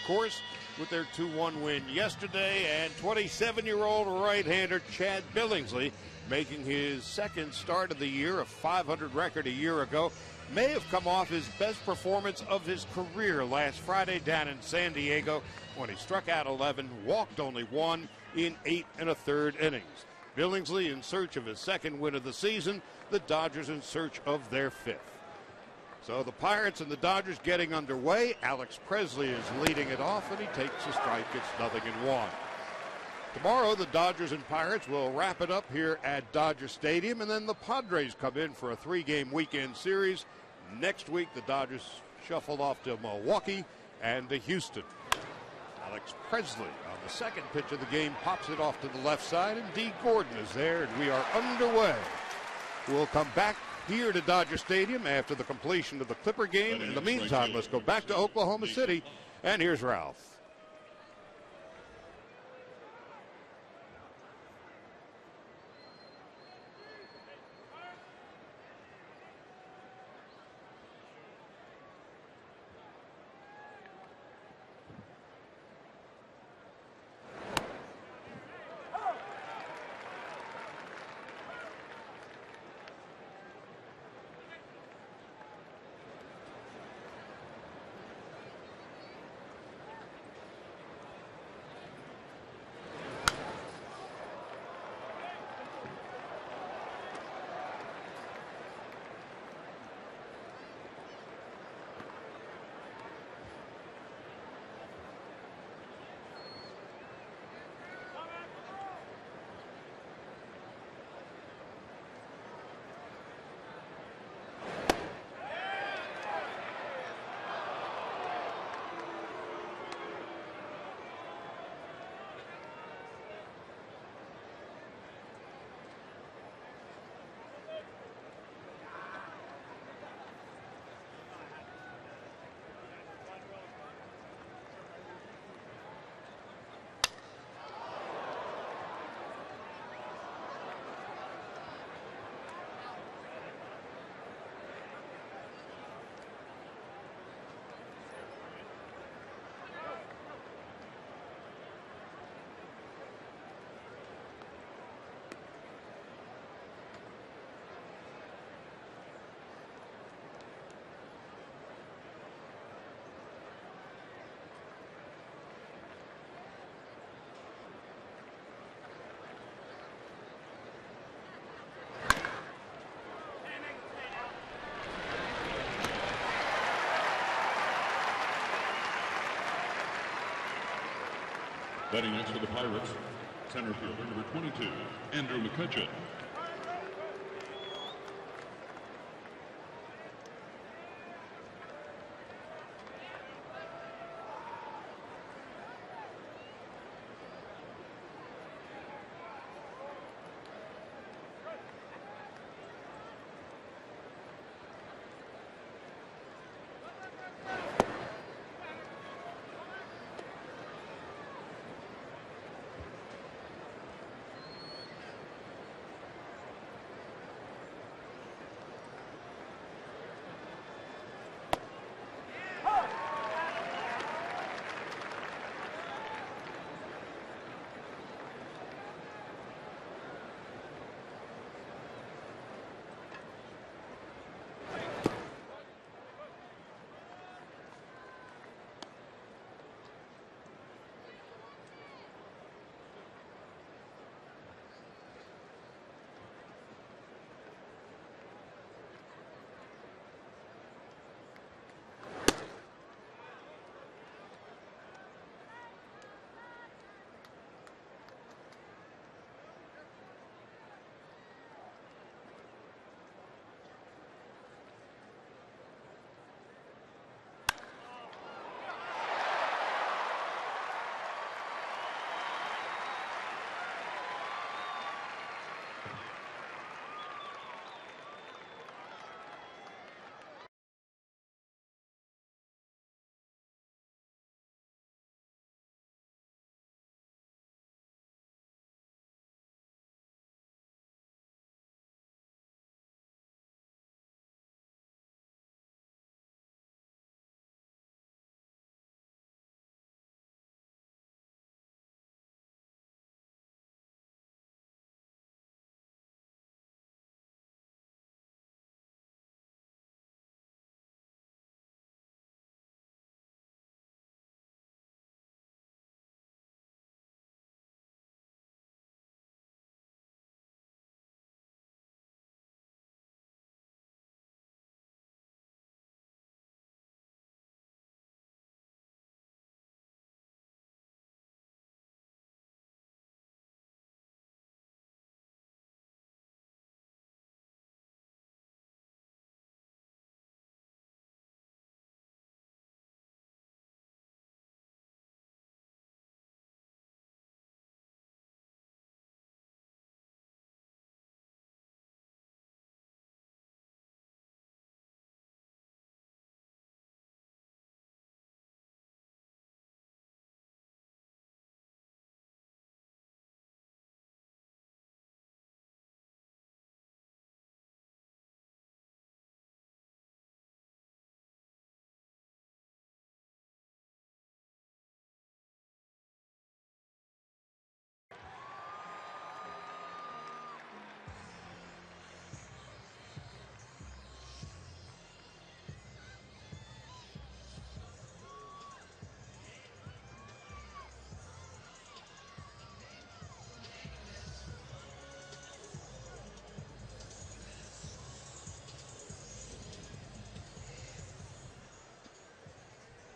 course, with their 2-1 win yesterday. And 27-year-old right-hander Chad Billingsley, making his second start of the year, a .500 record a year ago, may have come off his best performance of his career last Friday down in San Diego when he struck out 11, walked only 1 in 8 1/3 innings. Billingsley in search of his second win of the season, the Dodgers in search of their 5th. So the Pirates and the Dodgers getting underway. Alex Presley is leading it off, and he takes a strike. It's 0-1. Tomorrow, the Dodgers and Pirates will wrap it up here at Dodger Stadium, and then the Padres come in for a 3-game weekend series. Next week, the Dodgers shuffle off to Milwaukee and to Houston. Alex Presley on the second pitch of the game pops it off to the left side, and Dee Gordon is there, and we are underway. We'll come back here to Dodger Stadium after the completion of the Clipper game. In the meantime, let's go back to Oklahoma City, and here's Ralph. Batting next for the Pirates, center fielder number 22, Andrew McCutcheon.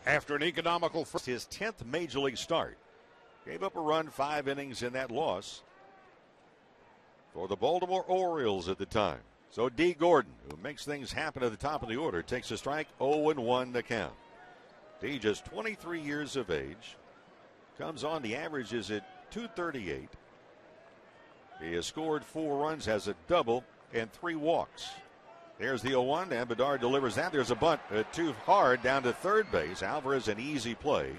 After an economical his 10th major league start. Gave up a run, 5 innings in that loss for the Baltimore Orioles at the time. So D. Gordon, who makes things happen at the top of the order, takes a strike, 0-1 to count. D, just 23 years of age, comes on, the average is at 238. He has scored 4 runs, has a double, and 3 walks. There's the 0-1, and Bedard delivers that. There's a bunt too hard down to third base. Alvarez, an easy play.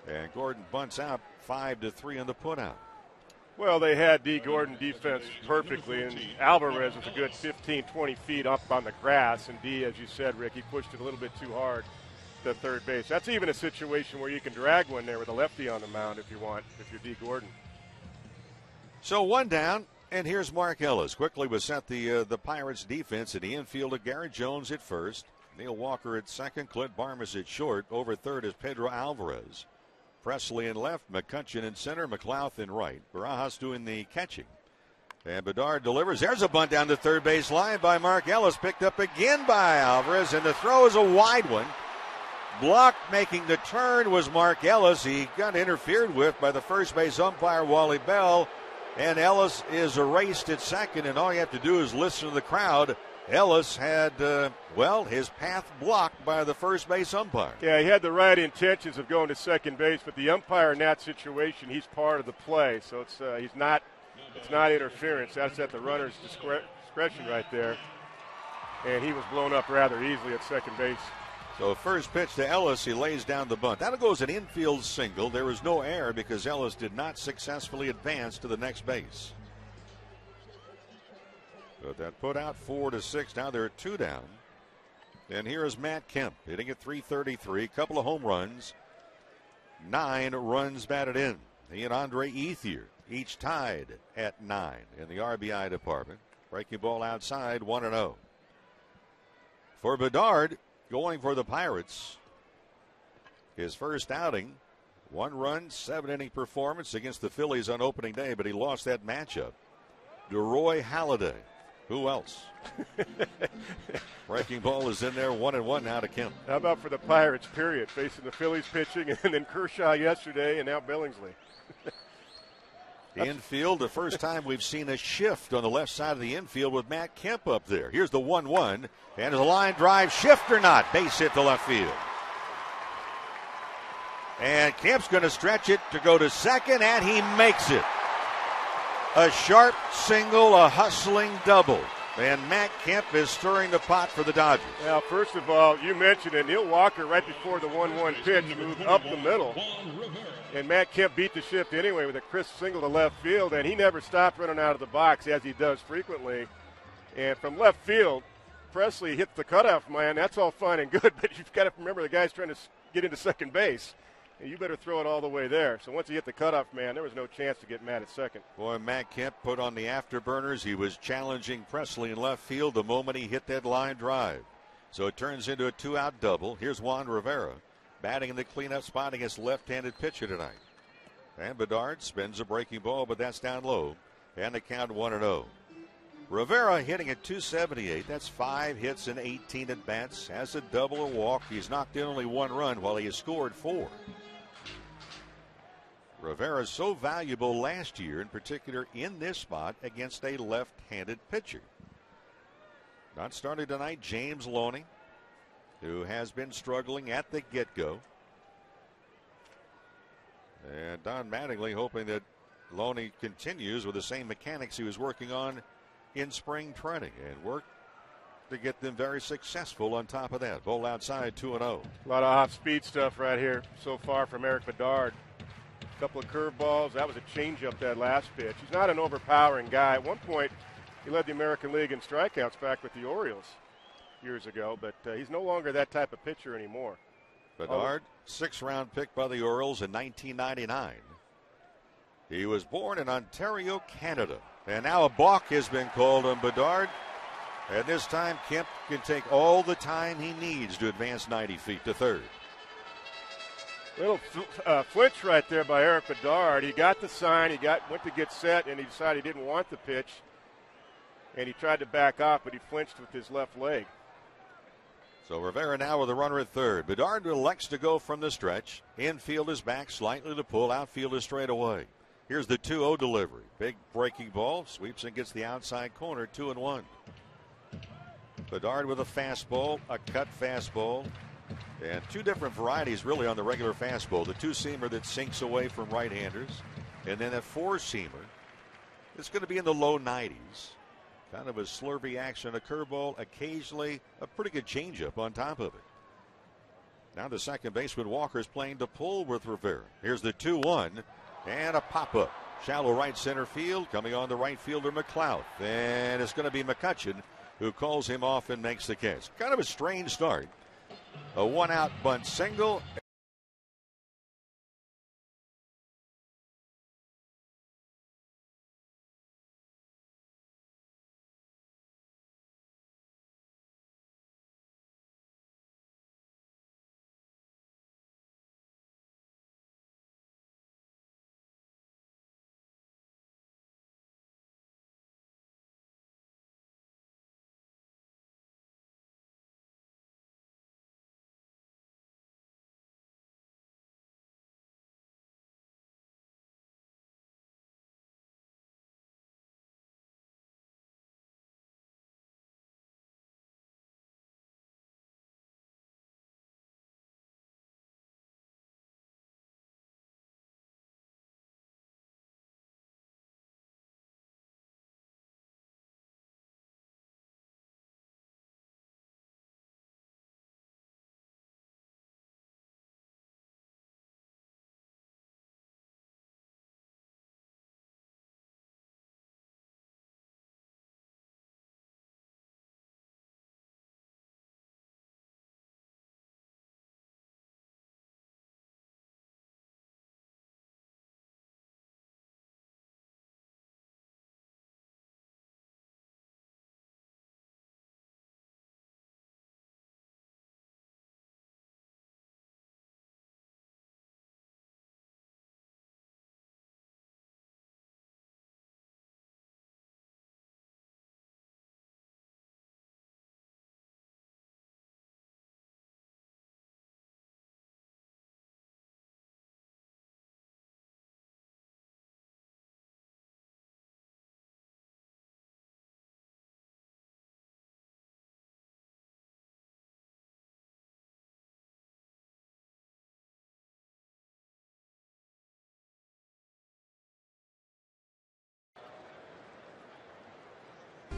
And Gordon bunts out 5-3 on the putout. Well, they had D. Gordon defense perfectly, and Alvarez was a good 15, 20 feet up on the grass. And D, as you said, Rick, he pushed it a little bit too hard to third base. That's even a situation where you can drag one there with a lefty on the mound if you want, if you're D. Gordon. So 1 down, and here's Mark Ellis. Quickly was sent the Pirates defense in the infield of Garrett Jones at first. Neil Walker at second, Clint Barmas at short. Over third is Pedro Alvarez. Presley in left, McCutcheon in center, McLouth in right. Barajas doing the catching. And Bedard delivers. There's a bunt down the third base line by Mark Ellis. Picked up again by Alvarez, and the throw is a wide one. Blocked making the turn was Mark Ellis. He got interfered with by the first base umpire, Wally Bell. And Ellis is erased at second, and all you have to do is listen to the crowd. Ellis had, his path blocked by the first base umpire. Yeah, he had the right intentions of going to second base, but the umpire in that situation, he's part of the play. So it's not interference. That's at the runner's discretion right there. And he was blown up rather easily at second base. So first pitch to Ellis, he lays down the bunt. That goes an infield single. There was no error because Ellis did not successfully advance to the next base. But that put out 4-6. Now they're 2 down. And here is Matt Kemp hitting at .333. Couple of home runs. 9 runs batted in. He and Andre Ethier each tied at 9 in the RBI department. Breaking ball outside, 1-0. For Bedard, going for the Pirates, his first outing, 1 run, 7-inning performance against the Phillies on opening day, but he lost that matchup. DeRoy Halladay. Who else? Breaking ball is in there, 1-1 now to Kemp. How about for the Pirates, period? Facing the Phillies pitching, and then Kershaw yesterday, and now Billingsley. Infield, the first time we've seen a shift on the left side of the infield with Matt Kemp up there. Here's the 1-1, and is a line drive, shift or not? Base hit to left field. And Kemp's going to stretch it to go to second, and he makes it. A sharp single, a hustling double. And Matt Kemp is stirring the pot for the Dodgers. Now, first of all, you mentioned it. Neil Walker, right before the 1-1 pitch, moved up the middle. And Matt Kemp beat the shift anyway with a crisp single to left field. And he never stopped running out of the box, as he does frequently. And from left field, Presley hits the cutoff man. That's all fine and good, but you've got to remember the guy's trying to get into second base. And you better throw it all the way there. So once he hit the cutoff man, there was no chance to get Matt at second. Boy, Matt Kemp put on the afterburners. He was challenging Presley in left field the moment he hit that line drive. So it turns into a 2-out double. Here's Juan Rivera batting in the cleanup spot against left-handed pitcher tonight. And Bedard spins a breaking ball, but that's down low. And the count 1-0. Rivera hitting at .278. That's 5 hits and 18 at-bats. Has a double, a walk. He's knocked in only 1 run while he has scored 4. Rivera is so valuable last year, in particular in this spot against a left-handed pitcher. Not starting tonight, James Loney, who has been struggling at the get-go. And Don Mattingly hoping that Loney continues with the same mechanics he was working on in spring training and work to get them very successful on top of that. Ball outside, 2-0. A lot of off-speed stuff right here so far from Eric Bedard. A couple of curveballs. That was a changeup that last pitch. He's not an overpowering guy. At one point, he led the American League in strikeouts back with the Orioles years ago, but he's no longer that type of pitcher anymore. Bedard, 6th-round pick by the Orioles in 1999. He was born in Ontario, Canada. And now a balk has been called on Bedard. And this time, Kemp can take all the time he needs to advance 90 feet to third. Little flinch right there by Eric Bedard. He got the sign. Went to get set, and he decided he didn't want the pitch. And he tried to back off, but he flinched with his left leg. So Rivera now with a runner at third. Bedard elects to go from the stretch. Infield is back slightly to pull. Outfield is straight away. Here's the 2-0 delivery. Big breaking ball. Sweeps and gets the outside corner. 2-1. Bedard with a fastball, a cut fastball, and two different varieties really on the regular fastball. The two-seamer that sinks away from right-handers, and then that four-seamer. It's going to be in the low 90s. Kind of a slurvy action, a curveball, occasionally a pretty good changeup on top of it. Now the second baseman Walker's playing to pull with Rivera. Here's the 2-1 and a pop-up. Shallow right center field, coming on the right fielder McLeod. And it's going to be McCutchen who calls him off and makes the catch. Kind of a strange start. A one-out bunt single.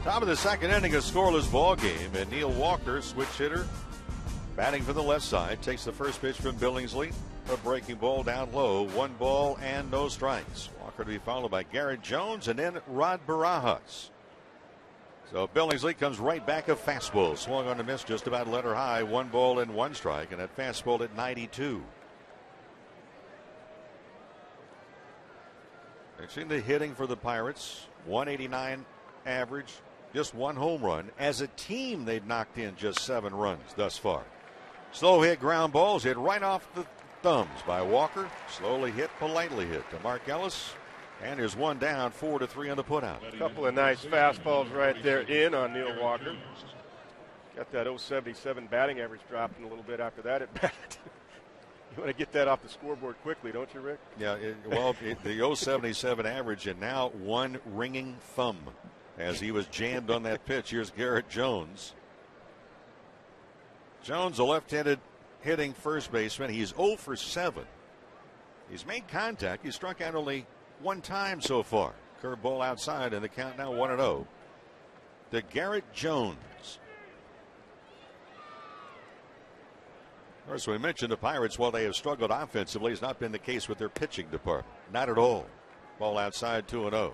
Top of the second inning, a scoreless ball game, and Neil Walker, switch hitter, batting from the left side, takes the first pitch from Billingsley. A breaking ball down low, 1 ball and no strikes. Walker to be followed by Garrett Jones and then Rod Barajas. So Billingsley comes right back, a fastball swung on the miss, just about letter high, 1 ball and 1 strike, and that fastball at 92. I've seen the hitting for the Pirates, 189 average. Just 1 home run. As a team, they've knocked in just 7 runs thus far. Slow hit ground balls hit right off the thumbs by Walker. Slowly hit, politely hit to Mark Ellis. And there's 1 down, 4-3 on the putout. A couple of nice fastballs right there in on Neil Walker. Got that 077 batting average dropping a little bit after that at bat. You want to get that off the scoreboard quickly, don't you, Rick? Yeah, the 077 average, and now 1 ringing thumb as he was jammed on that pitch. Here's Garrett Jones. Jones, a left-handed hitting first baseman. He's 0 for 7. He's made contact. He struck out only 1 time so far. Curveball outside, and the count now 1-0 to Garrett Jones. Of course, we mentioned the Pirates, while they have struggled offensively, has not been the case with their pitching department. Not at all. Ball outside, 2-0.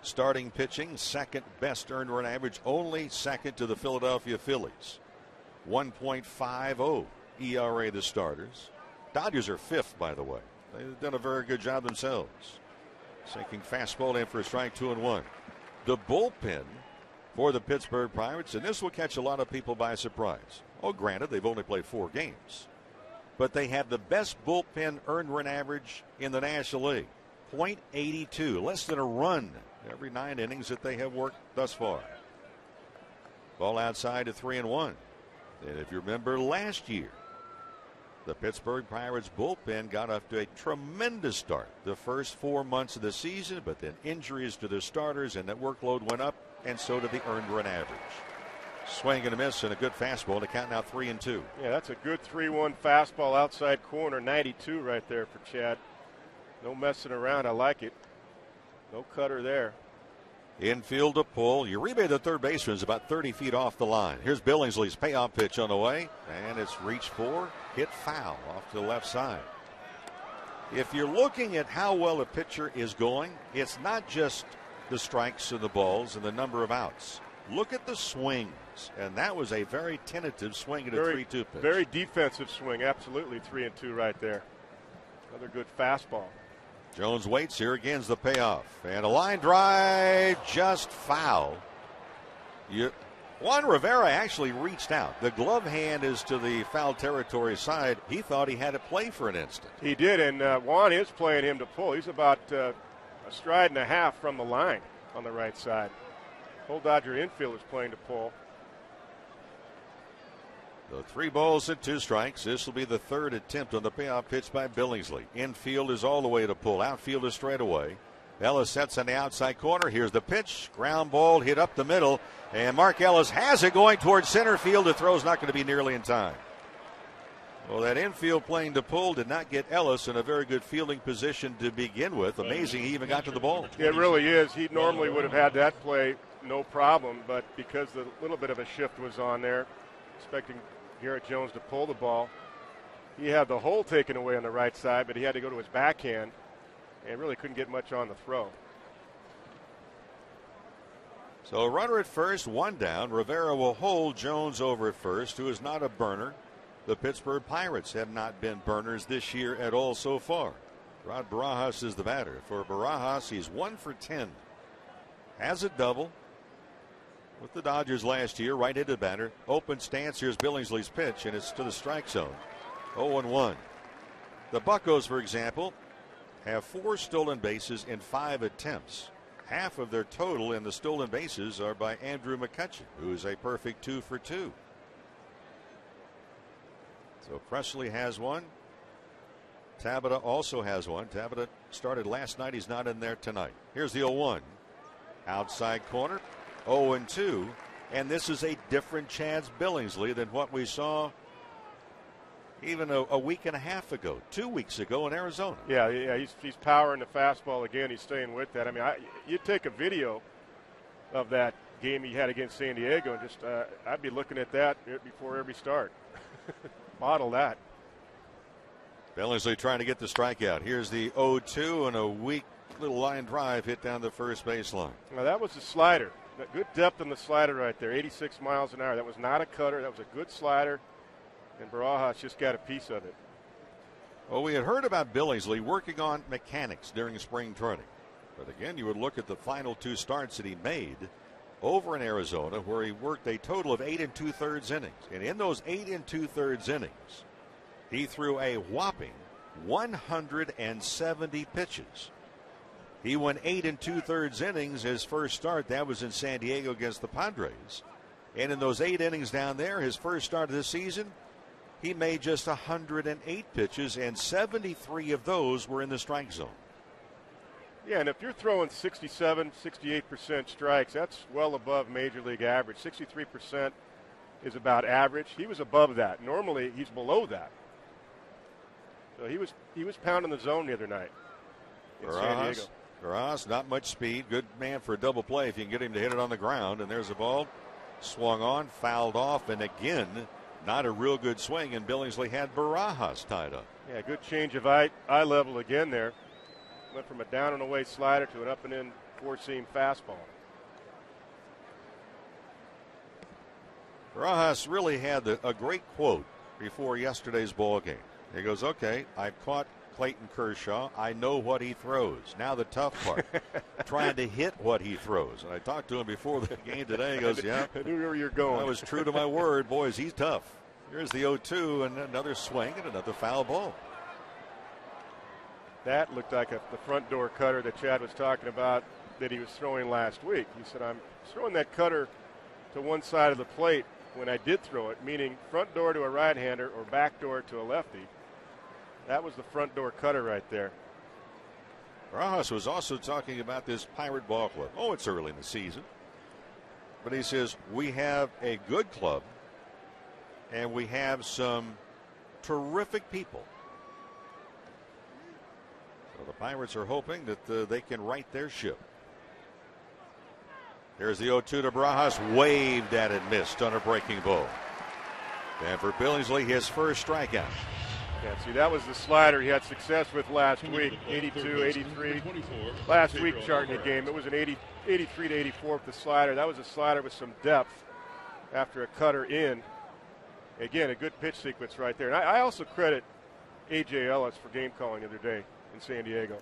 Starting pitching, second best earned run average, only second to the Philadelphia Phillies. 1.50 ERA the starters. Dodgers are 5th, by the way. They've done a very good job themselves. Sinking fastball in for a strike, 2-1. The bullpen for the Pittsburgh Pirates, and this will catch a lot of people by surprise. Oh, granted, they've only played 4 games. But they have the best bullpen earned run average in the National League. .82, less than a run every 9 innings that they have worked thus far. Ball outside to 3-1. And if you remember last year, the Pittsburgh Pirates bullpen got off to a tremendous start the first 4 months of the season, but then injuries to their starters and that workload went up, and so did the earned run average. Swing and a miss and a good fastball to count now 3-2. Yeah, that's a good 3-1 fastball outside corner, 92 right there for Chad. No messing around. I like it. No cutter there. Infield to pull. Uribe, the third baseman, is about 30 feet off the line. Here's Billingsley's payoff pitch on the way, and it's reached for, hit foul off to the left side. If you're looking at how well a pitcher is going, it's not just the strikes and the balls and the number of outs. Look at the swings, and that was a very tentative swing at a 3-2 pitch. Very defensive swing, absolutely 3-2 right there. Another good fastball. Jones waits here, again's the payoff, and a line drive, just foul. Juan Rivera actually reached out. The glove hand is to the foul territory side. He thought he had it play for an instant. He did, and Juan is playing him to pull. He's about a stride and a half from the line on the right side. Old Dodger infield is playing to pull. So 3 balls and 2 strikes. This will be the third attempt on the payoff pitch by Billingsley. Infield is all the way to pull. Outfield is straight away. Ellis sets on the outside corner. Here's the pitch. Ground ball hit up the middle. And Mark Ellis has it going towards center field. The throw's not going to be nearly in time. Well, that infield playing to pull did not get Ellis in a very good fielding position to begin with. Amazing he even got to the ball. It really is. He normally would have had that play no problem, but because the little bit of a shift was on there, expecting Garrett Jones to pull the ball, he had the hole taken away on the right side, but he had to go to his backhand and really couldn't get much on the throw. So a runner at first, 1 down. Rivera will hold Jones over at first, who is not a burner. The Pittsburgh Pirates have not been burners this year at all so far. Rod Barajas is the batter. For Barajas, he's 1 for 10. Has a double with the Dodgers last year, right-handed batter. Open stance. Here's Billingsley's pitch, and it's to the strike zone. 0-1. The Buccos, for example, have 4 stolen bases in 5 attempts. Half of their total in the stolen bases are by Andrew McCutcheon, who is a perfect 2 for 2. So Presley has 1. Tabata also has 1. Tabata started last night. He's not in there tonight. Here's the 0-1. Outside corner. 0-2. And this is a different Chad Billingsley than what we saw even a week and a half ago, 2 weeks ago in Arizona. Yeah, he's powering the fastball again. He's staying with that. I mean, you take a video of that game he had against San Diego, and just I'd be looking at that before every start. Model that. Billingsley trying to get the strikeout. Here's the 0-2 and a weak little line drive hit down the first baseline. Now that was the slider. Good depth in the slider right there, 86 miles an hour. That was not a cutter. That was a good slider, and Barajas just got a piece of it. Well, we had heard about Billingsley working on mechanics during spring training. But again, you would look at the final 2 starts that he made over in Arizona, where he worked a total of 8 2/3 innings. And in those 8 2/3 innings, he threw a whopping 170 pitches. He went 8 2/3 innings his first start. That was in San Diego against the Padres. And in those 8 innings down there, his first start of the season, he made just 108 pitches, and 73 of those were in the strike zone. Yeah, and if you're throwing 67, 68% strikes, that's well above major league average. 63% is about average. He was above that. Normally, he's below that. So he was pounding the zone the other night in San Diego. Barajas, not much speed. Good man for a double play if you can get him to hit it on the ground. And there's a ball swung on, fouled off, and again, not a real good swing, and Billingsley had Barajas tied up. Yeah, good change of eye level again there. Went from a down and away slider to an up and in 4-seam fastball. Barajas really had a great quote before yesterday's ball game. He goes, okay, I've caught Clayton Kershaw. I know what he throws. Now the tough part, trying to hit what he throws. And I talked to him before the game today. He goes, yeah, I knew where you're going. I was true to my word. Boys, he's tough. Here's the 0-2 and another swing and another foul ball. That looked like the front door cutter that Chad was talking about that he was throwing last week. He said, I'm throwing that cutter to one side of the plate when I did throw it, meaning front door to a right-hander or back door to a lefty. That was the front door cutter right there. Barajas was also talking about this Pirate ball club. Oh, it's early in the season. But he says, we have a good club and we have some terrific people. So the Pirates are hoping that they can right their ship. There's the 0-2 to Barajas, waved at it, missed on a breaking ball. And for Billingsley, his first strikeout. Yeah, see, that was the slider he had success with last week, 82, 83. Last week charting the game, it was an 83 to 84 with the slider. That was a slider with some depth after a cutter in. Again, a good pitch sequence right there. And I also credit A.J. Ellis for game calling the other day in San Diego.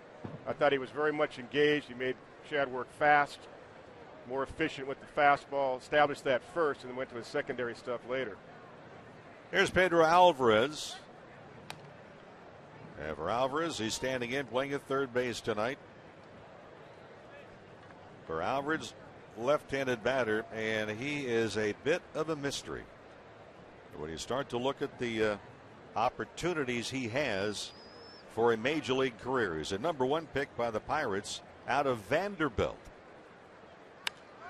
I thought he was very much engaged. He made Chad work fast, more efficient with the fastball, established that first, and then went to his secondary stuff later. Here's Pedro Alvarez. And for Alvarez, he's standing in, playing at third base tonight. For Alvarez, left-handed batter, and he is a bit of a mystery. When you start to look at the opportunities he has for a major league career, he's a #1 pick by the Pirates out of Vanderbilt.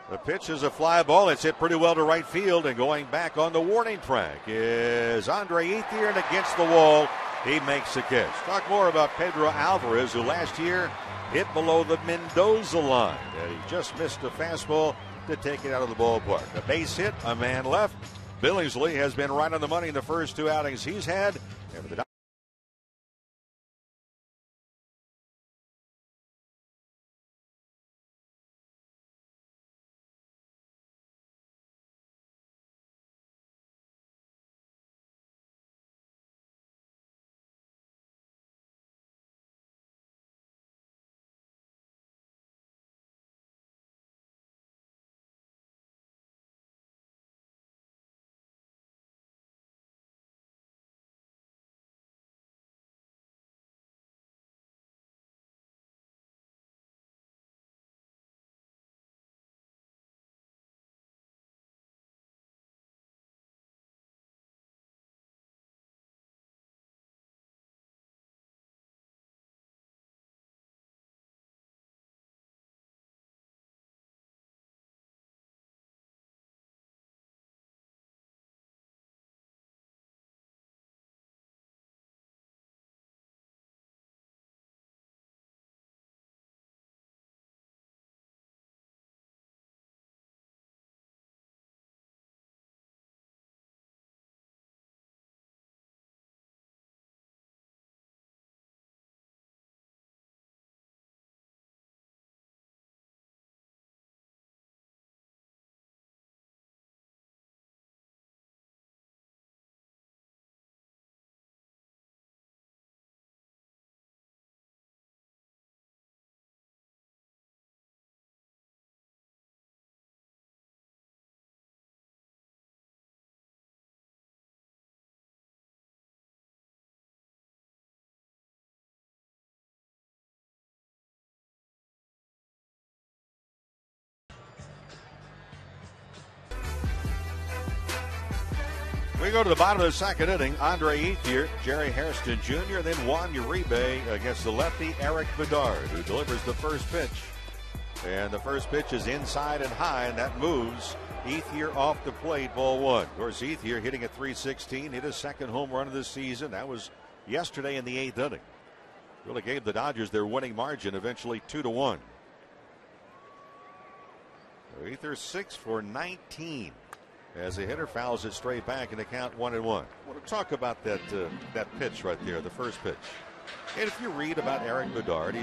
The pitch is a fly ball. It's hit pretty well to right field, and going back on the warning track is Andre Ethier, and against the wall, he makes the catch. Talk more about Pedro Alvarez, who last year hit below the Mendoza line. And he just missed a fastball to take it out of the ballpark. A base hit, a man left. Billingsley has been right on the money in the first two outings he's had. And for the we go to the bottom of the second inning. Andre Ethier, Jerry Hairston Jr., then Juan Uribe against the lefty Eric Bedard, who delivers the first pitch. And the first pitch is inside and high, and that moves Ethier off the plate, ball one. Of course, Ethier hitting at .316, hit his second home run of the season. That was yesterday in the 8th inning. Really gave the Dodgers their winning margin, eventually 2-1. So Ethier 6 for 19. As the hitter fouls it straight back in the count 1-1. I want to talk about that pitch right there, the first pitch. And if you read about Eric Bedard,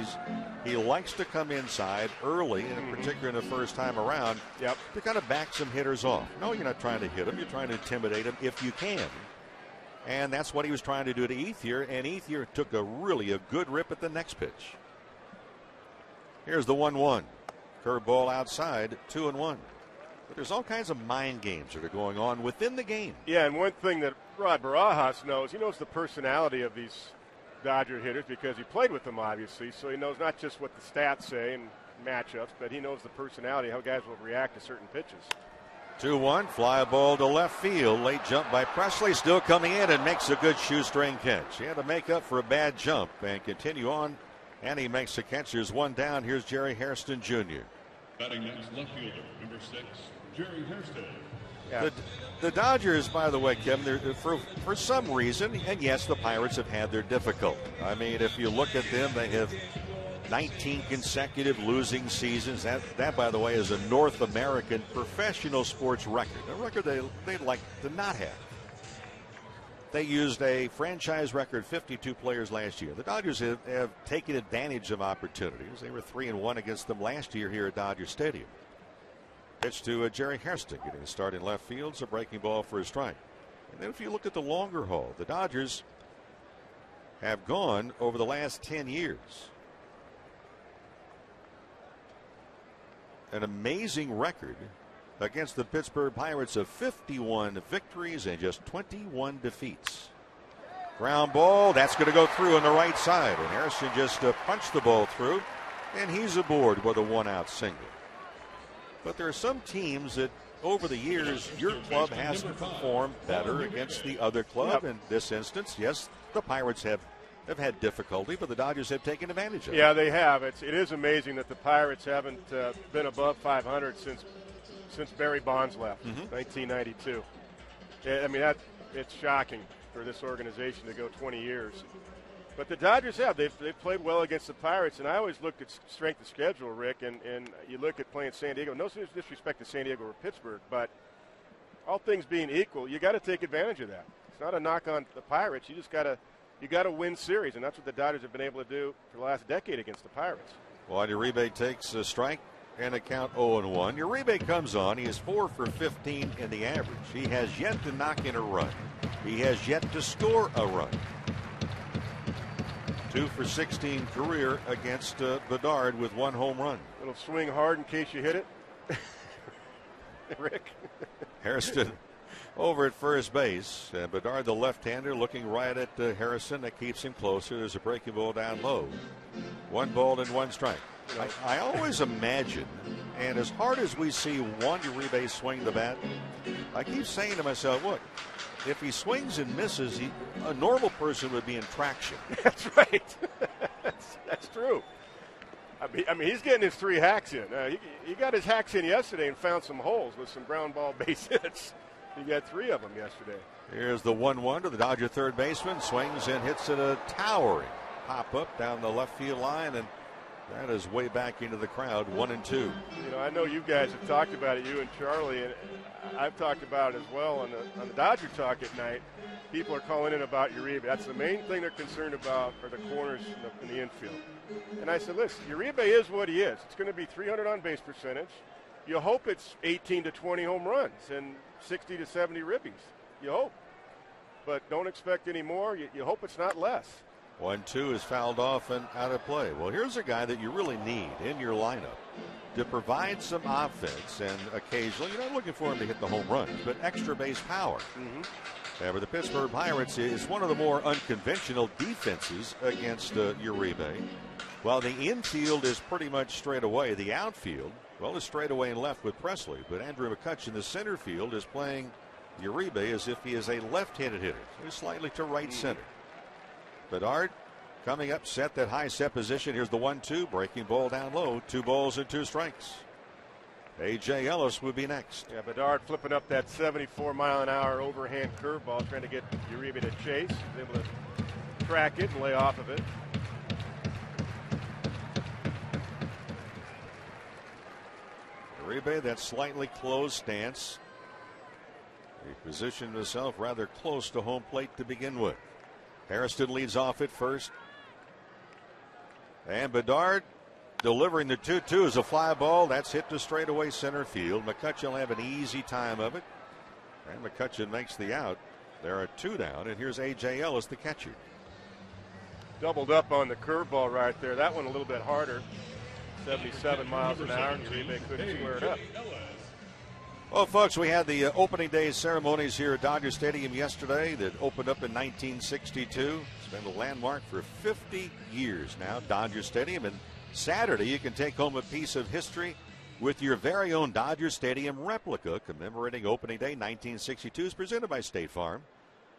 he likes to come inside early, and in particular in the first time around, to kind of back some hitters off. No, you're not trying to hit them. You're trying to intimidate them if you can. And that's what he was trying to do to Ethier, and Ethier took a good rip at the next pitch. Here's the 1-1. Curveball outside, 2-1. But there's all kinds of mind games that are going on within the game. Yeah, and one thing that Rod Barajas knows, he knows the personality of these Dodger hitters because he played with them, obviously. So he knows not just what the stats say and matchups, but he knows the personality, how guys will react to certain pitches. 2-1, fly ball to left field. Late jump by Presley, still coming in and makes a good shoestring catch. He had to make up for a bad jump and continue on, and he makes the catch. There's one down. Here's Jerry Hairston Jr. Batting next, left fielder, number 6, Jerry Hairston. Yeah. The Dodgers, by the way, Kevin, for some reason, and yes, the Pirates have had their difficulty. I mean, if you look at them, they have 19 consecutive losing seasons. That, by the way, is a North American professional sports record, a record they'd like to not have. They used a franchise record 52 players last year. The Dodgers have taken advantage of opportunities. They were 3-1 against them last year here at Dodger Stadium. Pitch to Jerry Hairston, getting a start in left field. It's a breaking ball for a strike. And then if you look at the longer haul, the Dodgers have gone over the last 10 years. An amazing record against the Pittsburgh Pirates of 51 victories and just 21 defeats. Ground ball, that's going to go through on the right side. And Harrison just punched the ball through, and he's aboard with a one-out single. But there are some teams that over the years your club has to perform better against the other club. In this instance, yes, the Pirates have had difficulty, but the Dodgers have taken advantage of it. Yeah, they have. It is amazing that the Pirates haven't been above 500 since Barry Bonds left, 1992. I mean, it's shocking for this organization to go 20 years. But the Dodgers have. They've played well against the Pirates, and I always look at strength of schedule, Rick, and you look at playing San Diego. No disrespect to San Diego or Pittsburgh, but all things being equal, you got to take advantage of that. It's not a knock on the Pirates. You just got to win series, and that's what the Dodgers have been able to do for the last decade against the Pirates. Well, Uribe takes a strike and a count 0-1. Uribe comes on. He is 4 for 15 in the average. He has yet to knock in a run. He has yet to score a run. 2 for 16 career against Bedard with 1 home run. Little swing hard in case you hit it. Rick. Hairston over at first base. Bedard, the left-hander, looking right at Harrison. That keeps him closer. There's a breaking ball down low. 1 ball and 1 strike. I always imagine, and as hard as we see Juan Uribe swing the bat, I keep saying to myself, look, if he swings and misses, a normal person would be in traction. That's right. That's true. I mean, he's getting his 3 hacks in. He got his hacks in yesterday and found some holes with some ground ball base hits. He got 3 of them yesterday. Here's the 1-1 to the Dodger third baseman. Swings and hits it a towering pop-up down the left field line, and that is way back into the crowd, 1-2. You know, I know you guys have talked about it, you and Charlie, and I've talked about it as well on the Dodger Talk at night. People are calling in about Uribe. That's the main thing they're concerned about, are the corners in the infield. And I said, listen, Uribe is what he is. It's going to be 300 on-base percentage. You hope it's 18 to 20 home runs and 60 to 70 ribbies. You hope. But don't expect any more. You hope it's not less. 1-2 is fouled off and out of play. Well, here's a guy that you really need in your lineup to provide some offense, and occasionally, you're not looking for him to hit the home runs, but extra base power. For the Pittsburgh Pirates, is one of the more unconventional defenses against Uribe. While the infield is pretty much straight away, the outfield, well, is straight away and left with Presley. But Andrew McCutcheon, the center field, is playing Uribe as if he is a left-handed hitter. He's slightly to right center. Bedard coming up, set that high set position. Here's the 1-2, breaking ball down low. 2 balls and 2 strikes. A.J. Ellis would be next. Yeah, Bedard flipping up that 74-mile-an-hour overhand curveball, trying to get Uribe to chase. He's able to track it and lay off of it. Uribe, that slightly closed stance. He positioned himself rather close to home plate to begin with. Hairston leads off at first. And Bedard delivering the 2-2 is a fly ball. That's hit to straightaway center field. McCutcheon will have an easy time of it. And McCutcheon makes the out. There are 2 down, and here's A.J. Ellis, the catcher. Doubled up on the curveball right there. That one a little bit harder. 77 miles an hour, and Uribe couldn't square it up. Well, folks, we had the opening day ceremonies here at Dodger Stadium yesterday that opened up in 1962. It's been a landmark for 50 years now, Dodger Stadium. And Saturday, you can take home a piece of history with your very own Dodger Stadium replica commemorating opening day 1962 is presented by State Farm.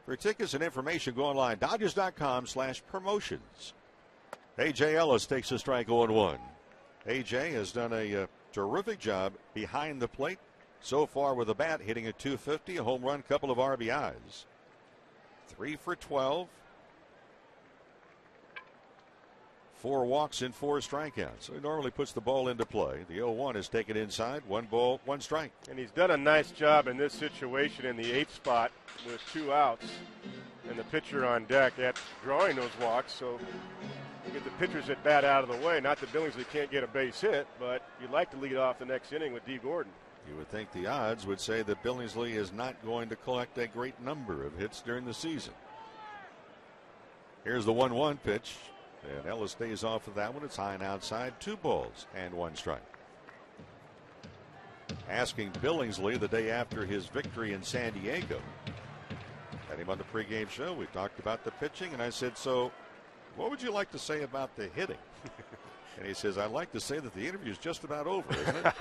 For tickets and information, go online, Dodgers.com/promotions. A.J. Ellis takes a strike 0-1. A.J. has done a terrific job behind the plate so far with the bat, hitting a .250, a home run, couple of RBIs. 3 for 12. 4 walks and 4 strikeouts. So he normally puts the ball into play. The 0-1 is taken inside. 1 ball, 1 strike. And he's done a nice job in this situation in the 8th spot with 2 outs and the pitcher on deck at drawing those walks. So you get the pitchers at bat out of the way. Not that Billingsley can't get a base hit, but you'd like to lead off the next inning with D. Gordon. You would think the odds would say that Billingsley is not going to collect a great number of hits during the season. Here's the 1-1 pitch. And Ellis stays off of that one. It's high and outside. 2 balls and 1 strike. Asking Billingsley the day after his victory in San Diego. Had him on the pregame show. We talked about the pitching, and I said, so what would you like to say about the hitting? And he says, I'd like to say that the interview is just about over, isn't it?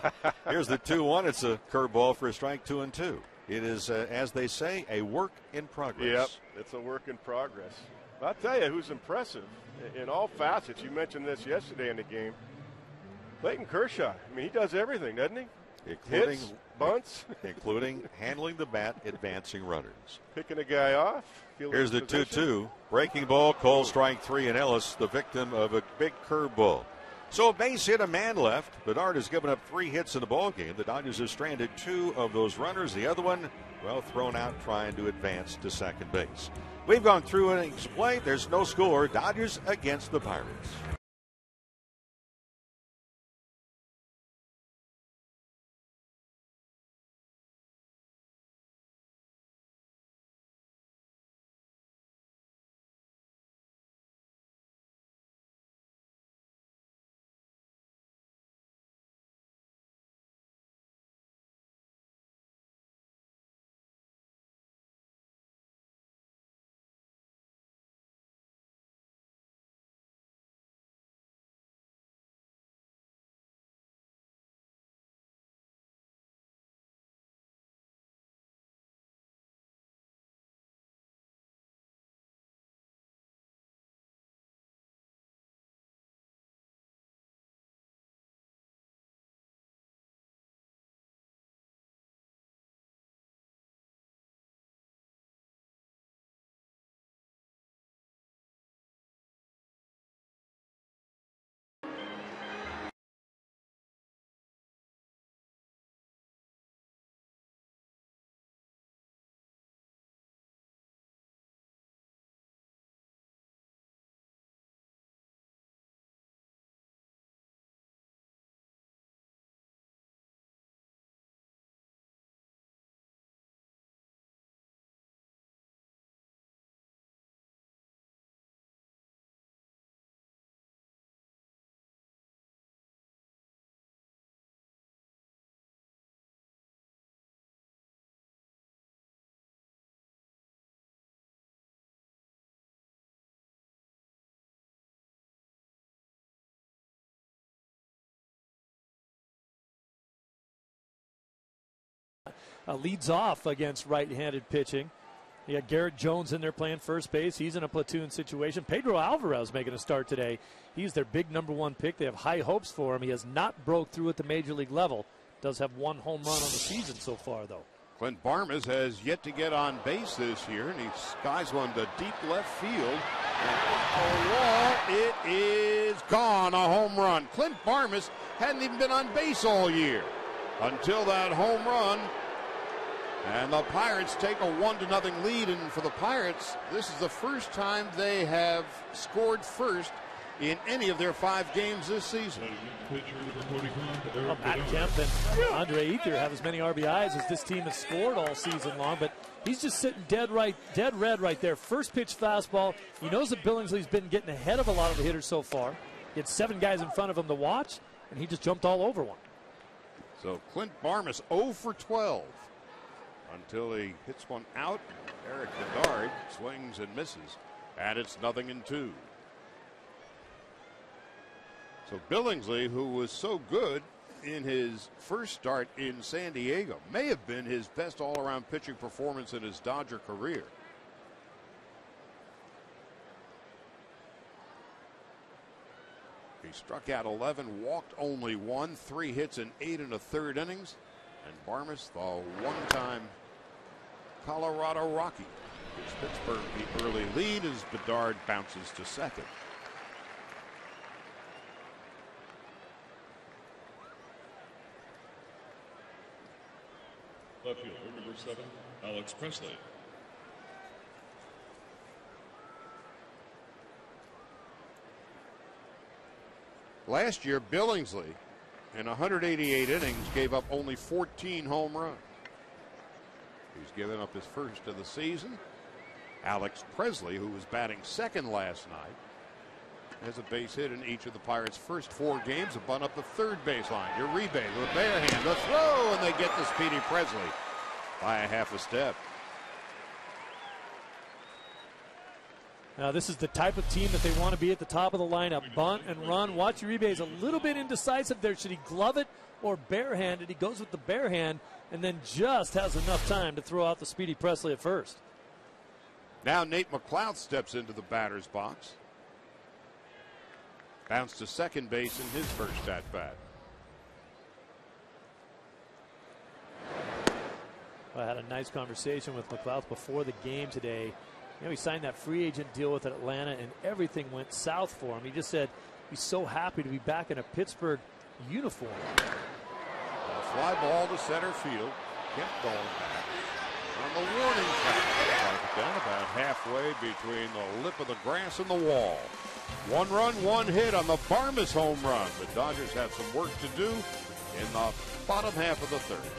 Here's the 2-1. It's a curveball for a strike, 2-2. It is, as they say, a work in progress. Yep, it's a work in progress. I'll tell you who's impressive in all facets. You mentioned this yesterday in the game. Clayton Kershaw. I mean, he does everything, doesn't he? Including hits, bunts. Including handling the bat, advancing runners. Picking a guy off. Here's the 2-2. Breaking ball, called strike 3, and Ellis, the victim of a big curveball. So a base hit, a man left. Bedard has given up 3 hits in the ball game. The Dodgers have stranded 2 of those runners. The other one, well, thrown out trying to advance to second base. We've gone through innings played. There's no score. Dodgers against the Pirates. Leads off against right-handed pitching. You got Garrett Jones in there playing first base. He's in a platoon situation. Pedro Alvarez making a start today. He's their big #1 pick. They have high hopes for him. He has not broke through at the major league level. Does have 1 home run on the season so far, though. Clint Barmes has yet to get on base this year, and he skies one to deep left field. And it is gone, a home run. Clint Barmes hadn't even been on base all year until that home run. And the Pirates take a 1-0 lead. And for the Pirates, this is the first time they have scored first in any of their 5 games this season. Matt Kemp and Andre Ether have as many RBIs as this team has scored all season long, but he's just sitting dead red right there. First pitch fastball. He knows that Billingsley's been getting ahead of a lot of the hitters so far. He had 7 guys in front of him to watch, and he just jumped all over one. So Clint Barmes 0 for 12 until he hits one out. Eric Bedard swings and misses, and it's 0-2. So Billingsley, who was so good in his first start in San Diego. May have been his best all-around pitching performance in his Dodger career. He struck out 11, walked only 1, 3 hits in 8 1/3 innings. And Barmes, the one-time Colorado Rocky, gives Pittsburgh the early lead as Bedard bounces to second. Left fielder, number 7, Alex Presley. Last year, Billingsley, in 188 innings, gave up only 14 home runs. He's given up his first of the season. Alex Presley, who was batting second last night, has a base hit in each of the Pirates' first 4 games, a bunt up the third baseline. Uribe, the bare hand, the throw, and they get to Speedy Presley by a half a step. Now this is the type of team that they want to be at the top of the lineup. Bunt and run. Watch Uribe is a little bit indecisive there. Should he glove it or barehanded? He goes with the bare hand and then just has enough time to throw out the Speedy Presley at first. Now Nate McLeod steps into the batter's box. Bounced to second base in his first at bat. I had a nice conversation with McLeod before the game today. You know, he signed that free agent deal with Atlanta and everything went south for him. He just said he's so happy to be back in a Pittsburgh uniform. A fly ball to center field. Kept going back. On the warning track. Down about halfway between the lip of the grass and the wall. 1 run, 1 hit on the Barmes home run. The Dodgers have some work to do in the bottom half of the third.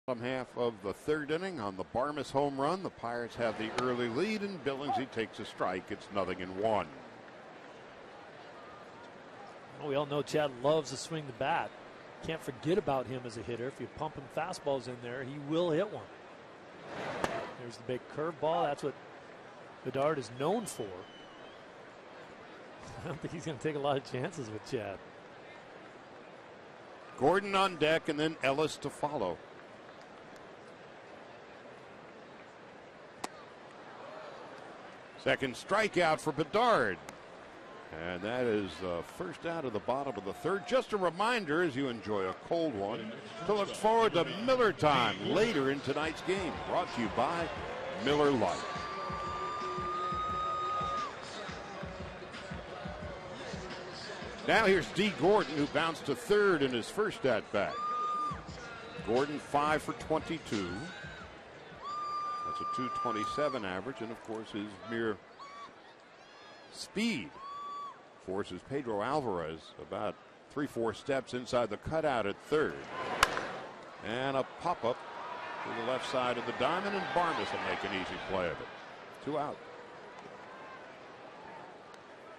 Bottom half of the third inning on the Barmes home run. The Pirates have the early lead, and Billingsley takes a strike. It's 0-1. Well, we all know Chad loves to swing the bat. Can't forget about him as a hitter. If you pump him fastballs in there, he will hit one. There's the big curveball. That's what Bedard is known for. I don't think he's going to take a lot of chances with Chad. Gordon on deck, and then Ellis to follow. Second strikeout for Bedard. And that is the first out of the bottom of the third. Just a reminder, as you enjoy a cold one, to look forward to Miller time later in tonight's game. Brought to you by Miller Lite. Now here's D. Gordon, who bounced to third in his first at-bat. Gordon 5 for 22. That's a 227 average, and of course his mere speed Forces Pedro Alvarez about 3-4 steps inside the cutout at third. And a pop-up to the left side of the diamond, and Barmes will make an easy play of it. 2 out.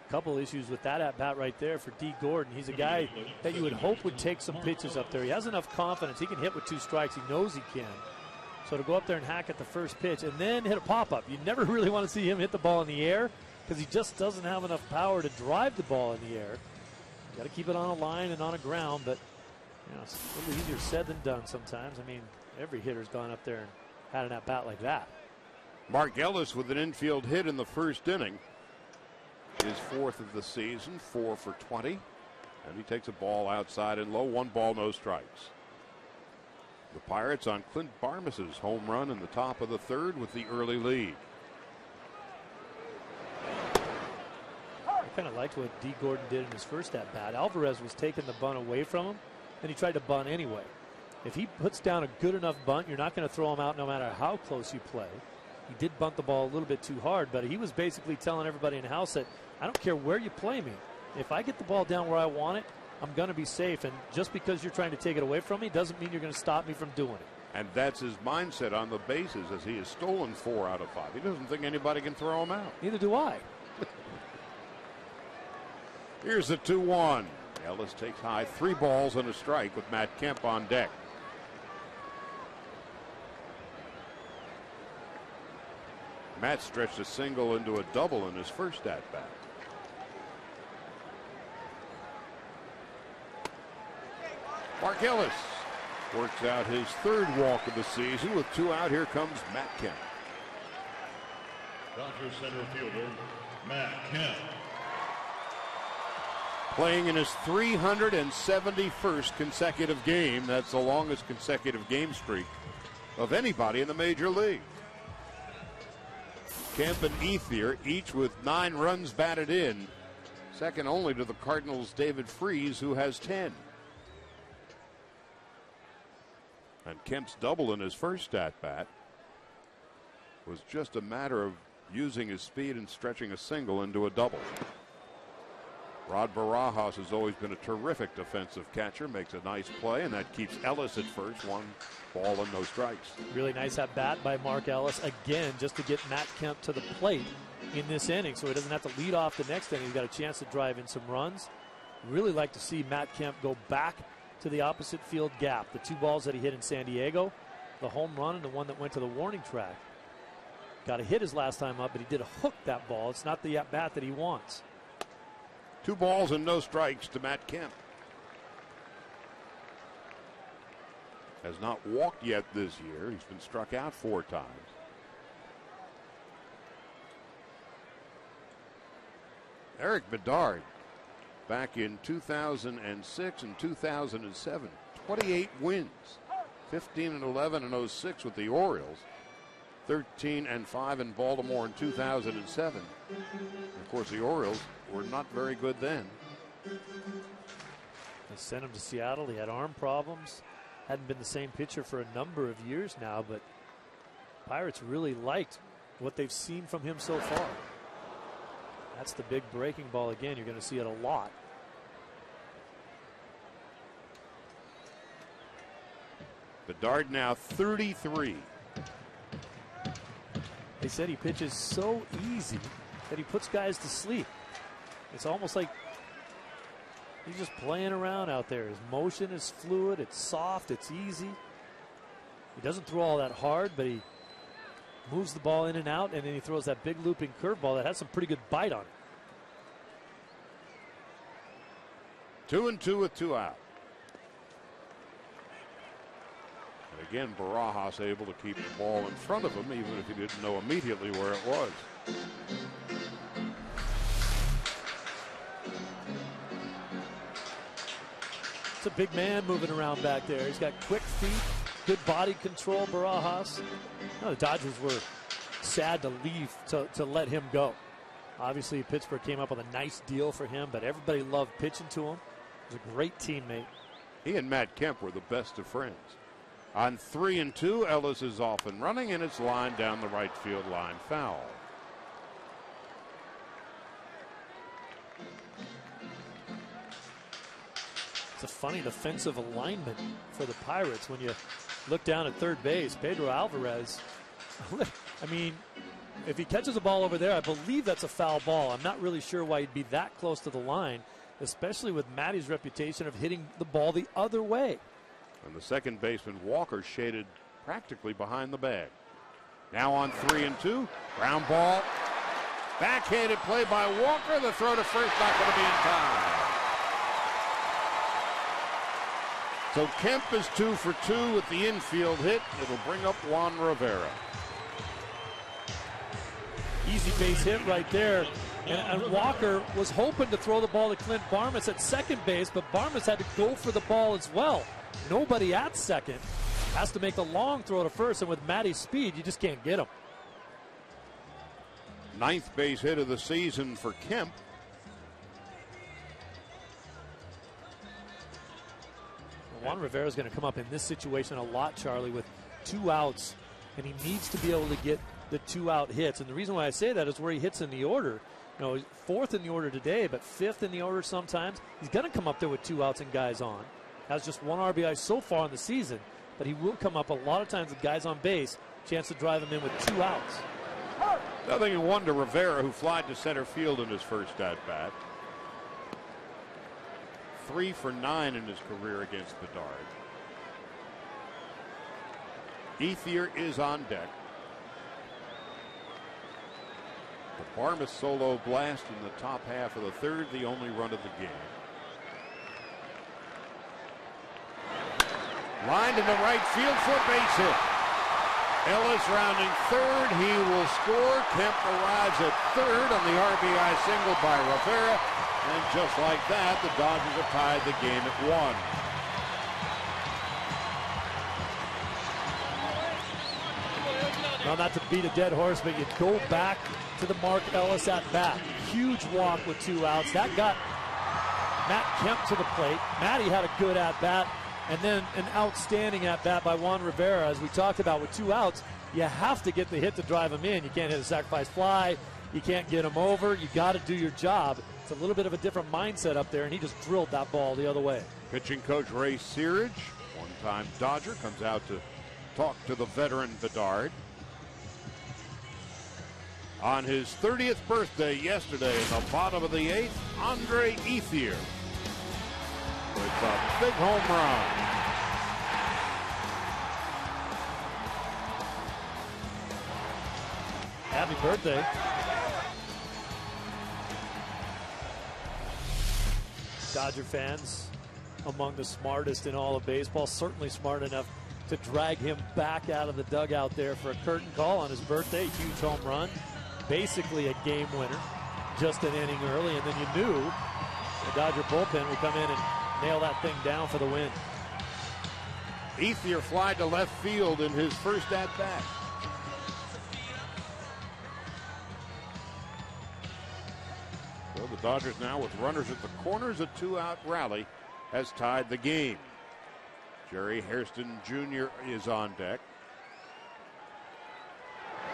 Couple issues with that at bat right there for D. Gordon. He's a guy that you would hope would take some pitches up there. He has enough confidence. He can hit with 2 strikes. He knows he can. So to go up there and hack at the first pitch and then hit a pop-up, you never really want to see him hit the ball in the air because he just doesn't have enough power to drive the ball in the air. You got to keep it on a line and on a ground, but you know, it's a little easier said than done sometimes. I mean, every hitter's gone up there and had an at bat like that. Mark Ellis with an infield hit in the first inning. His 4th of the season, 4 for 20. And he takes a ball outside and low, 1 ball, no strikes. The Pirates on Clint Barmes' home run in the top of the 3rd with the early lead. I kind of liked what D. Gordon did in his first at bat. Alvarez was taking the bunt away from him, and he tried to bunt anyway. If he puts down a good enough bunt, you're not going to throw him out no matter how close you play. He did bunt the ball a little bit too hard, but he was basically telling everybody in the house that I don't care where you play me. If I get the ball down where I want it, I'm going to be safe. And just because you're trying to take it away from me doesn't mean you're going to stop me from doing it. And that's his mindset on the bases, as he has stolen 4 out of 5. He doesn't think anybody can throw him out. Neither do I. Here's the 2-1. Ellis takes high, 3 balls and a strike with Matt Kemp on deck. Matt stretched a single into a double in his first at bat. Mark Ellis works out his 3rd walk of the season with 2 out. Here comes Matt Kemp. Dodgers center fielder, Matt Kemp. Playing in his 371st consecutive game. That's the longest consecutive game streak of anybody in the major league. Kemp and Ethier each with 9 runs batted in, second only to the Cardinals' David Freese, who has 10. And Kemp's double in his first at bat was just a matter of using his speed and stretching a single into a double. Rod Barajas has always been a terrific defensive catcher, makes a nice play, and that keeps Ellis at first. 1 ball and no strikes. Really nice at bat by Mark Ellis again, just to get Matt Kemp to the plate in this inning so he doesn't have to lead off the next inning. He's got a chance to drive in some runs. Really like to see Matt Kemp go back to the opposite field gap. The 2 balls that he hit in San Diego, the home run and the one that went to the warning track. Got a hit his last time up, but he did hook that ball. It's not the at bat that he wants. 2 balls and no strikes to Matt Kemp. Has not walked yet this year. He's been struck out 4 times. Eric Bedard, back in 2006 and 2007, 28 wins, 15-11 and 06 with the Orioles, 13-5 in Baltimore in 2007. And of course, the Orioles were not very good then. They sent him to Seattle. He had arm problems. Hadn't been the same pitcher for a number of years now, but Pirates really liked what they've seen from him so far. That's the big breaking ball again. You're going to see it a lot. Bedard now 33. They said he pitches so easy that he puts guys to sleep. It's almost like he's just playing around out there. His motion is fluid, it's soft, it's easy. He doesn't throw all that hard, but he moves the ball in and out, and then he throws that big looping curveball that has some pretty good bite on it. 2-2 with 2 out. And again, Barajas able to keep the ball in front of him, even if he didn't know immediately where it was. It's a big man moving around back there. He's got quick feet, good body control, Barajas. No, the Dodgers were sad to leave, to let him go. Obviously, Pittsburgh came up with a nice deal for him, but everybody loved pitching to him. He was a great teammate. He and Matt Kemp were the best of friends. On 3-2, Ellis is off and running, and it's lined down the right field line, foul. It's a funny defensive alignment for the Pirates when you look down at third base. Pedro Alvarez, I mean, if he catches a ball over there, I believe that's a foul ball. I'm not really sure why he'd be that close to the line, especially with Matty's reputation of hitting the ball the other way. And the second baseman, Walker, shaded practically behind the bag. Now on 3-2. Ground ball. Backhanded play by Walker. The throw to first not going to be in time. So Kemp is 2 for 2 with the infield hit. It'll bring up Juan Rivera. Easy base hit right there. And Walker was hoping to throw the ball to Clint Barmas at second base, but Barmas had to go for the ball as well. Nobody at second. Has to make the long throw to first, and with Matty's speed, you just can't get him. 9th base hit of the season for Kemp. Juan Rivera is going to come up in this situation a lot, Charlie, with 2 outs, and he needs to be able to get the 2-out hits. And the reason why I say that is where he hits in the order. You know, 4th in the order today, but 5th in the order sometimes. He's going to come up there with 2 outs and guys on. Has just 1 RBI so far in the season, but he will come up a lot of times with guys on base. Chance to drive him in with 2 outs. Nothing in 1 to Rivera, who flied to center field in his first at-bat. 3 for 9 in his career against Bedard. Ethier is on deck. The Barmas solo blast in the top half of the 3rd, the only run of the game. Lined in the right field for a base hit. Ellis rounding 3rd. He will score. Kemp arrives at 3rd on the RBI single by Rivera. And just like that, the Dodgers have tied the game at 1. Now, not to beat a dead horse, but you go back to the Mark Ellis at bat. Huge walk with 2 outs. That got Matt Kemp to the plate. Matty had a good at bat, and then an outstanding at bat by Juan Rivera. As we talked about, with 2 outs, you have to get the hit to drive him in. You can't hit a sacrifice fly. You can't get him over. You got to do your job. It's a little bit of a different mindset up there, and he just drilled that ball the other way. Pitching coach Ray Searage, one-time Dodger, comes out to talk to the veteran Bedard. On his 30th birthday yesterday in the bottom of the 8th, Andre Ethier with a big home run. Happy birthday. Dodger fans, among the smartest in all of baseball, certainly smart enough to drag him back out of the dugout there for a curtain call on his birthday. Huge home run, basically a game winner, just an inning early, and then you knew the Dodger bullpen would come in and nail that thing down for the win. Ethier flied to left field in his first at-bat. So the Dodgers now with runners at the corners, a 2-out rally has tied the game. Jerry Hairston Jr. is on deck.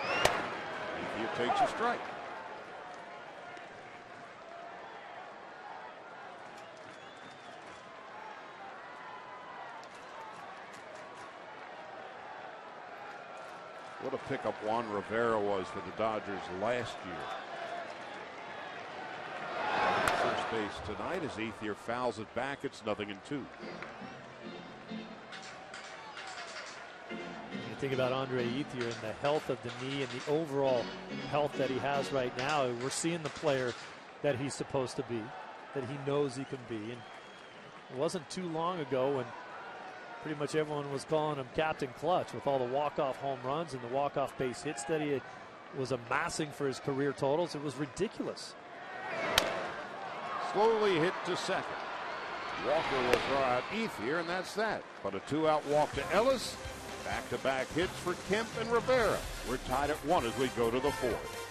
Ethier takes a strike. What a pickup Juan Rivera was for the Dodgers last year. First base tonight as Ethier fouls it back. It's 0-2. You think about Andre Ethier and the health of the knee and the overall health that he has right now. We're seeing the player that he's supposed to be, that he knows he can be. And it wasn't too long ago when pretty much everyone was calling him Captain Clutch with all the walk-off home runs and the walk-off base hits that he was amassing for his career totals. It was ridiculous. Slowly hit to second. Walker will throw out Ethier, and that's that. But a 2-out walk to Ellis. Back-to-back hits for Kemp and Rivera. We're tied at 1 as we go to the 4th.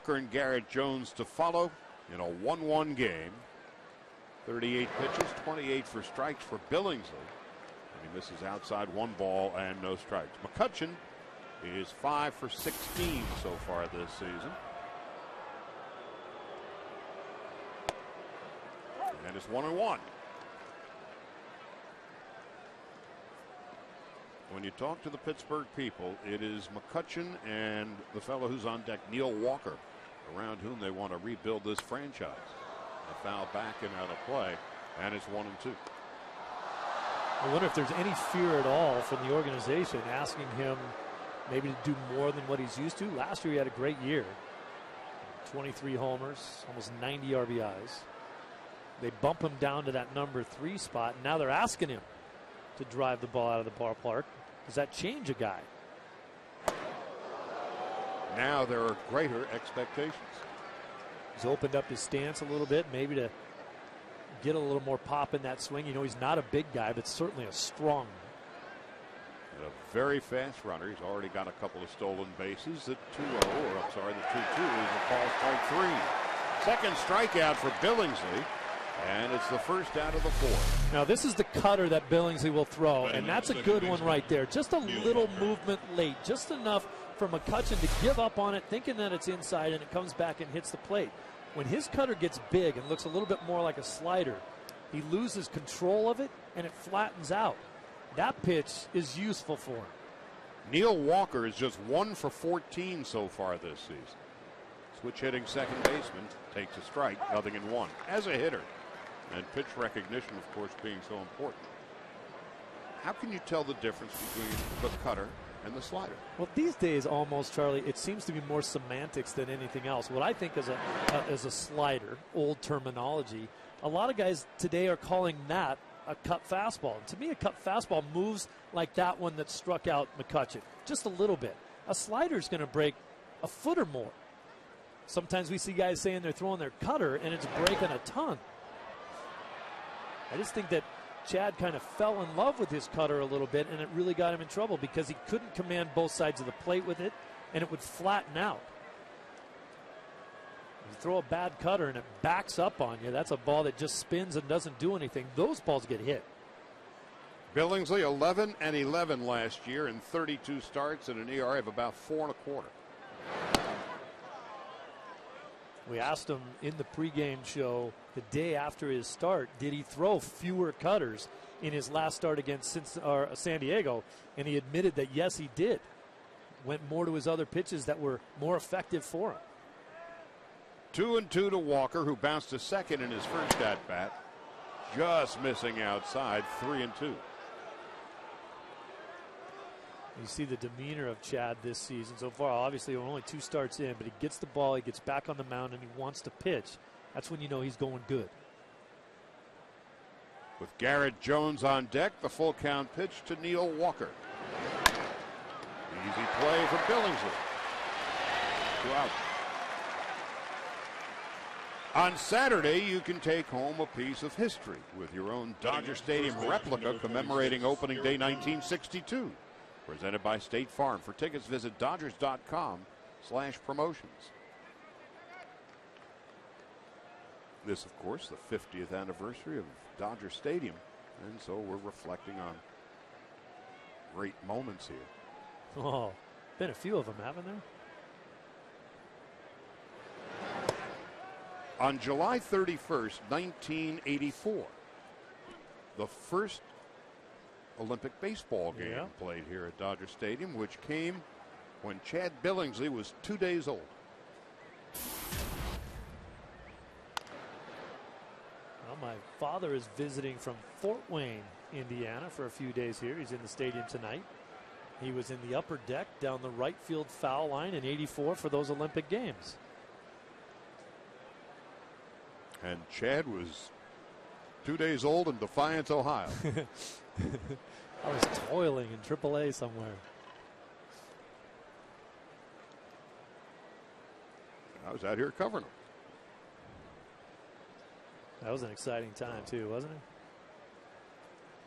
Walker and Garrett Jones to follow in a 1-1 game. 38 pitches, 28 for strikes for Billingsley. He misses outside, 1 ball and no strikes. McCutchen is 5 for 16 so far this season. And it's 1-1. When you talk to the Pittsburgh people, it is McCutchen and the fellow who's on deck, Neil Walker, around whom they want to rebuild this franchise. A foul back and out of play, and it's 1-2. I wonder if there's any fear at all from the organization asking him maybe to do more than what he's used to. Last year he had a great year. 23 homers, almost 90 RBIs. They bump him down to that number 3 spot, and now they're asking him to drive the ball out of the ballpark. Does that change a guy? Now there are greater expectations. He's opened up his stance a little bit, maybe to get a little more pop in that swing. You know, he's not a big guy, but certainly a strong. And a very fast runner. He's already got a couple of stolen bases. The 2-0, or I'm sorry, the 2-2 is a call strike 3. Second strikeout for Billingsley, and it's the first out of the 4th. Now this is the cutter that Billingsley will throw, and that's a good one right there. Just a little movement late, just enough for McCutchen to give up on it, thinking that it's inside, and it comes back and hits the plate. When his cutter gets big and looks a little bit more like a slider, he loses control of it, and it flattens out. That pitch is useful for him. Neil Walker is just 1 for 14 so far this season. Switch hitting second baseman takes a strike, 0-1 as a hitter. And pitch recognition, of course, being so important. How can you tell the difference between the cutter and the slider? Well, these days, almost, Charlie, it seems to be more semantics than anything else. What I think is a slider, old terminology, a lot of guys today are calling that a cut fastball. And to me, a cut fastball moves like that one that struck out McCutchen, just a little bit. A slider is going to break a foot or more. Sometimes we see guys saying they're throwing their cutter, and it's breaking a ton. I just think that Chad kind of fell in love with his cutter a little bit, and it really got him in trouble because he couldn't command both sides of the plate with it, and it would flatten out. You throw a bad cutter and it backs up on you, that's a ball that just spins and doesn't do anything. Those balls get hit. Billingsley 11-11 last year in 32 starts and an ERA of about 4.25. We asked him in the pregame show the day after his start, did he throw fewer cutters in his last start against San Diego? And he admitted that yes, he did. Went more to his other pitches that were more effective for him. 2-2 to Walker, who bounced to second in his first at-bat. Just missing outside, 3-2. You see the demeanor of Chad this season so far. Obviously, we're only 2 starts in, but he gets the ball, he gets back on the mound, and he wants to pitch. That's when you know he's going good. With Garrett Jones on deck, the full count pitch to Neil Walker. Easy play for Billingsley. 2 out. On Saturday, you can take home a piece of history with your own Dodger Stadium replica commemorating opening day 1962. Presented by State Farm. For tickets, visit Dodgers.com/promotions. This, of course, the 50th anniversary of Dodger Stadium, and so we're reflecting on great moments here. Oh, been a few of them, haven't there? On July 31st, 1984, the first Olympic baseball game played here at Dodger Stadium, which came when Chad Billingsley was 2 days old. Well, my father is visiting from Fort Wayne, Indiana for a few days here. He's in the stadium tonight. He was in the upper deck down the right field foul line in '84 for those Olympic Games. And Chad was 2 days old in Defiance, Ohio. I was toiling in AAA somewhere. I was out here covering him. That was an exciting time, too, wasn't it?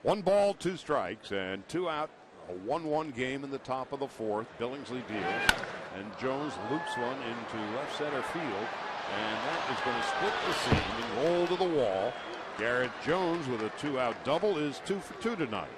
1 ball, 2 strikes, and 2 out. A 1-1 game in the top of the 4th. Billingsley deals, And Jones loops one into left center field. And that is going to split the seam and roll to the wall. Garrett Jones with a 2-out double is 2 for 2 tonight.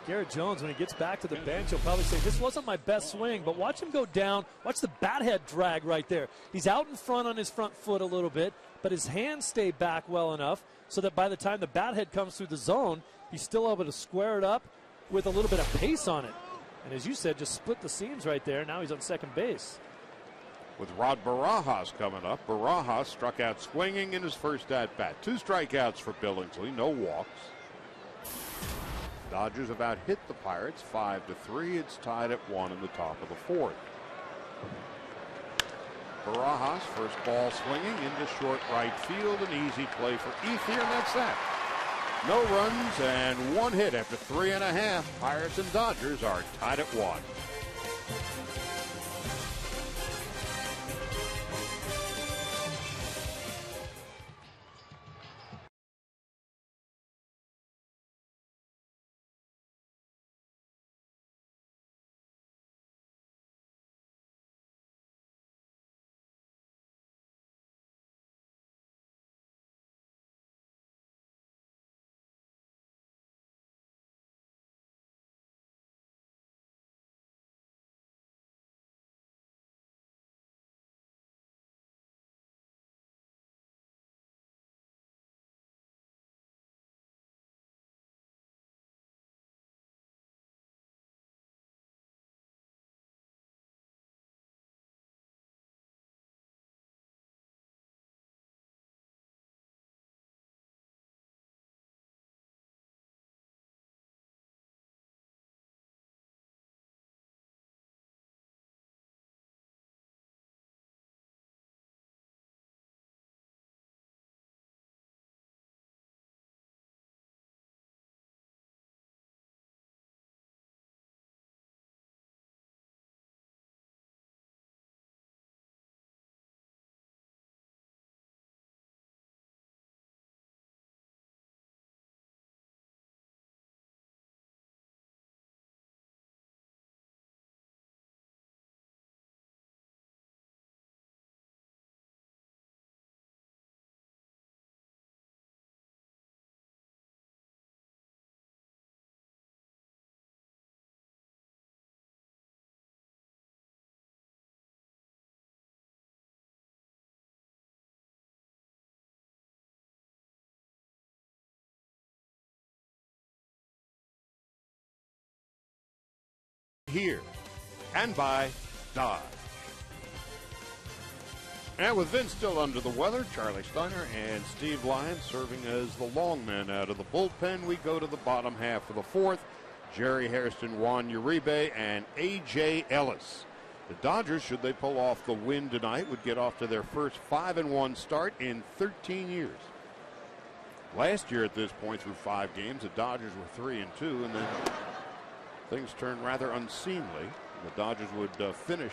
Garrett Jones, when he gets back to the bench, he'll probably say, this wasn't my best swing, but watch him go down. Watch the bat head drag right there. He's out in front on his front foot a little bit, but his hands stay back well enough so that by the time the bat head comes through the zone, he's still able to square it up with a little bit of pace on it. And as you said, just split the seams right there. Now he's on second base. With Rod Barajas coming up, Barajas struck out swinging in his first at-bat. 2 strikeouts for Billingsley, no walks. Dodgers have out hit the Pirates 5-3. It's tied at 1 in the top of the 4th. Barajas, first ball swinging into short right field. An easy play for Ethier, and that's that. No runs and 1 hit after 3.5. Pirates and Dodgers are tied at 1. Here and by Dodge. And with Vince still under the weather, Charlie Steiner and Steve Lyon serving as the long men out of the bullpen, we go to the bottom half of the 4th. Jerry Hairston, Juan Uribe, and A.J. Ellis. The Dodgers, should they pull off the win tonight, would get off to their first 5-1 start in 13 years. Last year at this point, through 5 games, the Dodgers were 3-2, and then things turned rather unseemly. The Dodgers would finish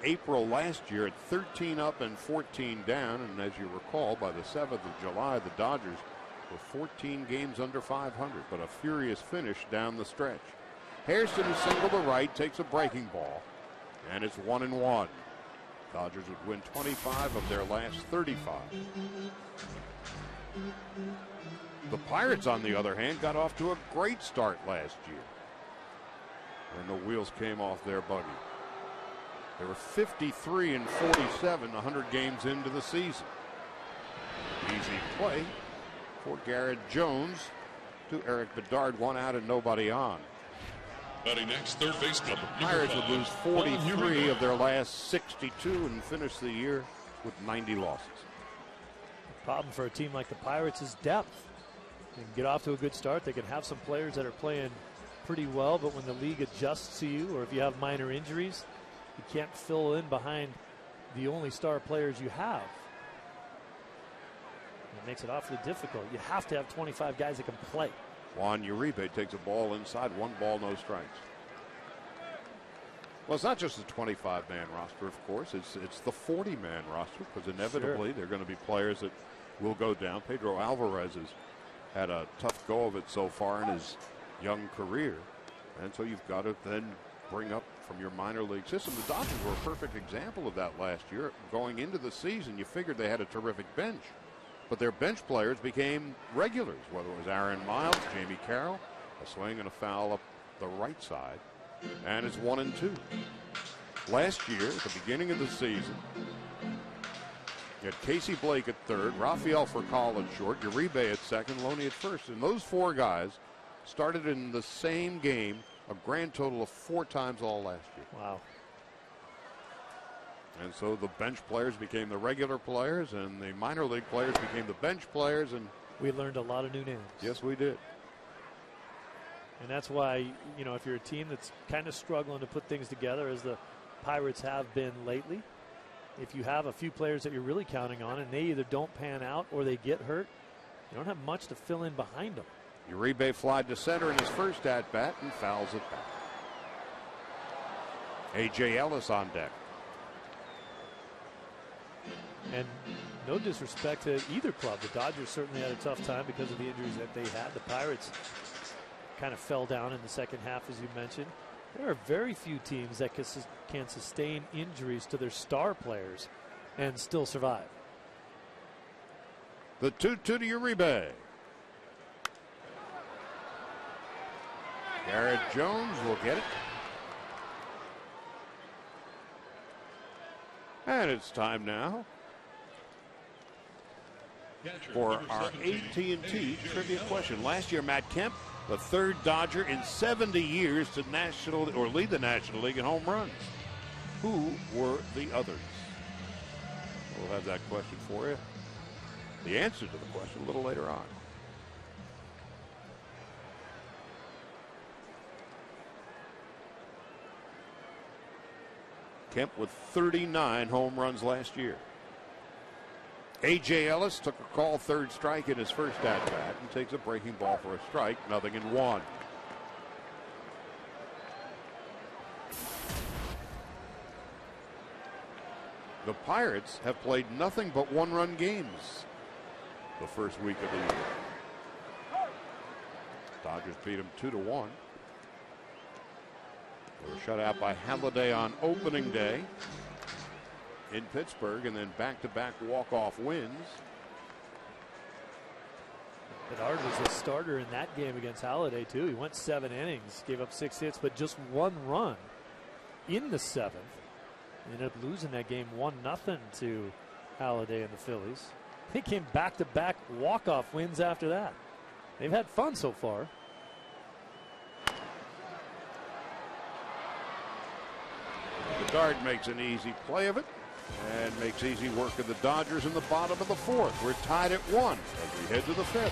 April last year at 13 up and 14 down, and as you recall, by the 7th of July, the Dodgers were 14 games under 500, but a furious finish down the stretch. Hairston is single to right, takes a breaking ball, and it's 1-1. Dodgers would win 25 of their last 35. The Pirates, on the other hand, got off to a great start last year, and the wheels came off their buggy. They were 53-47, 100 games into the season. Easy play for Garrett Jones to Eric Bedard, 1 out and nobody on. Batting next, third baseman. Pirates would lose 43 of their last 62 and finish the year with 90 losses. The problem for a team like the Pirates is depth. They can get off to a good start. They can have some players that are playing pretty well, but when the league adjusts to you, or if you have minor injuries, you can't fill in behind the only star players you have. It makes it awfully difficult. You have to have 25 guys that can play. Juan Uribe takes a ball inside, 1 ball, no strikes. Well, it's not just a 25-man roster, of course. It's the 40-man roster, because inevitably there are going to be players that will go down. Pedro Alvarez has had a tough go of it so far in his young career. And so you've got to then bring up from your minor league system. The Dodgers were a perfect example of that last year. Going into the season, you figured they had a terrific bench. But their bench players became regulars, whether it was Aaron Miles, Jamie Carroll, a swing and a foul up the right side, and it's 1-2. Last year, at the beginning of the season, you had Casey Blake at third, Rafael Furcal at short, Uribe at second, Loney at first. And those four guys started in the same game a grand total of 4 times all last year. Wow. And so the bench players became the regular players, and the minor league players became the bench players. And we learned a lot of new names. Yes, we did. And that's why, you know, if you're a team that's kind of struggling to put things together, as the Pirates have been lately, if you have a few players that you're really counting on and they either don't pan out or they get hurt, you don't have much to fill in behind them. Uribe flied to center in his first at-bat and fouls it back. A.J. Ellis on deck. And no disrespect to either club. The Dodgers certainly had a tough time because of the injuries that they had. The Pirates kind of fell down in the second half, as you mentioned. There are very few teams that can sustain injuries to their star players and still survive. The 2-2 to Uribe. Garrett Jones will get it. And it's time now for our AT&T trivia question. Last year, Matt Kemp, the third Dodger in 70 years to lead the National League in home runs. Who were the others? We'll have that question for you. The answer to the question a little later on. Kemp with 39 home runs last year. A.J. Ellis took a call third strike in his first at-bat and takes a breaking ball for a strike, 0-1. The Pirates have played nothing but one-run games the first week of the year. Dodgers beat them 2-1. They were shut out by Halladay on opening day in Pittsburgh, and then back-to-back walk-off wins. Bedard was a starter in that game against Halladay, too. He went 7 innings, gave up 6 hits, but just 1 run in the 7th. Ended up losing that game 1-0 to Halladay and the Phillies. They came back-to-back walk-off wins after that. They've had fun so far. Bedard makes an easy play of it and makes easy work of the Dodgers in the bottom of the 4th. We're tied at 1 as we head to the 5th.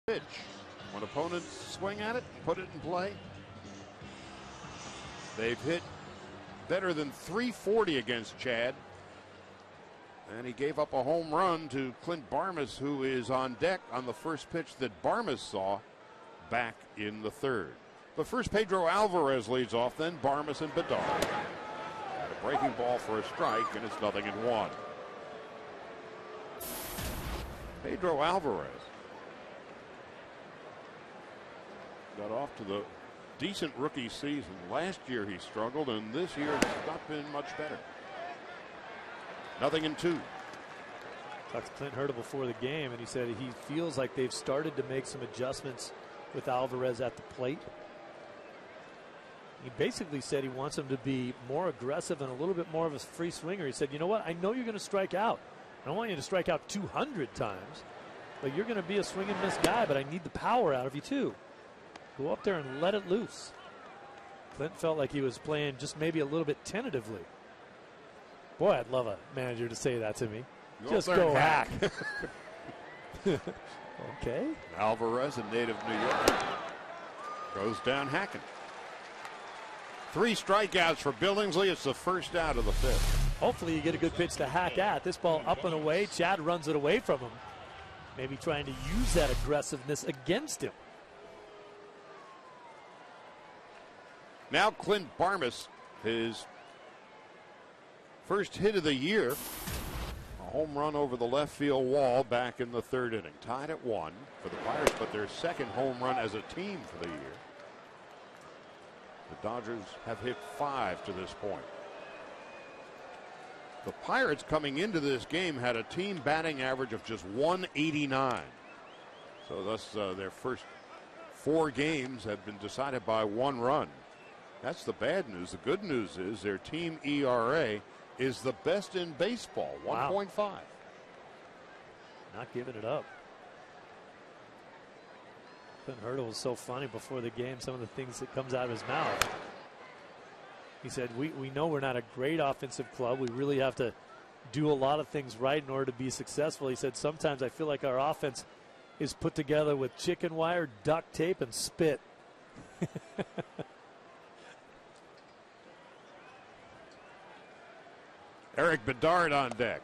pitch. When opponents swing at it, put it in play. They've hit better than .340 against Chad. And he gave up a home run to Clint Barmas, who is on deck on the first pitch that Barmas saw back in the third. But first, Pedro Alvarez leads off, then Barmas and Bedard. A breaking ball for a strike, and it's 0-1. Pedro Alvarez got off to the decent rookie season. Last year he struggled, and this year it's not been much better. 0-2. Talked to Clint Hurdle before the game, and he said he feels like they've started to make some adjustments with Alvarez at the plate. He basically said he wants him to be more aggressive and a little bit more of a free swinger. He said, you know what, I know you're going to strike out. I don't want you to strike out 200 times, but you're going to be a swing and miss guy, but I need the power out of you too. Go up there and let it loose. Clint felt like he was playing just maybe a little bit tentatively. Boy, I'd love a manager to say that to me. Just go hack. Okay. Alvarez, a native New York, goes down hacking. 3 strikeouts for Billingsley. It's the first out of the 5th. Hopefully you get a good pitch to hack at. This ball up and away. Chad runs it away from him. Maybe trying to use that aggressiveness against him. Now Clint Barmas, his first hit of the year. A home run over the left field wall back in the 3rd inning. Tied at 1 for the Pirates, but their second home run as a team for the year. The Dodgers have hit 5 to this point. The Pirates coming into this game had a team batting average of just 189. So thus their first 4 games have been decided by 1 run. That's the bad news. The good news is their team ERA is the best in baseball, 1.5. Wow. Not giving it up. Clint Hurdle was so funny before the game, some of the things that comes out of his mouth. He said, we know we're not a great offensive club. We really have to do a lot of things right in order to be successful. He said, sometimes I feel like our offense is put together with chicken wire, duct tape, and spit. Eric Bedard on deck.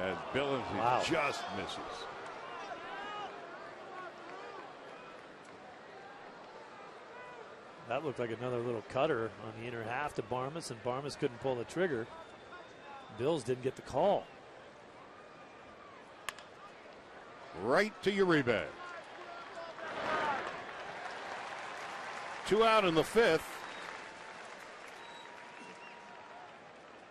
And Billingsley just misses. That looked like another little cutter on the inner half to Barmas, and Barmas couldn't pull the trigger. Bills didn't get the call. Right to Uribe. 2 out in the 5th.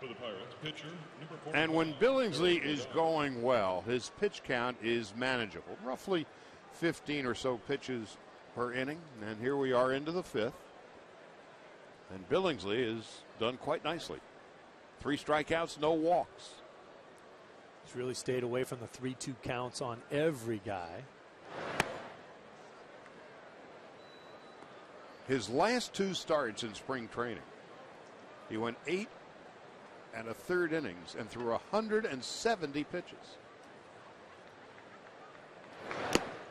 For the Pirates, pitcher number 4. And when Billingsley is going well, his pitch count is manageable. Roughly 15 or so pitches per inning. And here we are into the 5th. And Billingsley has done quite nicely. 3 strikeouts, no walks. He's really stayed away from the 3-2 counts on every guy. His last 2 starts in spring training, he went 8 1/3 innings and threw 170 pitches.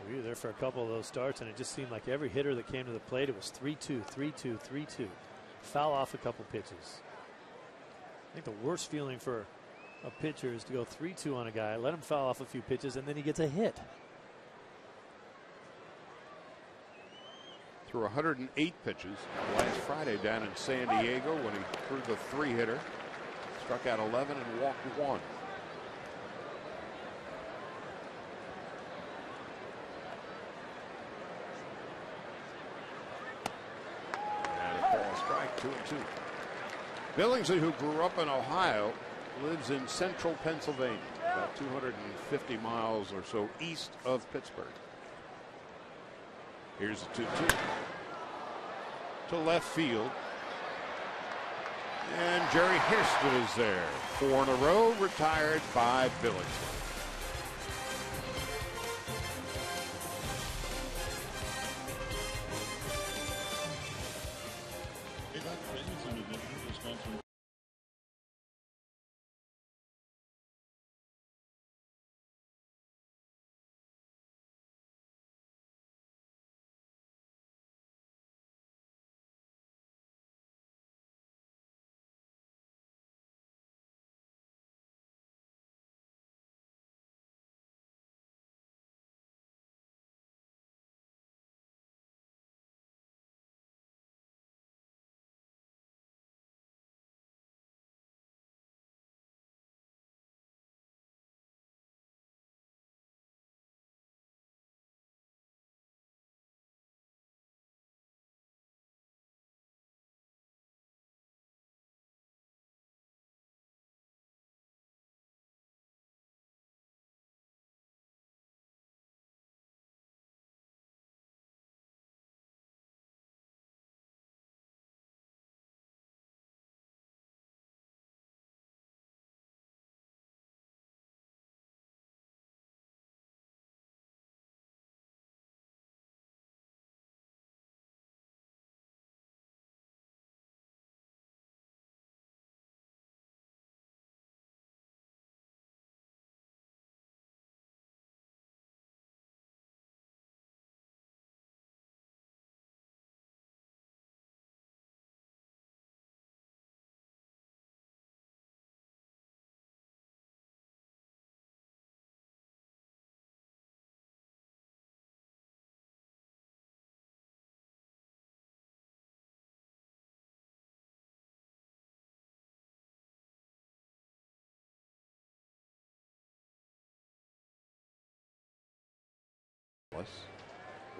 We were there for a couple of those starts, and it just seemed like every hitter that came to the plate, it was 3-2, 3-2, 3-2. Foul off a couple pitches. I think the worst feeling for a pitcher is to go 3-2 on a guy, let him foul off a few pitches, and then he gets a hit. Threw 108 pitches last Friday down in San Diego when he threw the 3-hitter. Struck out 11 and walked 1. And a ball strike, 2-2. Billingsley, who grew up in Ohio, lives in central Pennsylvania, about 250 miles or so east of Pittsburgh. Here's a 2-2 to left field. And Jerry Hairston is there. 4 in a row, retired by Billingsley.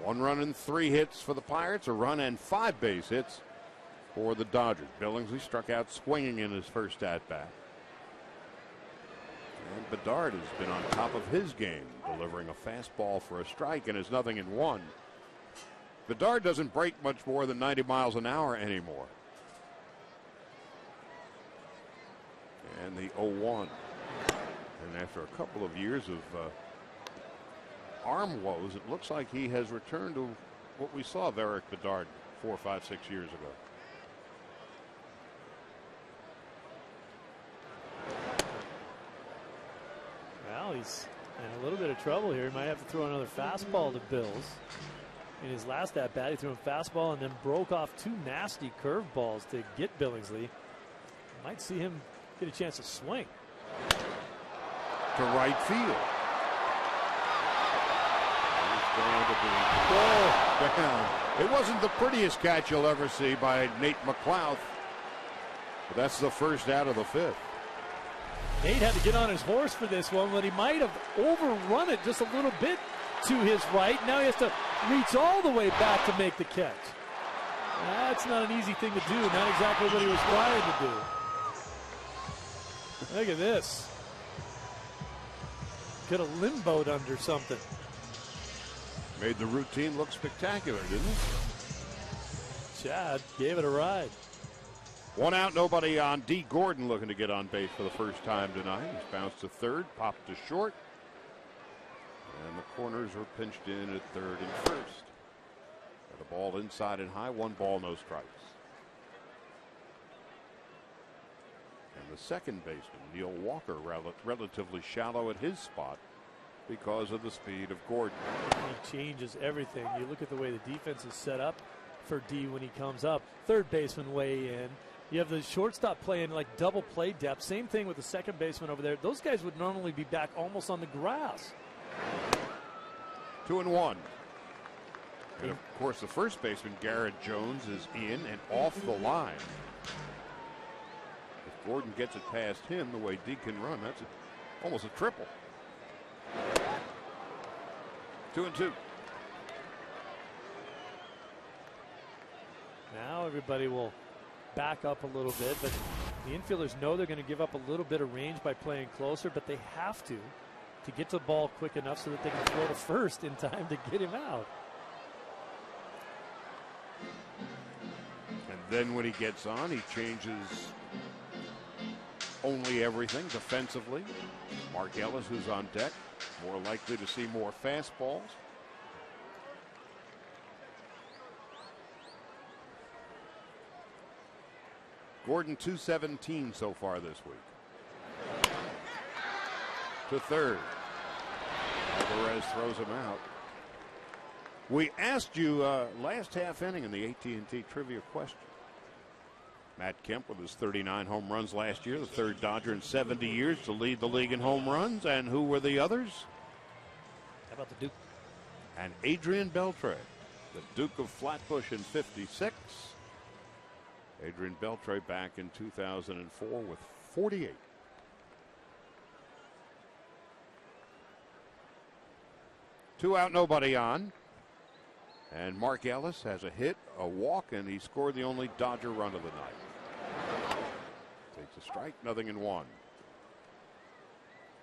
1 run and 3 hits for the Pirates, a run and 5 base hits for the Dodgers. Billingsley struck out swinging in his first at-bat. And Bedard has been on top of his game, delivering a fastball for a strike and is nothing in 1. Bedard doesn't break much more than 90 miles an hour anymore. And the 0-1. And after a couple of years of arm woes, it looks like he has returned to what we saw of Eric Bedard 4, 5, 6 years ago. Well, he's in a little bit of trouble here. He might have to throw another fastball to Bills. In his last at-bat, he threw a fastball and then broke off 2 nasty curveballs to get Billingsley. Might see him get a chance to swing. To right field. Down. It wasn't the prettiest catch you'll ever see by Nate McLouth. But that's the first out of the 5th. Nate had to get on his horse for this one, but he might have overrun it just a little bit to his right. Now he has to reach all the way back to make the catch. That's not an easy thing to do. Not exactly what he was trying to do. Look at this. Could have limboed under something. Made the routine look spectacular, didn't it? Chad gave it a ride. 1 out, nobody on. D. Gordon looking to get on base for the first time tonight. He's bounced to third, popped to short. And the corners are pinched in at third and first. Got a ball inside and high, 1 ball, no strikes. And the second baseman, Neil Walker, relatively shallow at his spot because of the speed of Gordon. He changes everything. You look at the way the defense is set up for D when he comes up. Third baseman way in. You have the shortstop playing like double play depth. Same thing with the second baseman over there. Those guys would normally be back almost on the grass. 2-1. And of course, the first baseman, Garrett Jones, is in and off the line. If Gordon gets it past him the way D can run, that's almost a triple. 2-2. Now everybody will back up a little bit, but the infielders know they're going to give up a little bit of range by playing closer, but they have to get the ball quick enough so that they can throw to first in time to get him out. And then when he gets on, he changes only everything defensively. Mark Ellis, who's on deck, more likely to see more fastballs. Gordon 217 so far this week. To third. Alvarez throws him out. We asked you last half inning in the AT&T trivia question. Matt Kemp with his 39 home runs last year, the 3rd Dodger in 70 years to lead the league in home runs. And who were the others? How about the Duke? And Adrian Beltre, the Duke of Flatbush in 56. Adrian Beltre back in 2004 with 48. Two out, nobody on. And Mark Ellis has a hit, a walk, and he scored the only Dodger run of the night. Takes a strike, nothing in 1.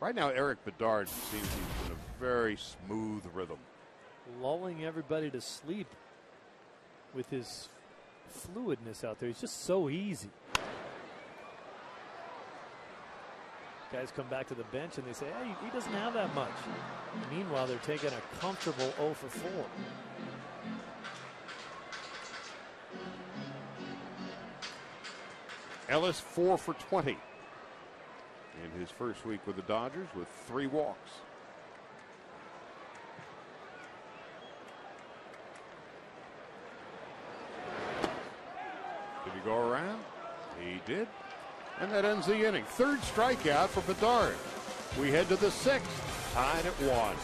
Right now, Eric Bedard seems he's in a very smooth rhythm. Lulling everybody to sleep with his fluidness out there. He's just so easy. Guys come back to the bench and they say, hey, he doesn't have that much. Meanwhile, they're taking a comfortable 0 for 4. Ellis 4 for 20 in his first week with the Dodgers with 3 walks. Did he go around? He did. And that ends the inning. 3rd strikeout for Bedard. We head to the 6th, tied at 1.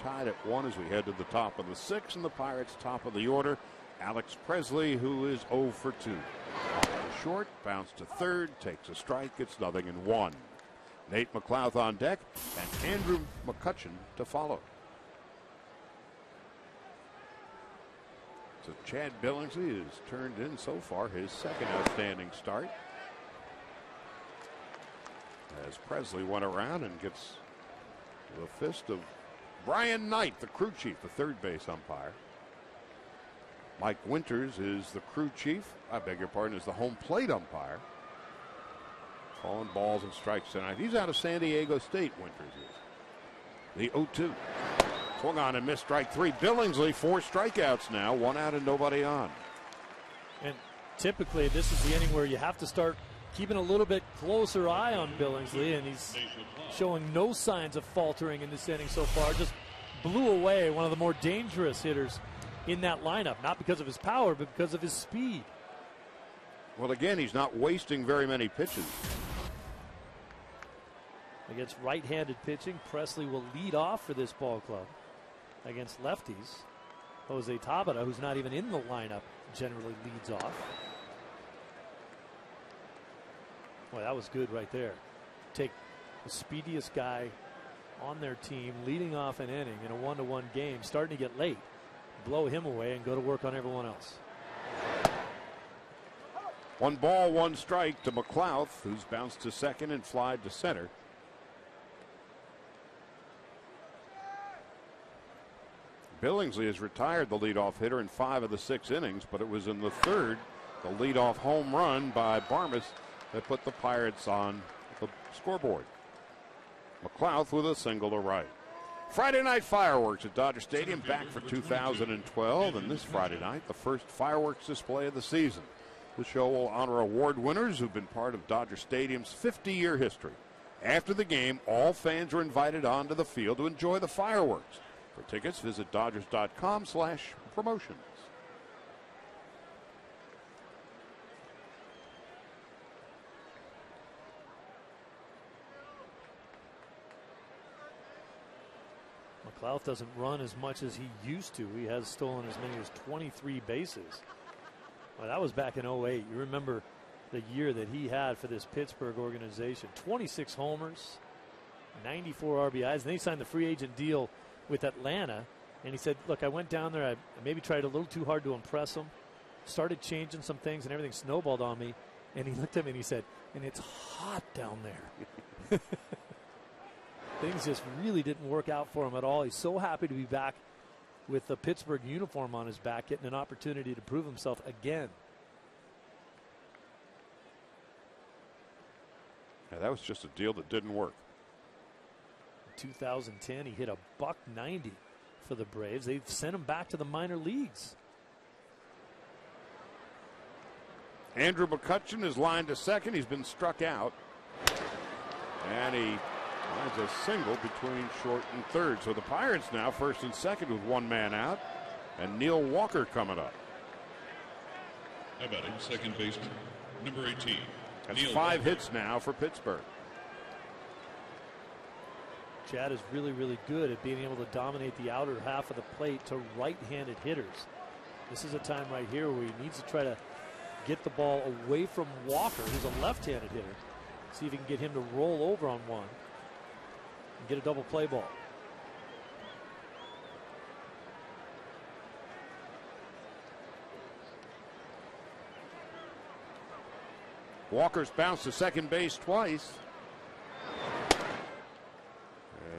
tied at 1 as we head to the top of the 6th, and the Pirates top of the order. Alex Presley, who is 0 for 2. Short, bounce to third, takes a strike, it's 0-1. Nate McLouth on deck, and Andrew McCutcheon to follow. So Chad Billingsley has turned in so far his second outstanding start. As Presley went around and gets the fist of Brian Knight, the crew chief, the third base umpire. Mike Winters is the crew chief. I beg your pardon, is the home plate umpire. Calling balls and strikes tonight. He's out of San Diego State, Winters is. The 0-2. Swung on and missed, strike 3. Billingsley, 4 strikeouts now, 1 out and nobody on. And typically this is the inning where you have to start keeping a little bit closer eye on Billingsley, and he's showing no signs of faltering in this inning so far. Just blew away one of the more dangerous hitters in that lineup, not because of his power, but because of his speed. Well, again, he's not wasting very many pitches. Against right-handed pitching, Presley will lead off for this ball club. Against lefties, Jose Tabata, who's not even in the lineup, generally leads off. Boy, that was good right there. Take the speediest guy on their team, leading off an inning in a 1-1 game, starting to get late. Blow him away and go to work on everyone else. 1 ball, 1 strike to McLouth, who's bounced to second and flied to center. Billingsley has retired the leadoff hitter in 5 of the 6 innings, but it was in the 3rd, the leadoff home run by Barmas, that put the Pirates on the scoreboard. McLouth with a single to right. Friday night fireworks at Dodger Stadium back for 2012, and this Friday night, the first fireworks display of the season. The show will honor award winners who've been part of Dodger Stadium's 50-year history. After the game, all fans are invited onto the field to enjoy the fireworks. For tickets, visit Dodgers.com/promotions. McLouth doesn't run as much as he used to. He has stolen as many as 23 bases. Well, that was back in 08. You remember the year that he had for this Pittsburgh organization. 26 homers, 94 RBIs. And then he signed the free agent deal with Atlanta. And he said, look, I went down there. I maybe tried a little too hard to impress him. Started changing some things and everything snowballed on me. And he looked at me and he said, and it's hot down there. Things just really didn't work out for him at all. He's so happy to be back with the Pittsburgh uniform on his back, getting an opportunity to prove himself again. Yeah, that was just a deal that didn't work. In 2010, he hit a .190 for the Braves. They've sent him back to the minor leagues. Andrew McCutcheon is lined to second. He's been struck out. And he finds a single between short and third. So the Pirates now first and second with 1 man out. And Neil Walker coming up. Now batting second baseman, number 18. That's Neil 5 Walker. hits now for Pittsburgh. Chad is really, really good at being able to dominate the outer half of the plate to right-handed hitters. This is a time right here where he needs to try to get the ball away from Walker, who's a left-handed hitter. See if he can get him to roll over on one and get a double play ball. Walker's bounced to second base twice.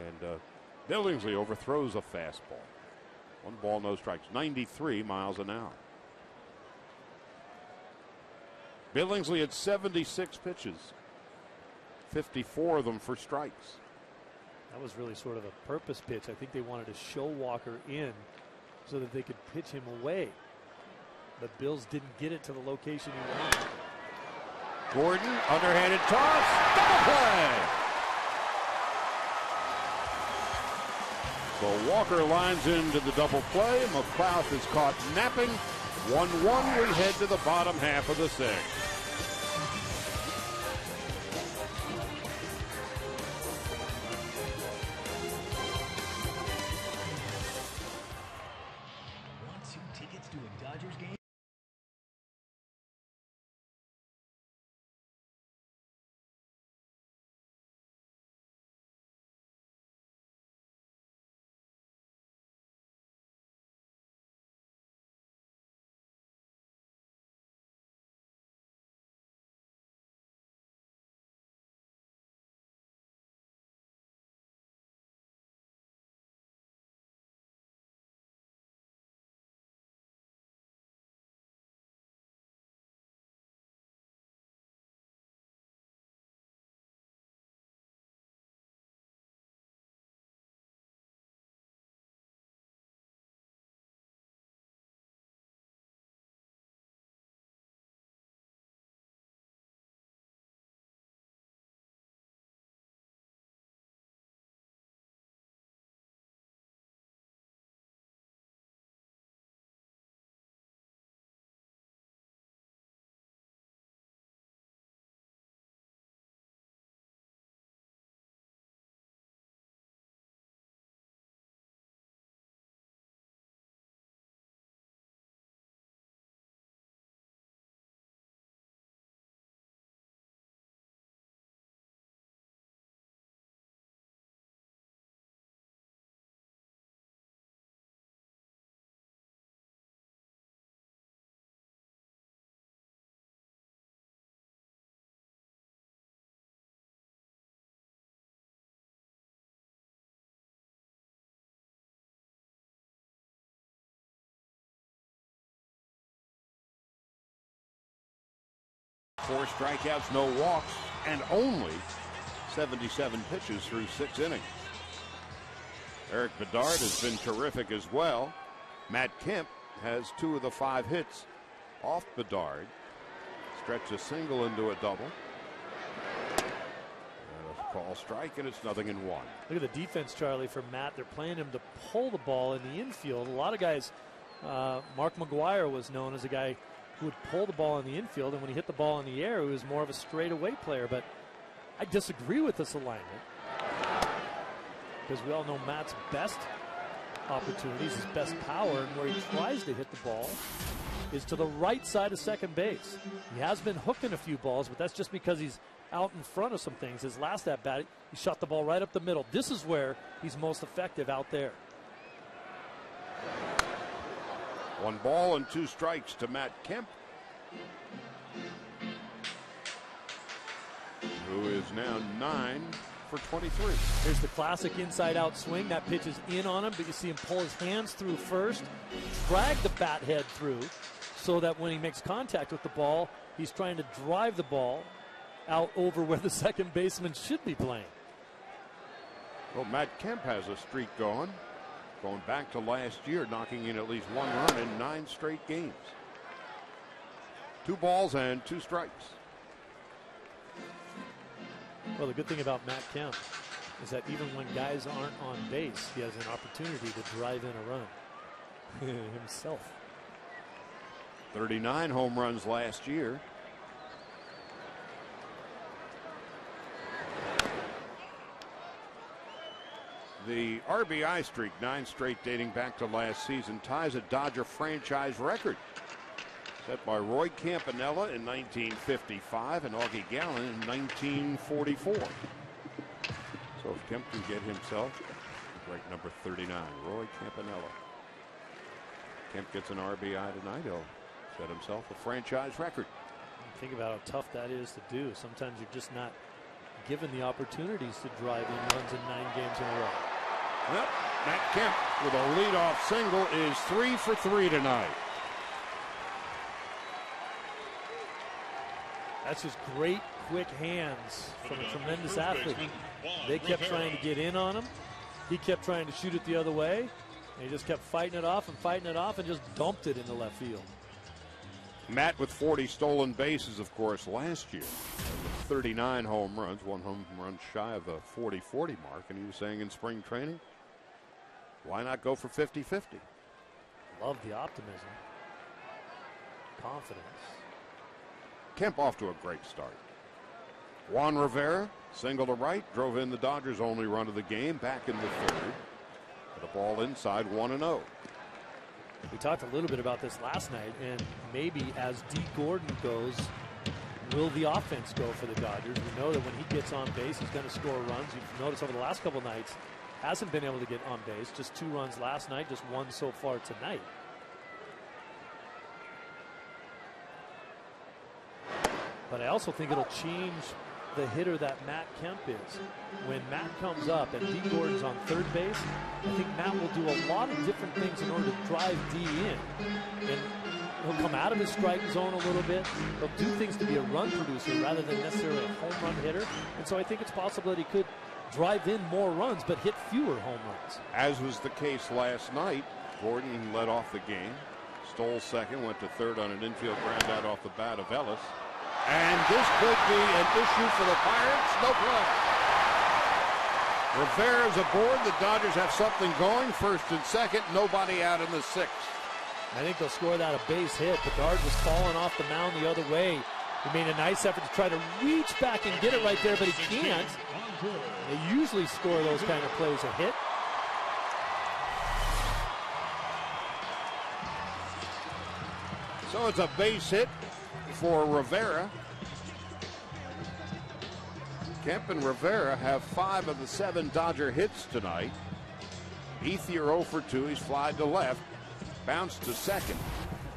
And Billingsley overthrows a fastball. 1 ball, no strikes, 93 miles an hour. Billingsley had 76 pitches, 54 of them for strikes. That was really sort of a purpose pitch. I think they wanted to show Walker in so that they could pitch him away. But Bills didn't get it to the location he wanted. Gordon, underhanded toss, double play. So Walker lines into the double play. McLouth is caught napping. 1-1, we head to the bottom half of the 6th. Tickets to a Dodgers game? Four strikeouts, no walks, and only 77 pitches through 6 innings. Eric Bedard has been terrific as well. Matt Kemp has 2 of the 5 hits off Bedard. Stretch a single into a double. And a call strike, and it's 0-1. Look at the defense, Charlie, for Matt. They're playing him to pull the ball in the infield. A lot of guys, Mark McGuire was known as a guy who would pull the ball in the infield, and when he hit the ball in the air, he was more of a straightaway player. But I disagree with this alignment, because we all know Matt's best opportunities, his best power, and where he tries to hit the ball is to the right side of second base. He has been hooking a few balls, but that's just because he's out in front of some things. His last at bat, he shot the ball right up the middle. This is where he's most effective, out there. 1 ball and 2 strikes to Matt Kemp, who is now 9 for 23. Here's the classic inside-out swing. That pitch is in on him, but you see him pull his hands through first, drag the bat head through, so that when he makes contact with the ball, he's trying to drive the ball out over where the second baseman should be playing. Well, Matt Kemp has a streak going back to last year, knocking in at least 1 run in 9 straight games. 2 balls and 2 strikes. Well, the good thing about Matt Kemp is that even when guys aren't on base, he has an opportunity to drive in a run himself. 39 home runs last year. The RBI streak, 9 straight dating back to last season, ties a Dodger franchise record set by Roy Campanella in 1955 and Augie Gallen in 1944. So if Kemp can get himself right number 39, Roy Campanella. Kemp gets an RBI tonight, he'll set himself a franchise record. Think about how tough that is to do. Sometimes you're just not given the opportunities to drive in runs in 9 games in a row. Yep, Matt Kemp with a leadoff single is 3 for 3 tonight. That's just great, quick hands from a tremendous athlete. They kept trying to get in on him. He kept trying to shoot it the other way. And he just kept fighting it off and just dumped it into left field. Matt with 40 stolen bases, of course, last year. 39 home runs, 1 home run shy of the 40-40 mark. And he was saying in spring training, why not go for 50-50? Love the optimism. Confidence. Kemp off to a great start. Juan Rivera, single to right, drove in the Dodgers' only run of the game back in the 3rd. With a ball inside, 1-0. We talked a little bit about this last night, and maybe as D. Gordon goes, will the offense go for the Dodgers? We know that when he gets on base, he's going to score runs. You've noticed over the last couple nights, hasn't been able to get on base. Just 2 runs last night, just 1 so far tonight. But I also think it'll change the hitter that Matt Kemp is. When Matt comes up and D. Gordon's on third base, I think Matt will do a lot of different things in order to drive D in. And he'll come out of his strike zone a little bit. He'll do things to be a run producer rather than necessarily a home run hitter. And so I think it's possible that he could drive in more runs but hit fewer home runs. As was the case last night, Gordon led off the game, stole second, went to third on an infield ground out off the bat of Ellis. And this could be an issue for the Pirates. No play. Rivera's aboard. The Dodgers have something going. First and second. Nobody out in the 6th. I think they'll score that a base hit. Bedard was falling off the mound the other way. He made a nice effort to try to reach back and get it right there, but he can't. They usually score those kind of plays a hit. So it's a base hit for Rivera. Kemp and Rivera have 5 of the 7 Dodger hits tonight. Ethier 0 for 2. He's flied to left, bounced to second.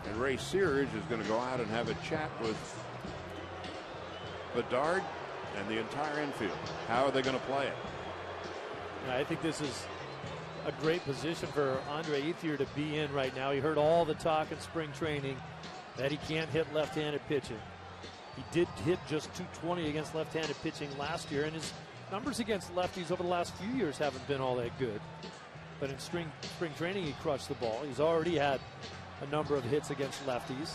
And Ray Searage is going to go out and have a chat with Bedard and the entire infield. How are they going to play it? I think this is a great position for Andre Ethier to be in right now. He heard all the talk in spring training that he can't hit left-handed pitching. He did hit just .220 against left-handed pitching last year, and his numbers against lefties over the last few years haven't been all that good. But in spring training, he crushed the ball. He's already had a number of hits against lefties.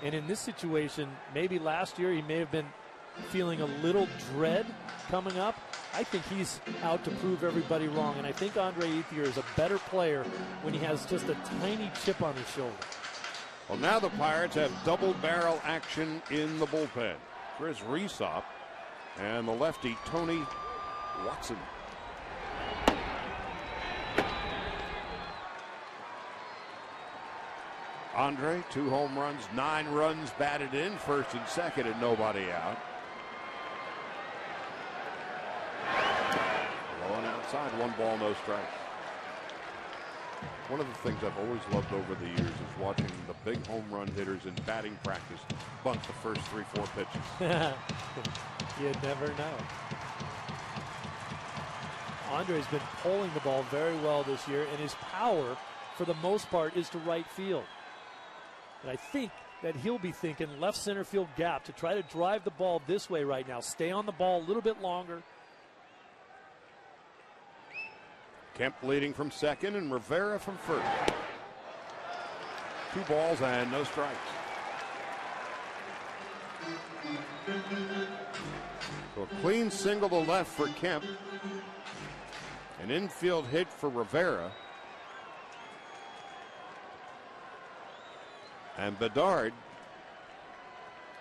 And in this situation, maybe last year he may have been feeling a little dread coming up. I think he's out to prove everybody wrong, and I think Andre Ethier is a better player when he has just a tiny chip on his shoulder. Well, now the Pirates have double barrel action in the bullpen. Chris Resop and the lefty Tony Watson. Andre, 2 home runs, 9 runs batted in, first and second, and nobody out. Going outside, 1 ball, no strikes. One of the things I've always loved over the years is watching the big home run hitters in batting practice bunt the first 3-4 pitches. You never know. Andre's been pulling the ball very well this year, and his power, for the most part, is to right field. And I think that he'll be thinking left center field gap to try to drive the ball this way right now. Stay on the ball a little bit longer. Kemp leading from second and Rivera from first. 2 balls and no strikes. So a clean single to left for Kemp. An infield hit for Rivera. And Bedard,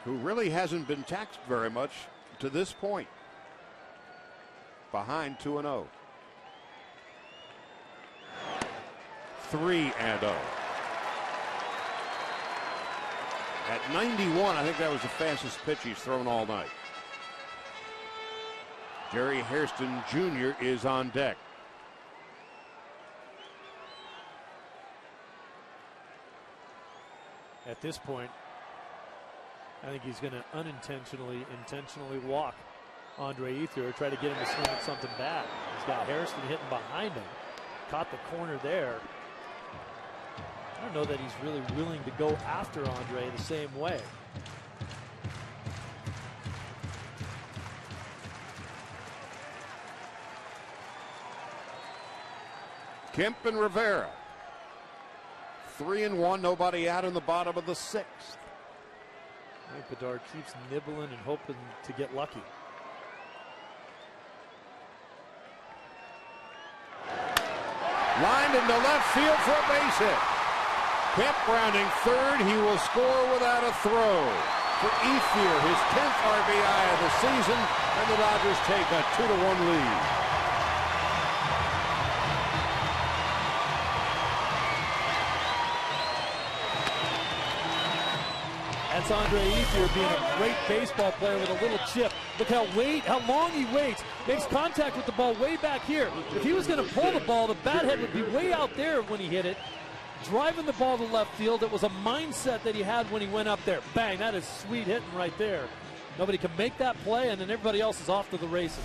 who really hasn't been taxed very much to this point, behind 2-0. 3-0. At 91, I think that was the fastest pitch he's thrown all night. Jerry Hairston Jr. is on deck. At this point, I think he's going to intentionally walk Andre Ethier, try to get him to swing at something bad. He's got Hairston hitting behind him. Caught the corner there. I don't know that he's really willing to go after Andre the same way. Kemp and Rivera. 3-1, nobody out in the bottom of the 6th. I think Bedard keeps nibbling and hoping to get lucky. Lined into left field for a base hit. Kemp rounding third. He will score without a throw. For Ethier, his 10th RBI of the season, and the Dodgers take a 2-1 lead. That's Andre Ethier being a great baseball player with a little chip. Look how long he waits. Makes contact with the ball way back here. If he was going to pull the ball, the bat head would be way out there when he hit it. Driving the ball to left field. It was a mindset that he had when he went up there. Bang, that is sweet hitting right there. Nobody can make that play, and then everybody else is off to the races.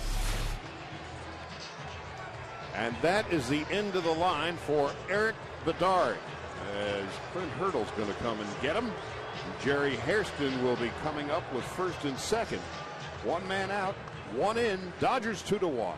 And that is the end of the line for Eric Bedard, as Clint Hurdle's going to come and get him. Jerry Hairston will be coming up with first and second. One man out, one in. Dodgers 2-1.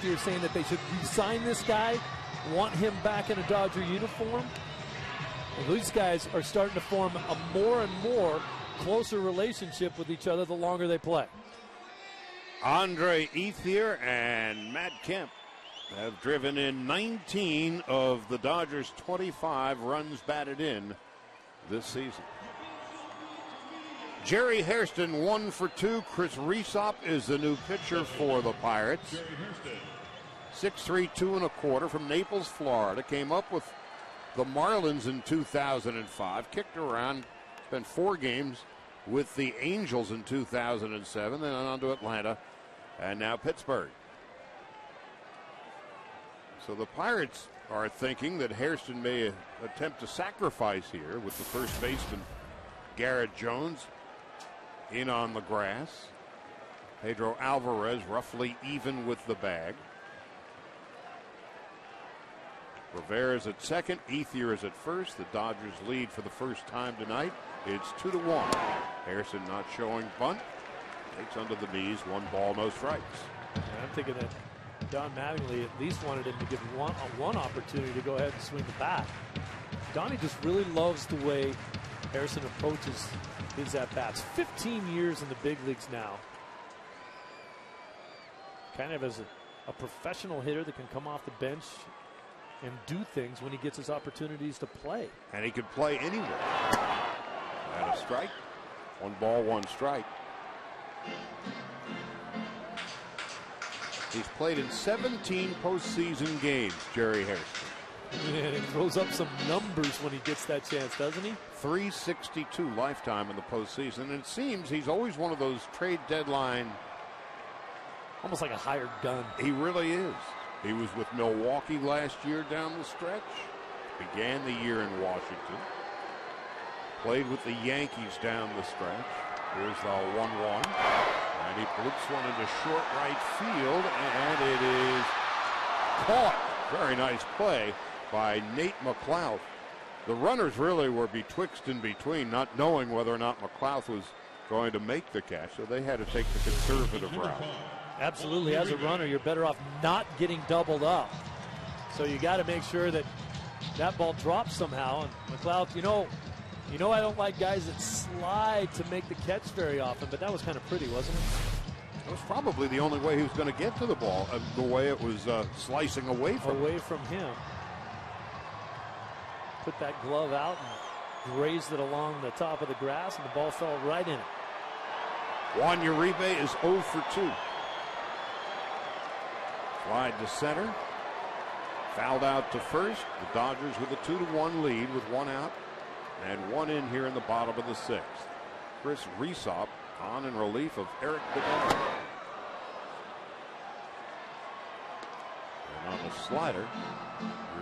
You're saying that they should re-sign this guy, want him back in a Dodger uniform. Well, these guys are starting to form a more and more closer relationship with each other the longer they play. Andre Ethier and Matt Kemp have driven in 19 of the Dodgers' 25 runs batted in this season. Jerry Hairston 1 for 2. Chris Rhysop is the new pitcher for the Pirates. 6'3", 2 1/4 from Naples, Florida. Came up with the Marlins in 2005. Kicked around, spent 4 games with the Angels in 2007. Then on to Atlanta and now Pittsburgh. So the Pirates are thinking that Hairston may attempt a sacrifice here with the first baseman Garrett Jones in on the grass. Pedro Alvarez roughly even with the bag. Rivera's at second. Ethier is at first. The Dodgers lead for the first time tonight. It's 2-1. Hairston not showing bunt. Takes under the knees. 1 ball, no strikes. And I'm thinking that Don Mattingly at least wanted him to give one opportunity to go ahead and swing the bat. Donnie just really loves the way Hairston approaches his at-bats. 15 years in the big leagues now. Kind of as a professional hitter that can come off the bench and do things when he gets his opportunities to play. And he could play anywhere. And a strike. 1 ball, 1 strike. He's played in 17 postseason games, Jerry Hairston. And he throws up some numbers when he gets that chance, doesn't he? 362 lifetime in the postseason. And it seems he's always one of those trade deadline. Almost like a hired gun. He really is. He was with Milwaukee last year down the stretch. Began the year in Washington. Played with the Yankees down the stretch. Here's the 1-1. And And he blips one into short right field, and it is caught. Very nice play by Nate McLouth. The runners really were betwixt and between, not knowing whether or not McLouth was going to make the catch, so they had to take the conservative route. Absolutely. As a runner, you're better off not getting doubled up. So you got to make sure that that ball drops somehow. And McLeod, you know I don't like guys that slide to make the catch very often, but that was kind of pretty, wasn't it? That was probably the only way he was going to get to the ball, the way it was slicing away from him. Put that glove out and grazed it along the top of the grass, and the ball fell right in it. Juan Uribe is 0 for 2. Slide to center. Fouled out to first. The Dodgers with a 2-1 lead with one out and one in here in the bottom of the sixth. Chris Resop on in relief of Eric Bedell. And on the slider,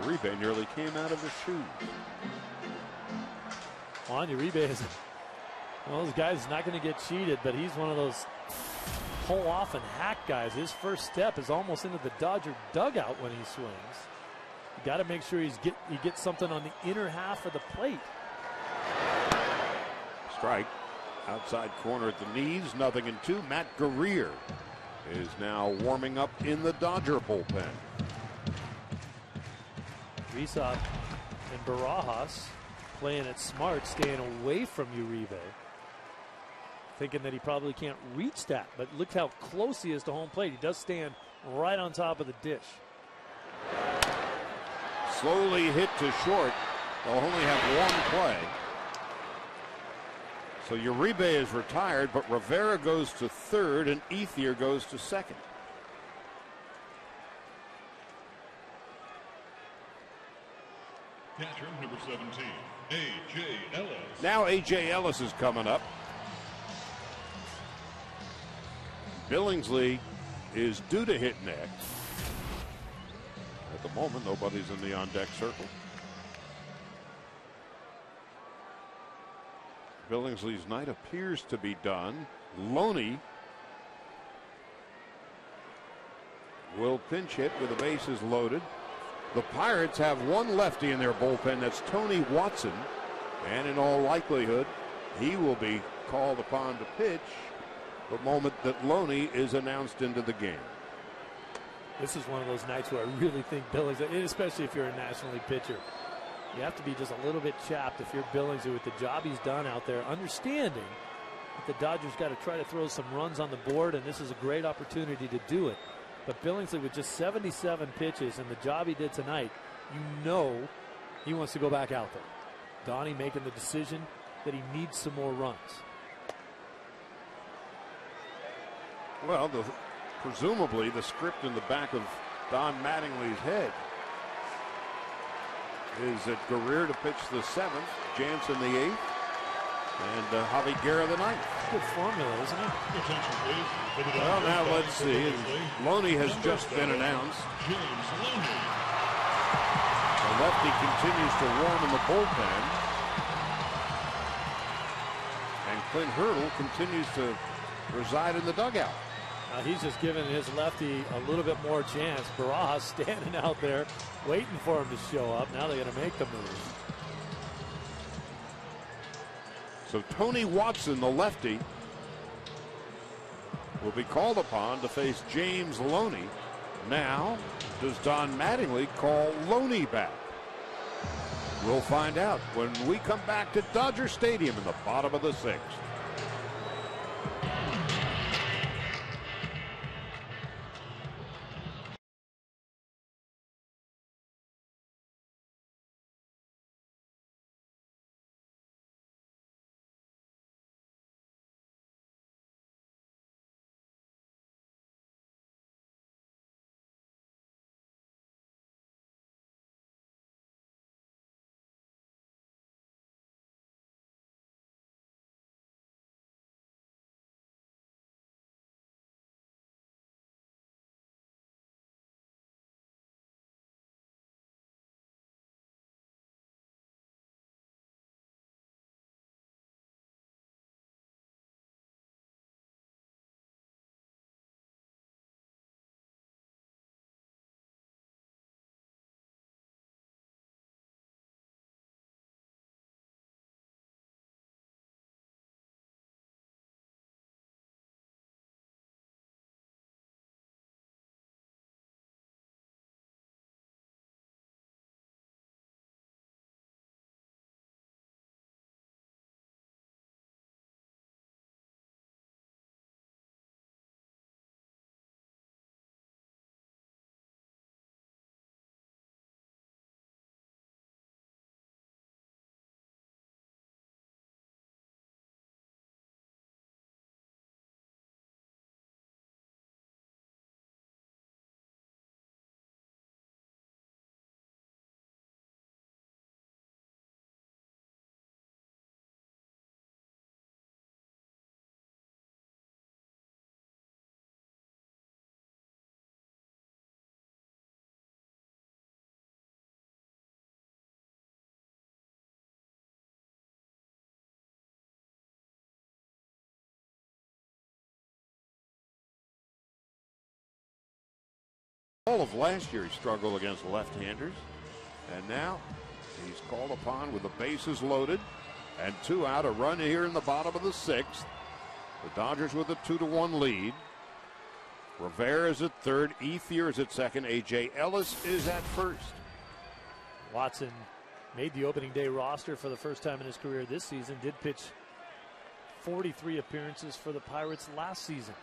Uribe nearly came out of his shoes. Juan Uribe is one of those guys that's not going to get cheated, but he's one of those pull off and hack guys. His first step is almost into the Dodger dugout when he swings. You got to make sure he gets something on the inner half of the plate. Strike. Outside corner at the knees, 0-2. Matt Guerrier is now warming up in the Dodger bullpen. Resop and Barajas playing it smart, staying away from Uribe. Thinking that he probably can't reach that, but look how close he is to home plate. He does stand right on top of the dish. Slowly hit to short. They'll only have one play. So Uribe is retired, but Rivera goes to third and Ethier goes to second. Catcher number 17, A.J. Ellis. Now A.J. Ellis is coming up. Billingsley is due to hit next. At the moment, nobody's in the on-deck circle. Billingsley's night appears to be done. Loney will pinch hit with the bases loaded. The Pirates have one lefty in their bullpen. That's Tony Watson. And in all likelihood, he will be called upon to pitch the moment that Loney is announced into the game. This is one of those nights where I really think Billingsley, especially if you're a National League pitcher, you have to be just a little bit chapped if you're Billingsley with the job he's done out there, understanding that the Dodgers got to try to throw some runs on the board, and this is a great opportunity to do it. But Billingsley with just 77 pitches and the job he did tonight, you know he wants to go back out there. Donnie making the decision that he needs some more runs. Well, presumably the script in the back of Don Mattingly's head is that Guerrier to pitch the seventh, Jansen the eighth, and Javi Guerra the ninth. Good formula, isn't it? Well, now let's see. Loney has just been announced. The lefty continues to warm in the bullpen. And Clint Hurdle continues to reside in the dugout. He's just giving his lefty a little bit more chance. Barajas standing out there waiting for him to show up. Now they're going to make the move. So Tony Watson, the lefty, will be called upon to face James Loney. Now, does Don Mattingly call Loney back? We'll find out when we come back to Dodger Stadium in the bottom of the sixth. of last year he struggled against left-handers. And now he's called upon with the bases loaded and 2 out, a run here in the bottom of the 6th. The Dodgers with a 2-1 lead. Rivera is at third, Ethier is at second, A.J. Ellis is at first. Watson made the opening day roster for the first time in his career this season. Did pitch 43 appearances for the Pirates last season.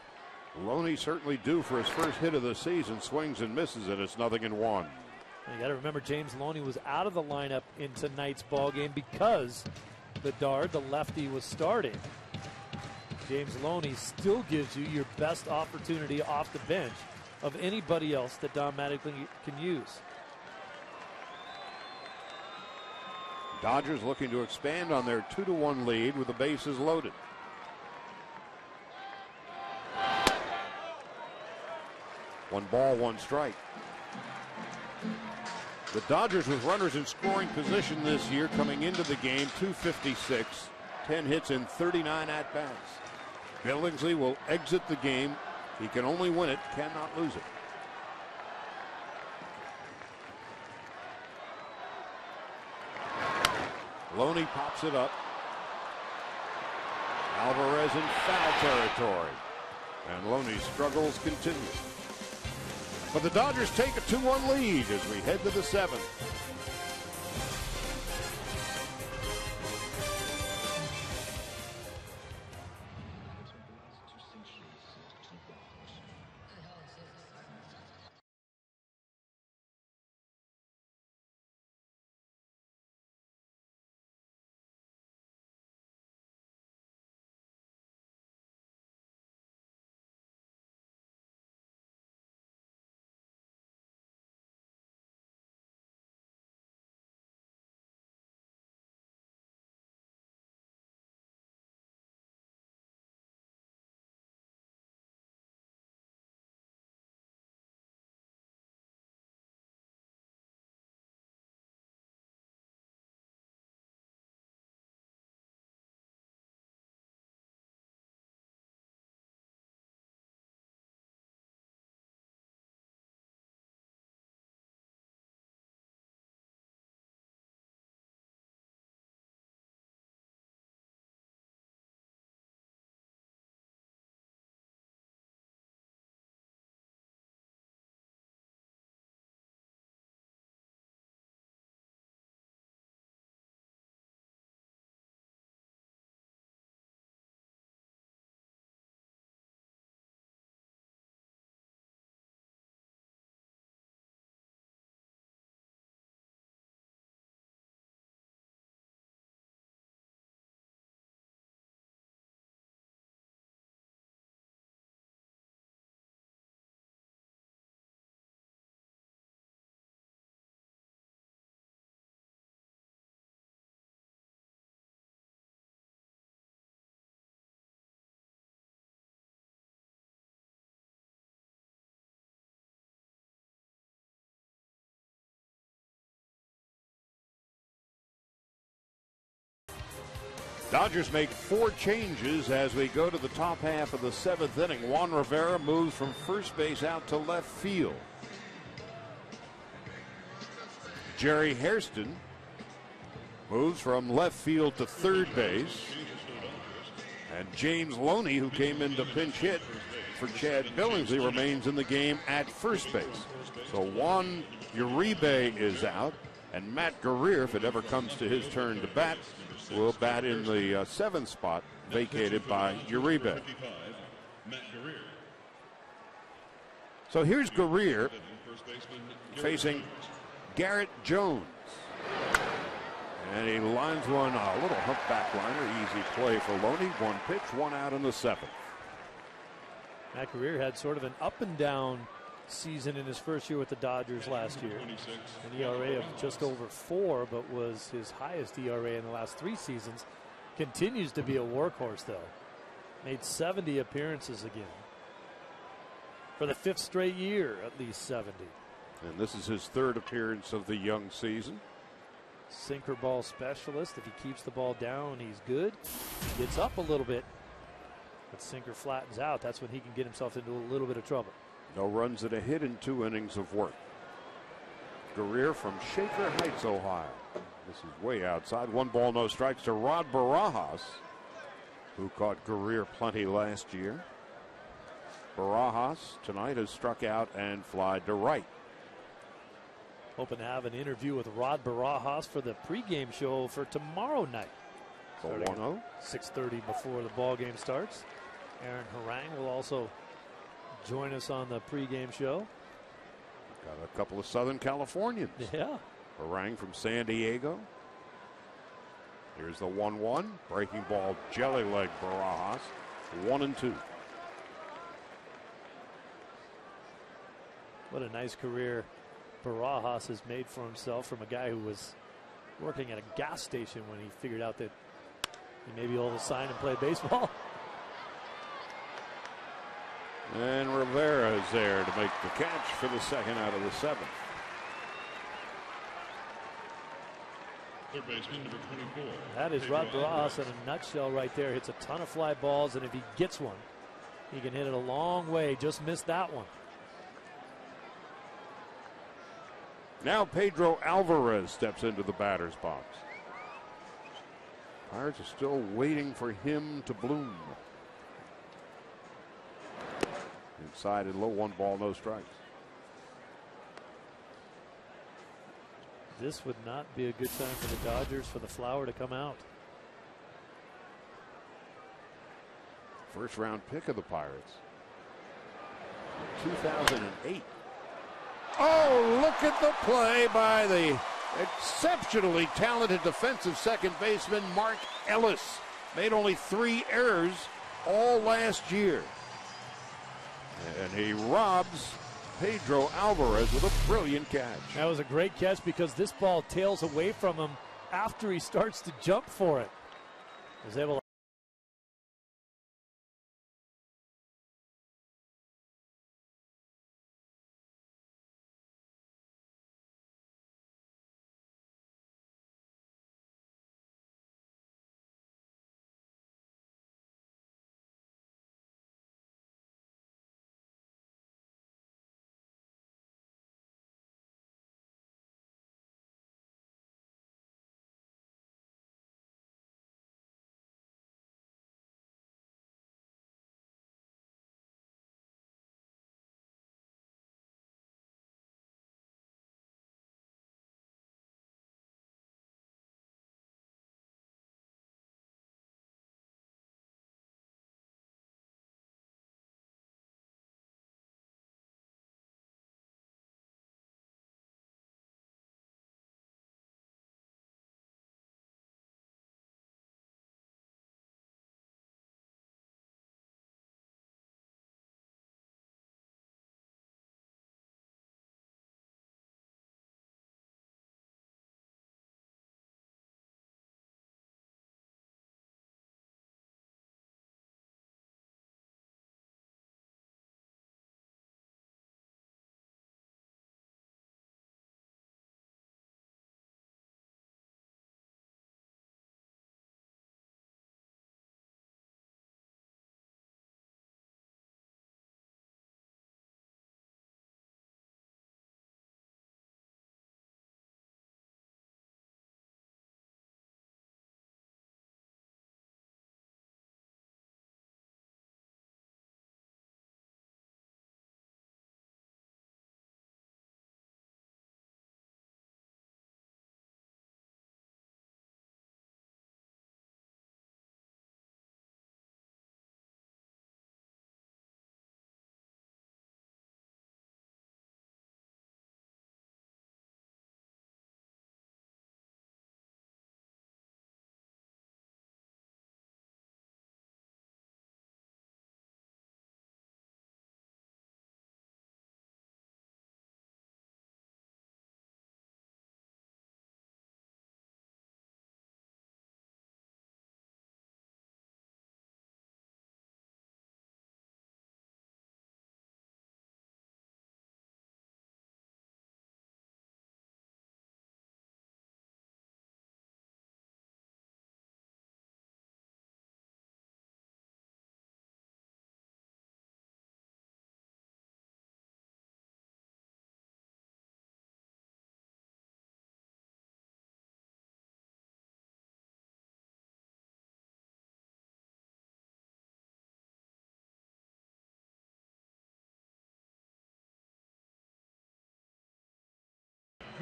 Loney certainly due for his first hit of the season. Swings and misses it. It's 0-1. You got to remember, James Loney was out of the lineup in tonight's ball game because Bedard, the lefty, was starting. James Loney still gives you your best opportunity off the bench of anybody else that Don Mattingly can use. Dodgers looking to expand on their 2-1 lead with the bases loaded. One ball, one strike. The Dodgers with runners in scoring position this year coming into the game, 256, 10 hits in 39 at-bats. Billingsley will exit the game. He can only win it, cannot lose it. Loney pops it up. Alvarez in foul territory. And Loney's struggles continue. But the Dodgers take a 2-1 lead as we head to the 7th. Dodgers make 4 changes as we go to the top half of the 7th inning. Juan Rivera moves from first base out to left field. Jerry Hairston moves from left field to third base. And James Loney, who came in to pinch hit for Chad Billingsley, remains in the game at first base. So Juan Uribe is out, and Matt Guerrier, if it ever comes to his turn to bat, will bat in the 7th spot, vacated by Uribe. So here's Guerrier facing Garrett Jones. And he lines one, a little humpback liner, easy play for Loney. 1 pitch, 1 out in the 7th. Matt Guerrier had sort of an up and down season in his first year with the Dodgers last year. An ERA of just over 4, but was his highest ERA in the last 3 seasons. Continues to be a workhorse, though. Made 70 appearances again. For the 5th straight year, at least 70. And this is his 3rd appearance of the young season. Sinker ball specialist. If he keeps the ball down, he's good. He gets up a little bit, but sinker flattens out. That's when he can get himself into a little bit of trouble. No runs and a hit in 2 innings of work. Guerrier from Shaker Heights, Ohio. This is way outside. 1 ball, no strikes to Rod Barajas, who caught Guerrier plenty last year. Barajas tonight has struck out and flied to right. Hoping to have an interview with Rod Barajas for the pregame show for tomorrow night. So Starting 1-0. at 6:30 before the ball game starts. Aaron Harang will also join us on the pregame show. Got a couple of Southern Californians. Yeah. Orang from San Diego. Here's the 1-1. Breaking ball, jelly leg Barajas. 1-2. What a nice career Barajas has made for himself from a guy who was working at a gas station when he figured out that he may be able to sign and play baseball. And Rivera is there to make the catch for the second out of the 7th. Third baseman, number 24. That is Rod Barajas in a nutshell right there. Hits a ton of fly balls, and if he gets one, he can hit it a long way. Just missed that one. Now Pedro Alvarez steps into the batter's box. Pirates are still waiting for him to bloom. Inside and low, 1 ball, no strikes. This would not be a good time for the Dodgers for the flower to come out. First round pick of the Pirates. 2008. Oh, look at the play by the exceptionally talented defensive second baseman Mark Ellis. Made only 3 errors all last year. And he robs Pedro Alvarez with a brilliant catch. That was a great catch because this ball tails away from him after he starts to jump for it. Was able to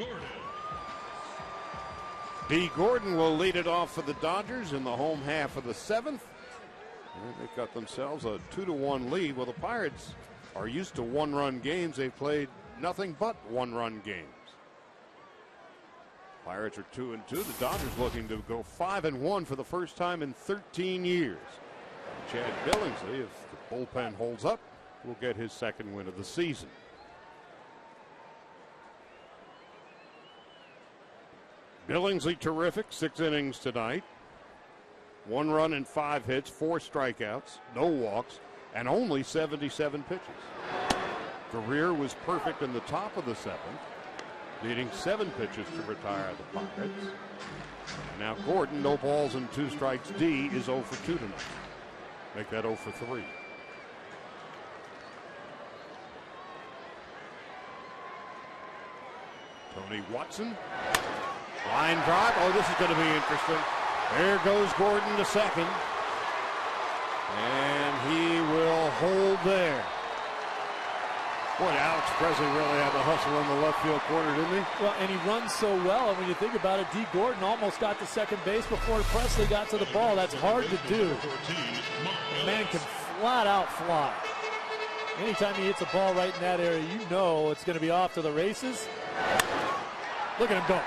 Gordon. D. Gordon will lead it off for the Dodgers in the home half of the seventh. And they've got themselves a 2-1 lead. Well, the Pirates are used to one-run games. They've played nothing but one-run games. Pirates are 2-2. The Dodgers looking to go 5-1 for the first time in 13 years. Chad Billingsley, if the bullpen holds up, will get his second win of the season. Billingsley terrific, 6 innings tonight. 1 run and 5 hits, 4 strikeouts, no walks, and only 77 pitches. Guerrier was perfect in the top of the 7th, needing 7 pitches to retire the Pirates. Now Gordon, no balls and 2 strikes. D is 0 for 2 tonight. Make that 0 for 3. Tony Watson. Line drive. Oh, this is going to be interesting. There goes Gordon to second. And he will hold there. Boy, Alex Presley really had to hustle in the left field corner, didn't he? Well, and he runs so well. And when you think about it, D. Gordon almost got to second base before Presley got to the ball. That's hard to do. The man can flat out fly. Anytime he hits a ball right in that area, you know it's going to be off to the races. Look at him go.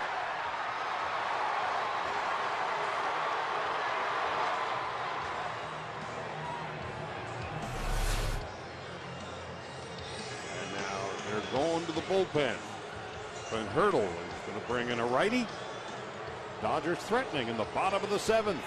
Going to the bullpen. Van Hertel is going to bring in a righty. Dodgers threatening in the bottom of the 7th.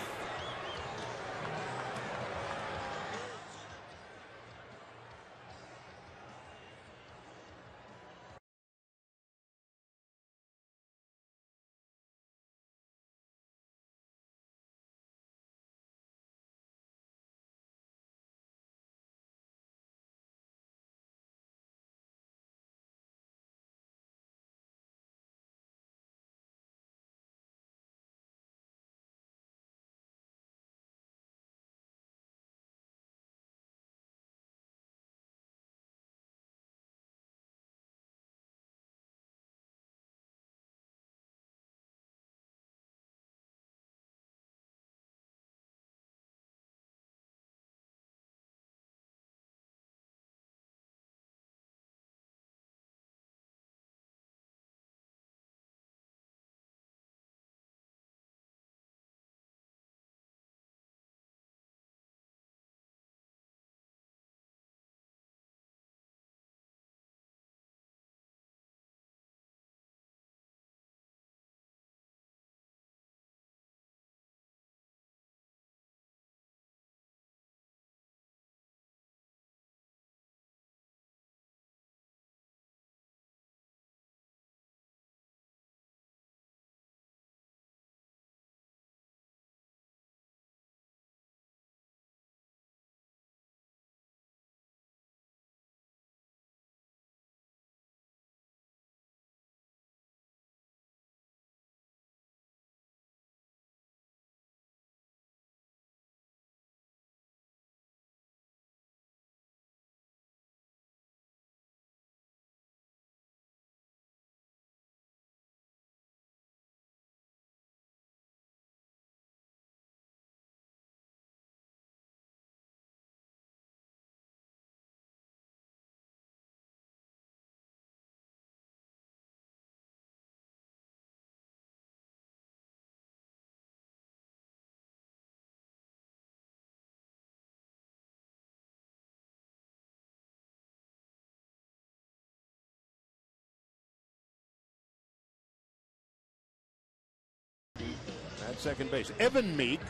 At second base, Evan Meek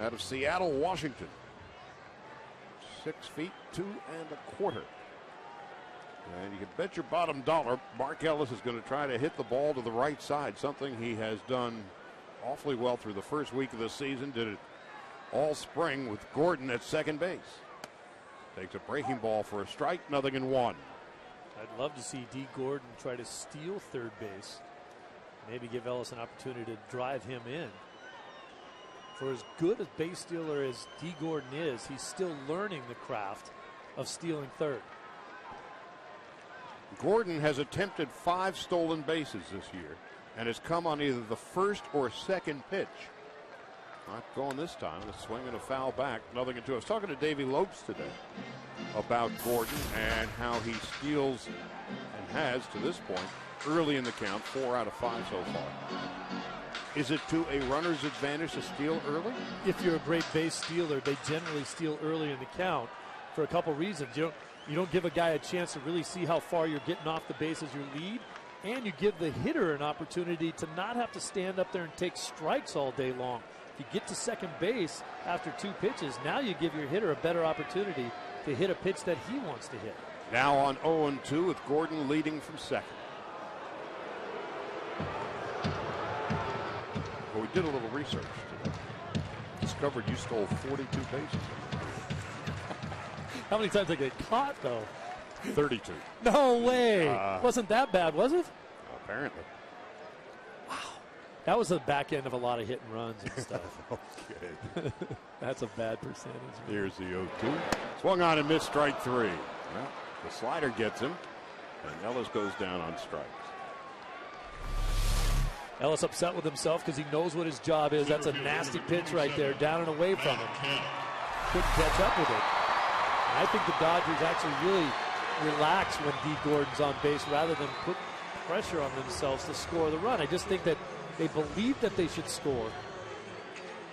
out of Seattle, Washington. 6 feet 2 1/4. And you can bet your bottom dollar Mark Ellis is going to try to hit the ball to the right side, something he has done awfully well through the first week of the season. Did it all spring with Gordon at second base. Takes a breaking ball for a strike, 0-1. I'd love to see D. Gordon try to steal third base. Maybe give Ellis an opportunity to drive him in. For as good a base stealer as D. Gordon is, he's still learning the craft of stealing third. Gordon has attempted 5 stolen bases this year and has come on either the first or second pitch. Not going this time. A swing and a foul back. Nothing into it. I was talking to Davey Lopes today about Gordon and how he steals and has, to this point, early in the count, 4 out of 5 so far. Is it to a runner's advantage to steal early? If you're a great base stealer, they generally steal early in the count for a couple reasons. You don't give a guy a chance to really see how far you're getting off the base as your lead, and you give the hitter an opportunity to not have to stand up there and take strikes all day long. If you get to second base after 2 pitches, now you give your hitter a better opportunity to hit a pitch that he wants to hit. Now on 0-2 with Gordon leading from second. Well, we did a little research today. Discovered you stole 42 bases. How many times did I get caught, though? 32. No way. Wasn't that bad, was it? Apparently. That was the back end of a lot of hit and runs and stuff. Okay. That's a bad percentage. Here's the 0-2. Swung on and missed, strike 3. Well, the slider gets him, and Ellis goes down on strikes. Ellis upset with himself because he knows what his job is. That's a nasty pitch right there, down and away from him. Couldn't catch up with it. And I think the Dodgers actually really relax when D. Gordon's on base rather than put pressure on themselves to score the run. I just think that they believe that they should score.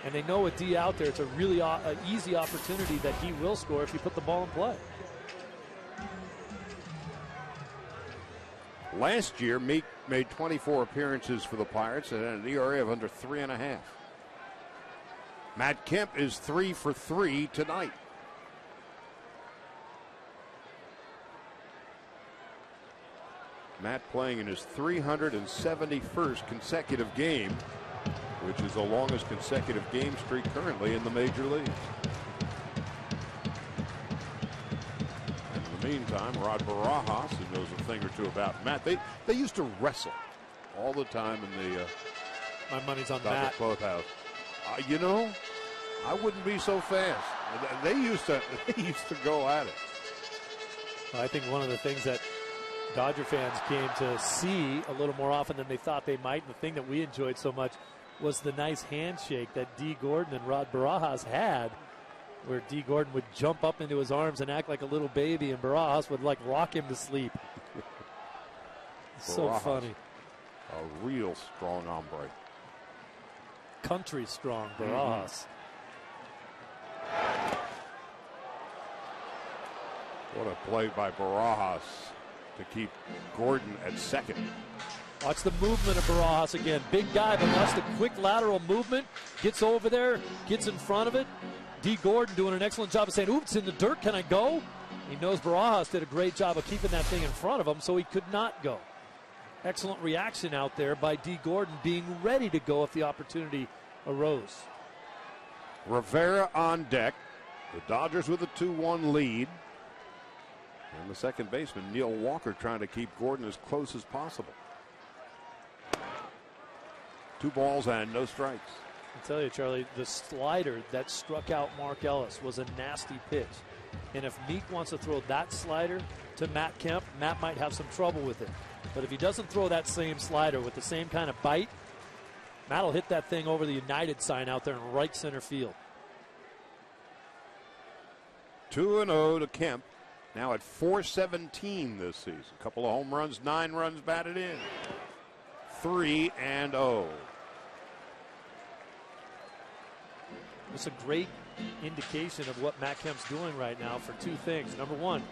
And they know with D out there, it's a really easy opportunity that he will score if you put the ball in play. Last year, Meek made 24 appearances for the Pirates and had an ERA of under 3.5. Matt Kemp is 3 for 3 tonight. Matt playing in his 371st consecutive game, which is the longest consecutive game streak currently in the major leagues. And in the meantime, Rod Barajas, who knows a thing or two about Matt, they used to wrestle all the time in the my money's on Matt. Clubhouse. You know, I wouldn't be so fast. They used to go at it. Well, I think one of the things that Dodger fans came to see a little more often than they thought they might, and the thing that we enjoyed so much was the nice handshake that D. Gordon and Rod Barajas had, where D. Gordon would jump up into his arms and act like a little baby, and Barajas would like rock him to sleep. So funny. A real strong hombre. Country strong, Barajas. What a play by Barajas to keep Gordon at second. Watch the movement of Barajas again. Big guy, but watch the quick lateral movement. Gets over there, gets in front of it. D. Gordon doing an excellent job of saying, oops, it's in the dirt, can I go? He knows Barajas did a great job of keeping that thing in front of him, so he could not go. Excellent reaction out there by D. Gordon, being ready to go if the opportunity arose. Rivera on deck. The Dodgers with a 2-1 lead. And the second baseman, Neil Walker, trying to keep Gordon as close as possible. 2 balls and no strikes. I tell you, Charlie, the slider that struck out Mark Ellis was a nasty pitch. And if Meek wants to throw that slider to Matt Kemp, Matt might have some trouble with it. But if he doesn't throw that same slider with the same kind of bite, Matt will hit that thing over the United sign out there in right center field. 2-0 to Kemp. Now at 417 this season. A couple of home runs, 9 runs batted in. 3-0. It's a great indication of what Matt Kemp's doing right now for 2 things. Number one,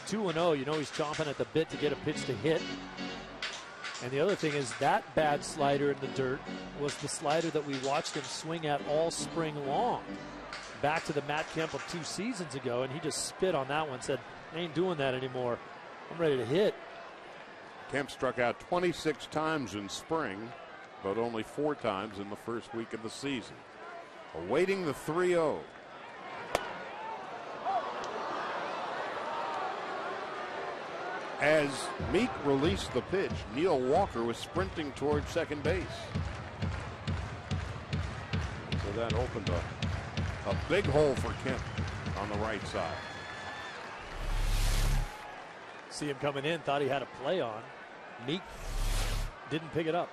2-0, you know he's chomping at the bit to get a pitch to hit. And the other thing is that bad slider in the dirt was the slider that we watched him swing at all spring long. Back to the Matt Kemp of 2 seasons ago, and he just spit on that one, said, I ain't doing that anymore. I'm ready to hit. Kemp struck out 26 times in spring, but only 4 times in the first week of the season. Awaiting the 3-0. As Meek released the pitch, Neil Walker was sprinting towards second base. So that opened a big hole for Kemp on the right side. see him coming in, thought he had a play on. Meek didn't pick it up.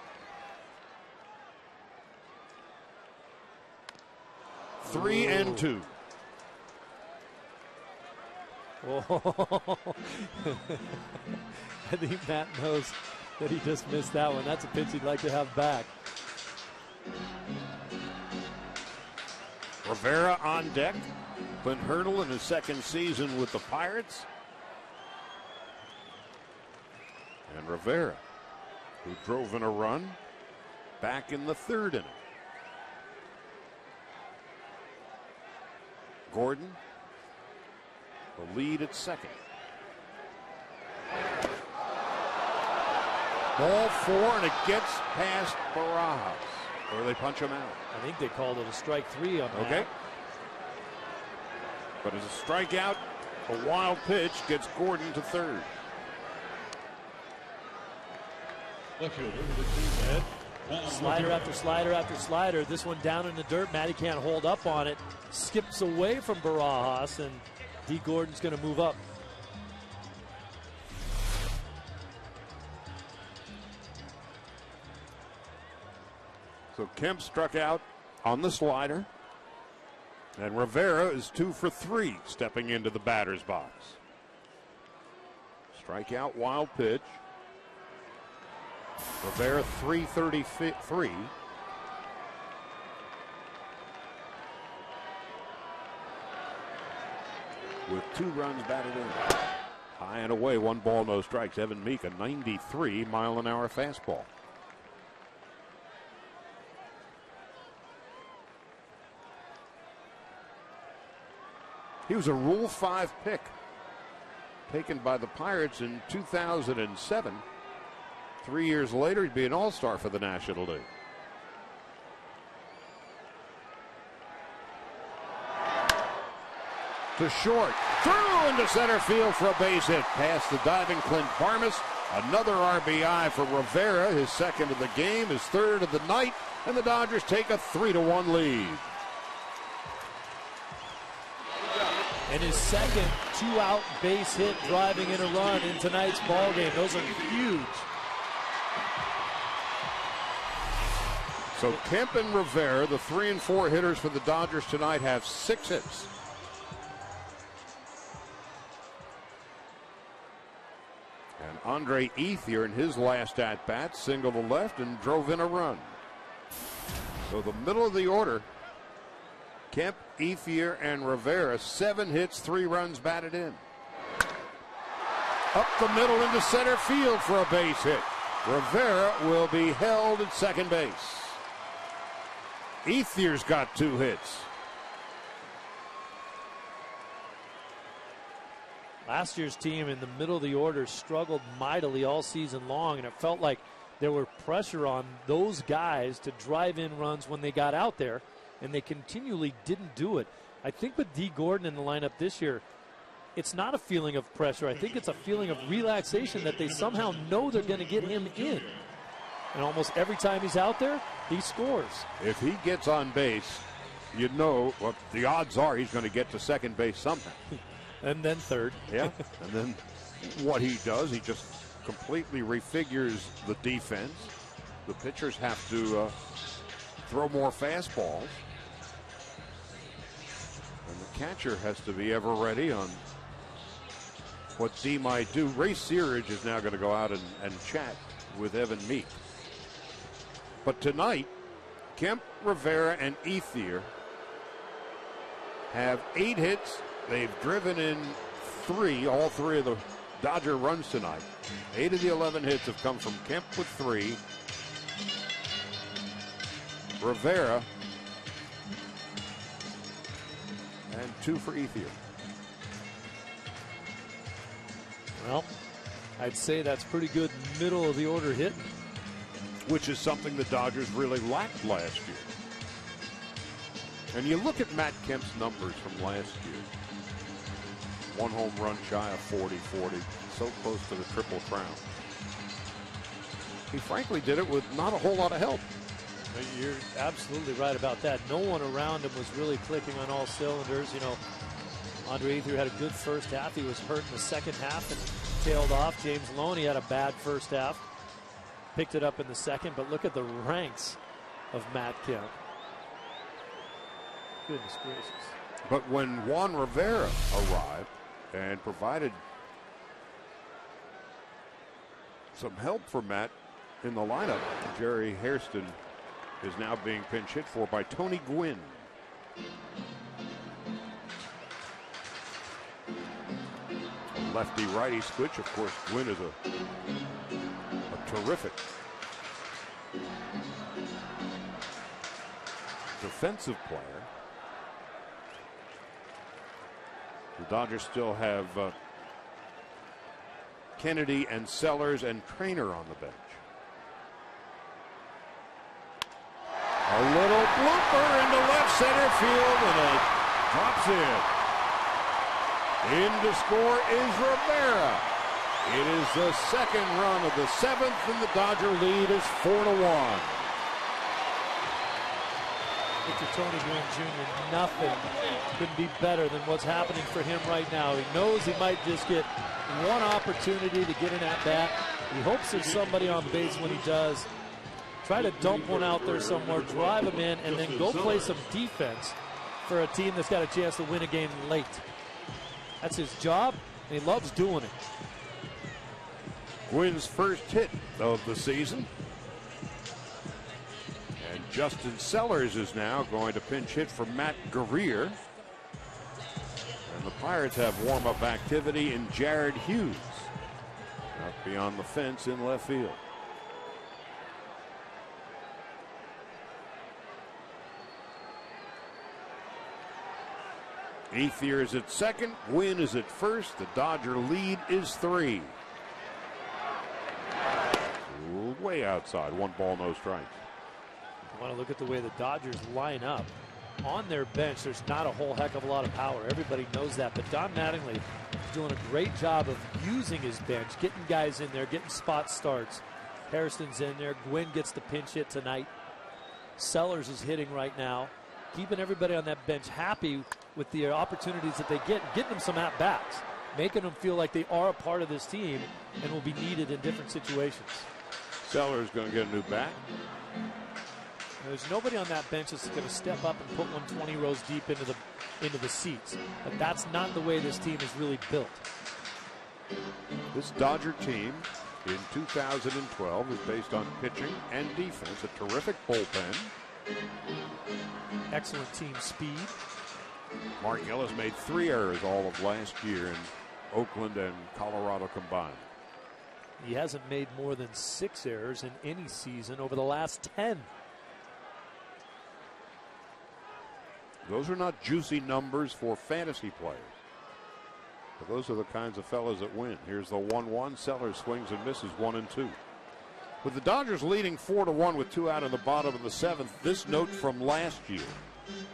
3-2. Whoa. I think Matt knows that he just missed that one. That's a pitch he'd like to have back. Rivera on deck. Clint Hurdle in his second season with the Pirates. And Rivera, who drove in a run, back in the third inning. Gordon, the lead at second. Ball 4, and it gets past Barajas. Or they punch him out. I think they called it a strike 3 on that. Okay. But as a strikeout, a wild pitch gets Gordon to third. Left fielder, number 2, Slider after slider after slider. This one down in the dirt. Matty can't hold up on it. Skips away from Barajas, and D. Gordon's going to move up. So Kemp struck out on the slider. And Rivera is 2 for 3 stepping into the batter's box. Strikeout, wild pitch. Rivera 333. With 2 runs batted in. High and away, 1 ball, no strikes. Evan Meek, a 93-mile-an-hour fastball. He was a Rule 5 pick taken by the Pirates in 2007. 3 years later, he'd be an all-star for the National League. To short, through into center field for a base hit. Past the diving Clint Barmas. Another RBI for Rivera, his second of the game, his third of the night, and the Dodgers take a 3-1 lead. And his second 2-out base hit, driving in a run in tonight's ball game. Those are huge. So Kemp and Rivera, the 3 and 4 hitters for the Dodgers tonight, have 6 hits. And Andre Ethier in his last at-bat singled to left and drove in a run. So the middle of the order, Kemp, Ethier, and Rivera, 7 hits, 3 runs batted in. Up the middle into center field for a base hit. Rivera will be held at second base. Ethier's got 2 hits. Last year's team in the middle of the order struggled mightily all season long, and it felt like there were pressure on those guys to drive in runs when they got out there, and they continually didn't do it. I think with D. Gordon in the lineup this year, it's not a feeling of pressure. I think it's a feeling of relaxation that they somehow know they're going to get him in. And almost every time he's out there, he scores. If he gets on base, you know what the odds are he's going to get to second base somehow. And then third. Yeah. And then what he does, he just completely refigures the defense. The pitchers have to throw more fastballs. And the catcher has to be ever ready on what D might do. Ray Searage is now going to go out and chat with Evan Meek. But tonight, Kemp, Rivera, and Ethier have 8 hits. They've driven in 3, all 3 of the Dodger runs tonight. 8 of the 11 hits have come from Kemp with 3. Rivera, and 2 for Ethier. Well, I'd say that's pretty good middle of the order hitting. Which is something the Dodgers really lacked last year. And you look at Matt Kemp's numbers from last year. 1 home run shy of 40-40. So close to the Triple Crown. He frankly did it with not a whole lot of help. You're absolutely right about that. No one around him was really clicking on all cylinders. You know, Andre Ether had a good first half. He was hurt in the second half and tailed off. James Loney had a bad first half. Picked it up in the second, but look at the ranks of Matt Kemp. Goodness gracious. But when Juan Rivera arrived and provided some help for Matt in the lineup, Jerry Hairston is now being pinch hit for by Tony Gwynn. A lefty-righty switch. Of course, Gwynn is a terrific defensive player. The Dodgers still have Kennedy and Sellers and Trainer on the bench. A little blooper into left center field, and it drops in. In to score is Rivera. It is the second run of the seventh, and the Dodger lead is 4-1. Mr. Tony Gwynn Jr., nothing couldn't be better than what's happening for him right now. He knows he might just get one opportunity to get an at-bat. He hopes there's somebody on base when he does. Try to dump one out there somewhere, drive him in, and then go play some defense for a team that's got a chance to win a game late. That's his job, and he loves doing it. Gwynn's first hit of the season. And Justin Sellers is now going to pinch hit for Matt Guerrier. And the Pirates have warm-up activity in Jared Hughes out beyond the fence in left field. Ethier is at second. Gwynn is at first. The Dodger lead is 3. Way outside. 1 ball, no strikes. I want to look at the way the Dodgers line up. On their bench, there's not a whole heck of a lot of power. Everybody knows that. But Don Mattingly is doing a great job of using his bench, getting guys in there, getting spot starts. Hairston's in there. Gwynn gets the pinch hit tonight. Sellers is hitting right now. Keeping everybody on that bench happy with the opportunities that they get, getting them some at-bats, making them feel like they are a part of this team and will be needed in different situations. Sellers going to get a new bat. There's nobody on that bench that's going to step up and put 120 rows deep into the seats. But that's not the way this team is really built. This Dodger team in 2012 is based on pitching and defense. A terrific bullpen. Excellent team speed. Mark Ellis made 3 errors all of last year in Oakland and Colorado combined. He hasn't made more than 6 errors in any season over the last 10. Those are not juicy numbers for fantasy players. But those are the kinds of fellas that win. Here's the 1-1. Sellers swings and misses 1 and 2. With the Dodgers leading 4-1 with 2 out in the bottom of the 7th, this note from last year.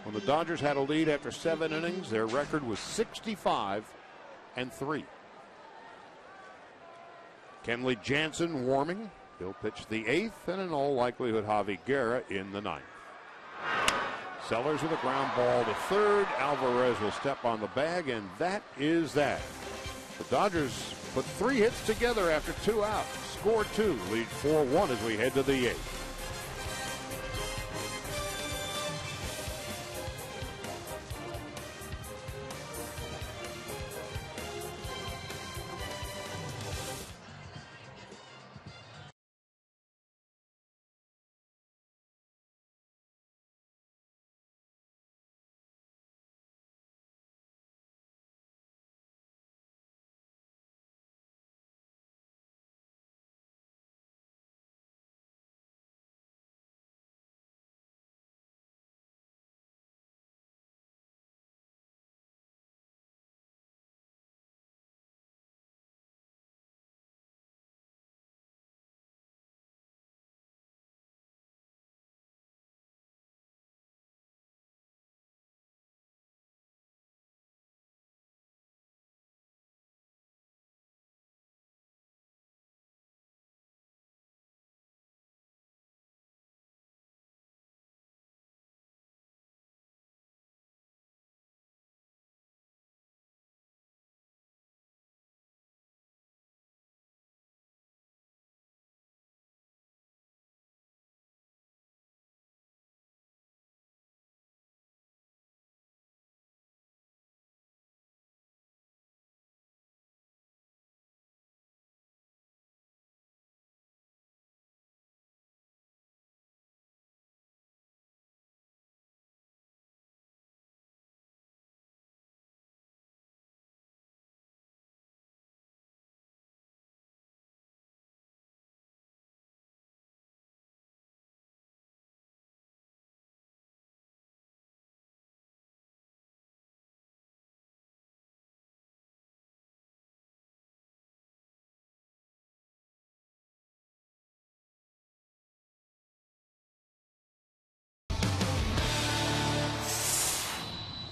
When the Dodgers had a lead after 7 innings, their record was 65-3. Kenley Jansen warming. He'll pitch the 8th, and in all likelihood Javi Guerra in the 9th. Sellers with a ground ball to third. Alvarez will step on the bag, and that is that. The Dodgers put 3 hits together after 2 outs. Score 2, lead 4-1 as we head to the 8th.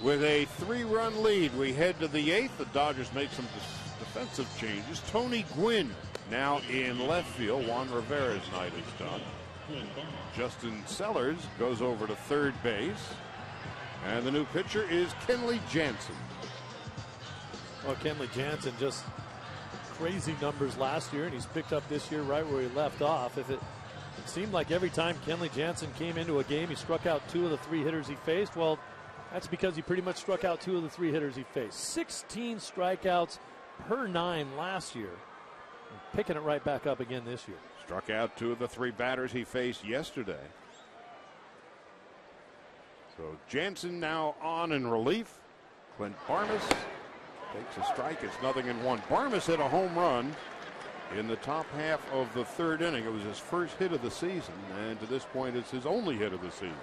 With a 3-run lead, we head to the 8th. The Dodgers make some defensive changes. Tony Gwynn now in left field. Juan Rivera's night is done. Justin Sellers goes over to third base. And the new pitcher is Kenley Jansen. Well, Kenley Jansen just crazy numbers last year, and he's picked up this year right where he left off. It seemed like every time Kenley Jansen came into a game, he struck out 2 of the 3 hitters he faced. Well, that's because he pretty much struck out 2 of the 3 hitters he faced. 16 strikeouts per 9 last year. And picking it right back up again this year. Struck out 2 of the 3 batters he faced yesterday. So Jansen now on in relief. Clint Barmes takes a strike. It's 0-1. Barmes hit a home run in the top half of the 3rd inning. It was his first hit of the season, and to this point it's his only hit of the season.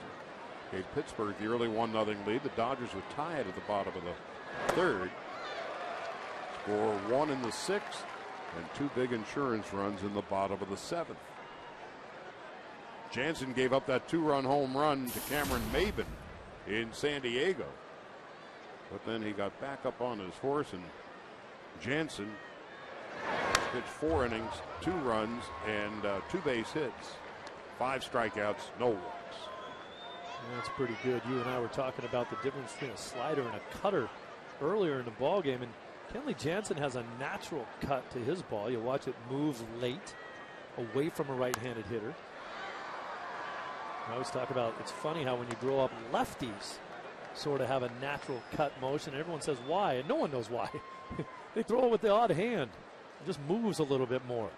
Gave Pittsburgh the early 1-0 lead. The Dodgers would tie it at the bottom of the 3rd. Score 1 in the 6th, and 2 big insurance runs in the bottom of the 7th. Jansen gave up that 2-run home run to Cameron Maben in San Diego. But then he got back up on his horse, and Jansen pitched 4 innings, 2 runs, and 2 base hits. 5 strikeouts, no walks. That's pretty good. You and I were talking about the difference between a slider and a cutter earlier in the ball game, and Kenley Jansen has a natural cut to his ball. You watch it move late away from a right-handed hitter. I always talk about, it's funny how when you grow up, lefties sort of have a natural cut motion. Everyone says why, and no one knows why. They throw it with the odd hand. It just moves a little bit more.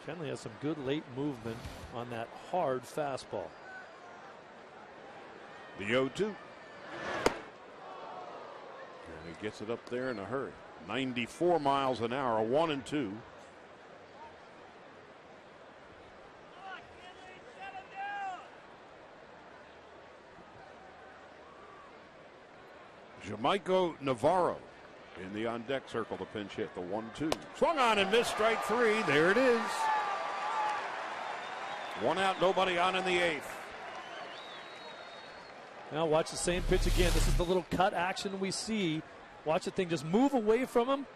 Kenley has some good late movement on that hard fastball. The 0-2. And he gets it up there in a hurry. 94 miles an hour, 1-2. Jamaico Navarro in the on-deck circle, the pinch hit, the 1-2. Swung on and missed, strike 3. There it is. 1 out, nobody on in the 8th. Now watch the same pitch again. This is the little cut action we see. Watch the thing just move away from him.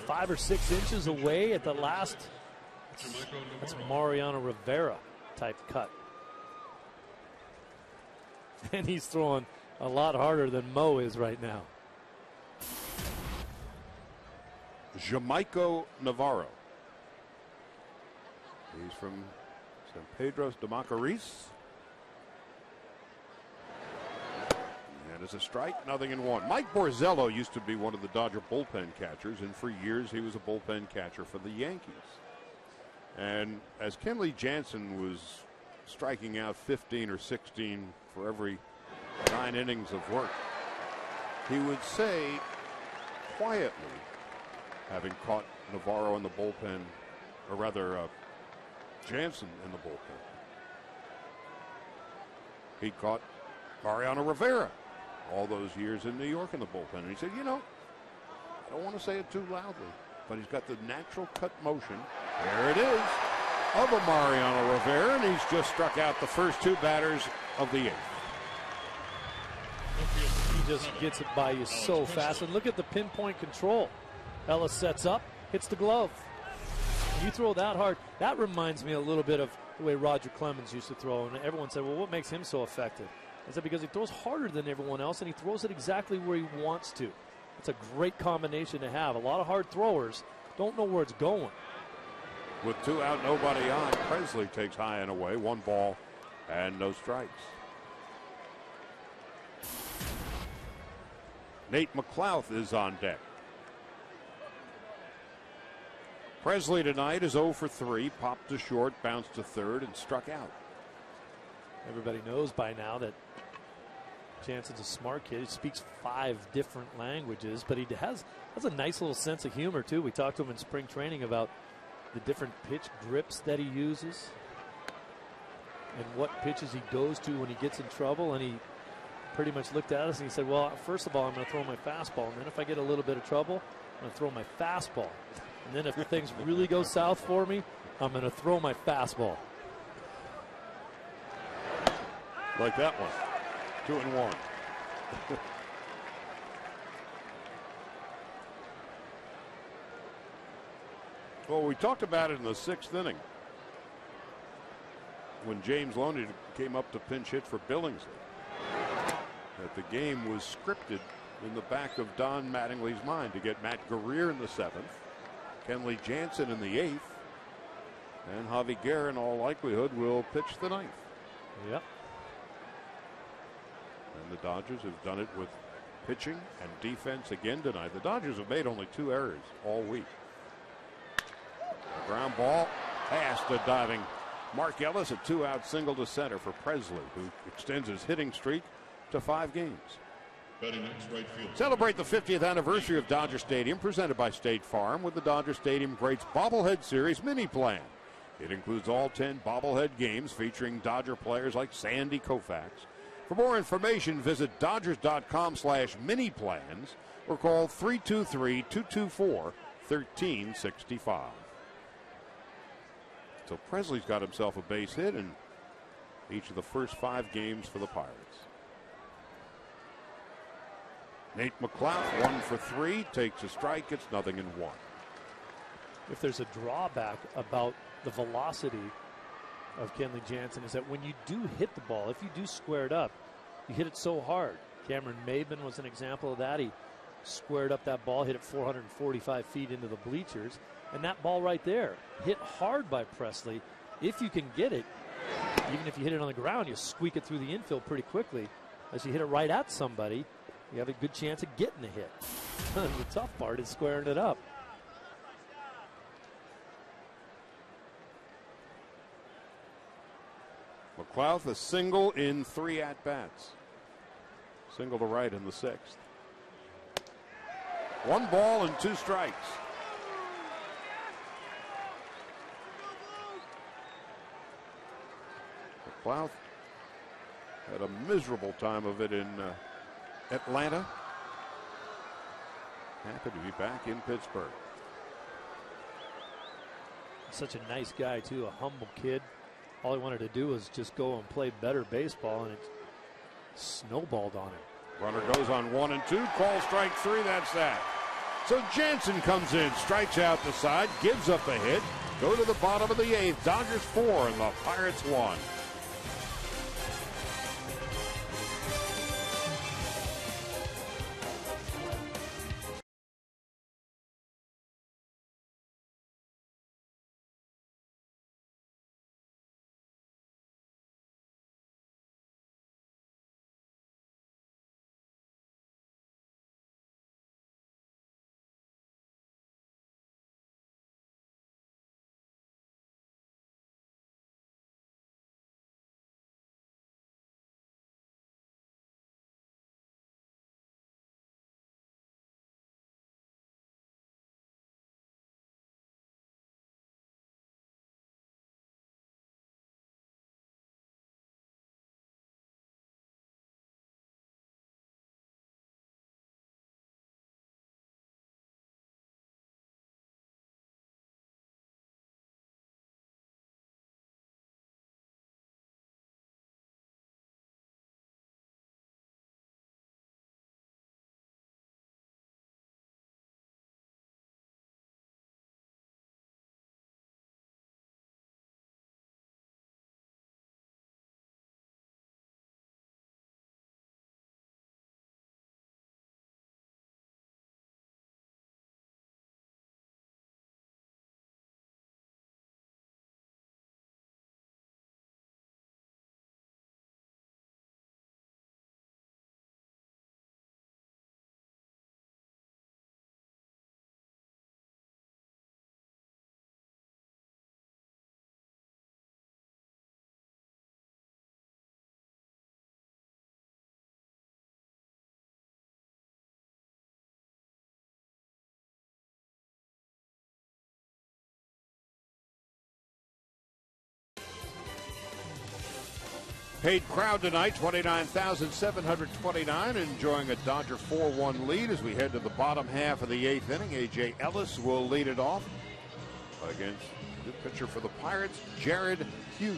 5 or 6 inches away at the last. That's Mariano Rivera type cut. And he's throwing a lot harder than Mo is right now. Jamaico Navarro. He's from San Pedro de Macorís. And it's a strike, 0-1. Mike Borzello used to be one of the Dodger bullpen catchers, and for years he was a bullpen catcher for the Yankees. And as Kenley Jansen was striking out 15 or 16 for every 9 innings of work, he would say quietly, having caught Navarro in the bullpen, or rather Jansen in the bullpen, he caught Mariano Rivera all those years in New York in the bullpen. And he said, you know, I don't want to say it too loudly, but he's got the natural cut motion. There it is, of a Mariano Rivera, and he's just struck out the first 2 batters of the 8th. He just gets it by you so fast. And look at the pinpoint control. Ellis sets up, hits the glove. You throw that hard. That reminds me a little bit of the way Roger Clemens used to throw. And everyone said, well, what makes him so effective? I said, because he throws harder than everyone else, and he throws it exactly where he wants to. It's a great combination to have. A lot of hard throwers don't know where it's going. With 2 out, nobody on, Presley takes high and away. 1 ball and no strikes. Nate McLouth is on deck. Presley tonight is 0 for 3, popped to short, bounced to third, and struck out. Everybody knows by now that Jansen's a smart kid. He speaks 5 different languages, but he has a nice little sense of humor, too. We talked to him in spring training about the different pitch grips that he uses and what pitches he goes to when he gets in trouble, and he pretty much looked at us and he said, well, first of all, I'm going to throw my fastball, and then if I get a little bit of trouble, I'm going to throw my fastball. And then if things really go south for me, I'm going to throw my fastball. Like that one. 2-1. Well, we talked about it in the 6th inning when James Loney came up to pinch hit for Billingsley, that the game was scripted in the back of Don Mattingly's mind to get Matt Guerrier in the 7th, Kenley Jansen in the 8th, and Javi Guerra in all likelihood will pitch the 9th. Yep. And the Dodgers have done it with pitching and defense again tonight. The Dodgers have made only 2 errors all week. A ground ball past the diving Mark Ellis, a 2-out single to center for Presley, who extends his hitting streak to 5 games. Batting next, right field. Celebrate the 50th anniversary of Dodger Stadium, presented by State Farm, with the Dodger Stadium Greats Bobblehead Series mini plan. It includes all 10 bobblehead games featuring Dodger players like Sandy Koufax. For more information, visit Dodgers.com/mini-plans or call 323-224-1365. So Presley's got himself a base hit in each of the first 5 games for the Pirates. Nate McLeod, 1 for 3, takes a strike. It's 0-1. If there's a drawback about the velocity of Kenley Jansen, is that when you do hit the ball, if you do square it up, you hit it so hard. Cameron Maben was an example of that. He squared up that ball, hit it 445 feet into the bleachers, and that ball right there, hit hard by Presley. If you can get it, even if you hit it on the ground, you squeak it through the infield pretty quickly. As you hit it right at somebody, you have a good chance of getting a hit. The tough part is squaring it up. McLeod, a single in 3 at-bats. Single to right in the 6th. 1 ball and 2 strikes. McLeod had a miserable time of it in Atlanta. Happy to be back in Pittsburgh. Such a nice guy, too, a humble kid. All he wanted to do was just go and play better baseball, and it snowballed on him. Runner goes on 1 and 2. Call strike 3. That's that. So Jansen comes in, strikes out the side, gives up a hit. Go to the bottom of the 8th. Dodgers 4 and the Pirates 1. Paid crowd tonight, 29,729, enjoying a Dodger 4-1 lead as we head to the bottom half of the 8th inning. A.J. Ellis will lead it off against the pitcher for the Pirates, Jared Hughes.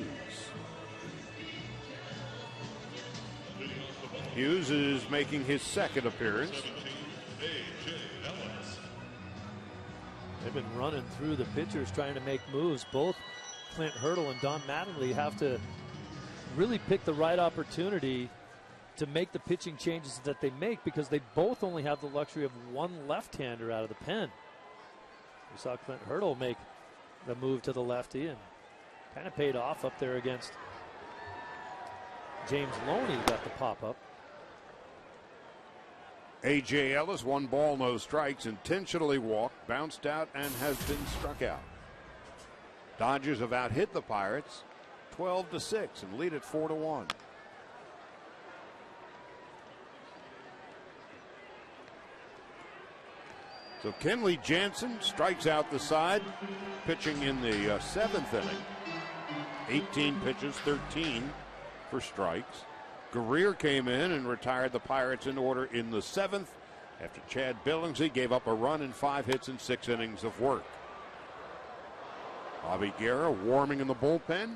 Hughes is making his second appearance. They've been running through the pitchers trying to make moves. Both Clint Hurdle and Don Mattingly have to really pick the right opportunity to make the pitching changes that they make, because they both only have the luxury of one left-hander out of the pen. We saw Clint Hurdle make the move to the lefty and kind of paid off up there against James Loney, got the pop-up. A.J. Ellis, 1 ball, no strikes, intentionally walked, bounced out, and has been struck out. Dodgers have out-hit the Pirates 12-6 and lead it 4-1. So Kenley Jansen strikes out the side, pitching in the 7th inning. 18 pitches, 13 for strikes. Guerrier came in and retired the Pirates in order in the 7th after Chad Billingsley gave up a run in 5 hits in 6 innings of work. Bobby Guerra warming in the bullpen.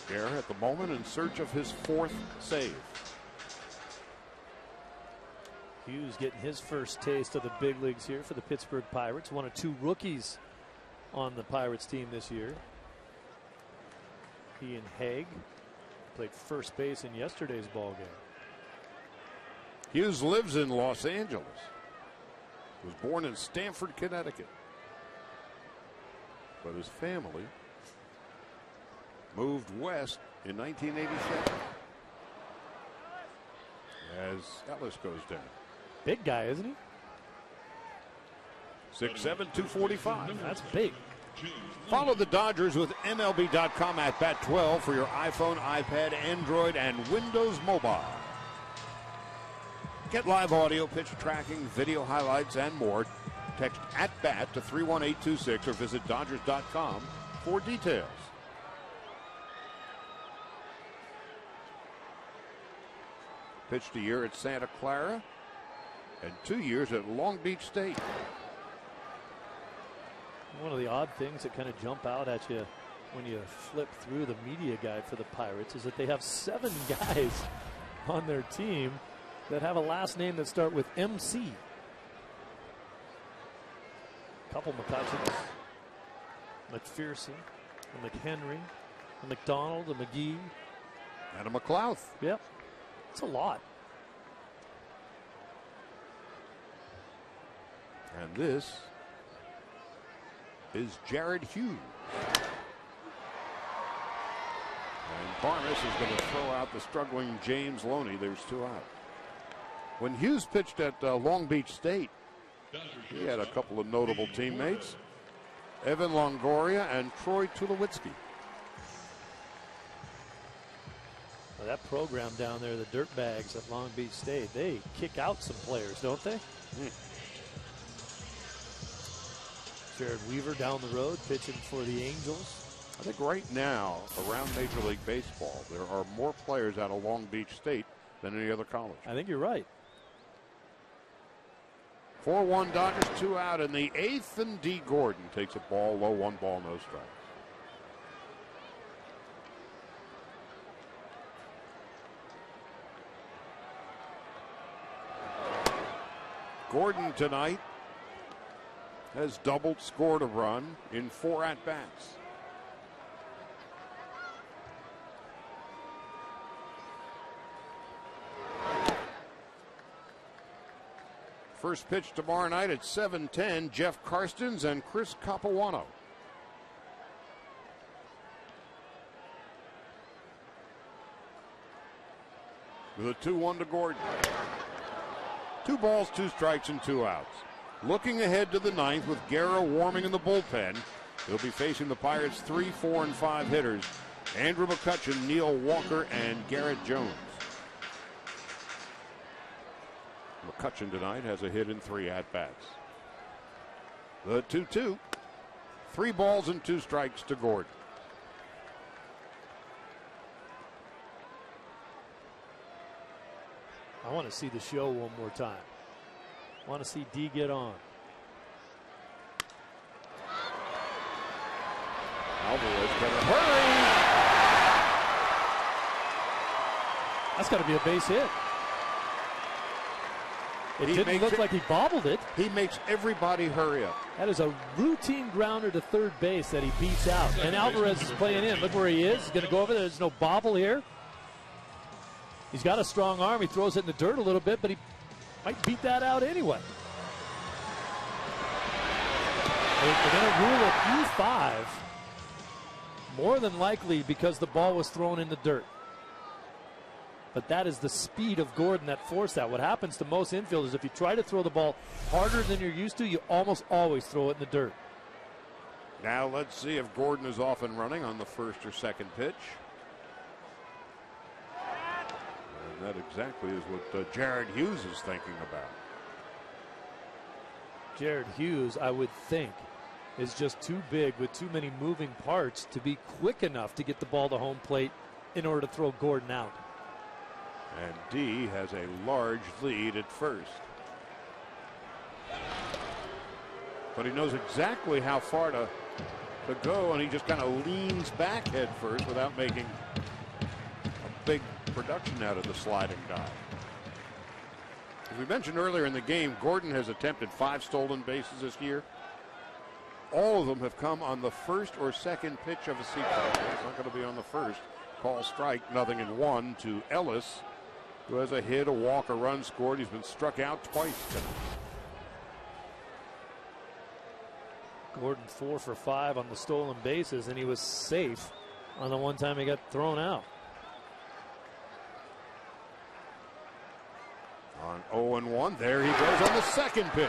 Guerra at the moment in search of his 4th save. Hughes getting his first taste of the big leagues here for the Pittsburgh Pirates. One of 2 rookies on the Pirates team this year. He and Haig played first base in yesterday's ball game. Hughes lives in Los Angeles. Was born in Stamford, Connecticut. But his family moved west in 1987 as Ellis goes down. Big guy, isn't he? 6'7", 245. That's big. Follow the Dodgers with MLB.com at Bat 12 for your iPhone, iPad, Android, and Windows Mobile. Get live audio, pitch tracking, video highlights, and more. Text at BAT to 31826 or visit Dodgers.com for details. Pitched a year at Santa Clara and 2 years at Long Beach State. One of the odd things that kind of jump out at you when you flip through the media guide for the Pirates is that they have 7 guys on their team that have a last name that start with MC. A couple McCutcheons, McPherson, a McHenry, a McDonald, a McGee, And a McLouth. Yep. It's a lot. And this is Jared Hughes. And Barnes is going to throw out the struggling James Loney. There's 2 out. When Hughes pitched at Long Beach State, he had a couple of notable teammates, Evan Longoria and Troy Tulowitzki. Well, that program down there, the Dirtbags at Long Beach State, they kick out some players, don't they? Jared Weaver down the road pitching for the Angels. I think right now, around Major League Baseball, there are more players out of Long Beach State than any other college. I think you're right. 4-1 Dodgers, 2 out in the 8th, and D. Gordon takes a ball low, 1 ball, no strikes. Gordon tonight has doubled, scored a run in 4 at-bats. First pitch tomorrow night at 7:10, Jeff Karstens and Chris Capuano. With a 2-1 to Gordon. 2 balls, 2 strikes, and 2 outs. Looking ahead to the 9th with Guerra warming in the bullpen, he'll be facing the Pirates' 3, 4, and 5 hitters, Andrew McCutchen, Neil Walker, and Garrett Jones. McCutchen tonight has a hit in 3 at-bats. The 2-2. 3 balls and 2 strikes to Gordon. I want to see the show one more time. I want to see D get on. Alvarez better hurry. That's got to be a base hit. It didn't look like he bobbled it. He makes everybody hurry up. That is a routine grounder to third base that he beats out. And Alvarez is playing in. Look where he is. He's going to go over there. There's no bobble here. He's got a strong arm. He throws it in the dirt a little bit, but he might beat that out anyway. They're going to rule it E5. More than likely because the ball was thrown in the dirt. But that is the speed of Gordon that forced that. What happens to most infielders, if you try to throw the ball harder than you're used to, you almost always throw it in the dirt. Now let's see if Gordon is off and running on the first or second pitch. And that exactly is what Jared Hughes is thinking about. Jared Hughes, I would think, is just too big with too many moving parts to be quick enough to get the ball to home plate in order to throw Gordon out. And D has a large lead at first. But he knows exactly how far to go, and he just kind of leans back head first without making a big production out of the sliding dive. As we mentioned earlier in the game, Gordon has attempted 5 stolen bases this year. All of them have come on the first or second pitch of a sequence. It's not going to be on the first. Call strike, 0-1 to Ellis, who has a hit, a walk, a run scored. He's been struck out twice tonight. Gordon 4 for 5 on the stolen bases, and he was safe on the one time he got thrown out. On 0-1, there he goes on the second pitch.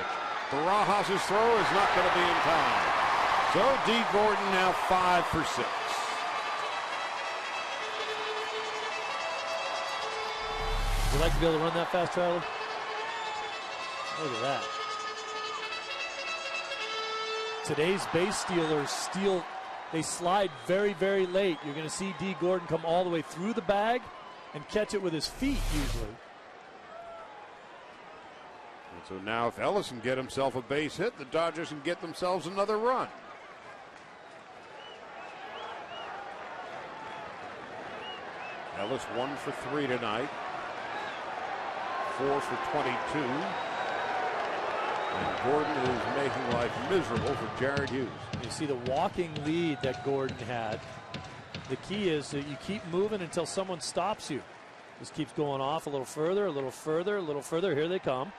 Barajas' throw is not going to be in time. So D. Gordon now 5 for 6. Would you like to be able to run that fast, Charlie? Look at that. Today's base stealers they slide very, very late. You're going to see D. Gordon come all the way through the bag and catch it with his feet usually. And so now if Ellis can get himself a base hit, the Dodgers can get themselves another run. Ellis 1 for 3 tonight. 4 for 22. And Gordon is making life miserable for Jared Hughes. You see the walking lead that Gordon had. The key is that you keep moving until someone stops you. Just keeps going off a little further, a little further, a little further. Here they come.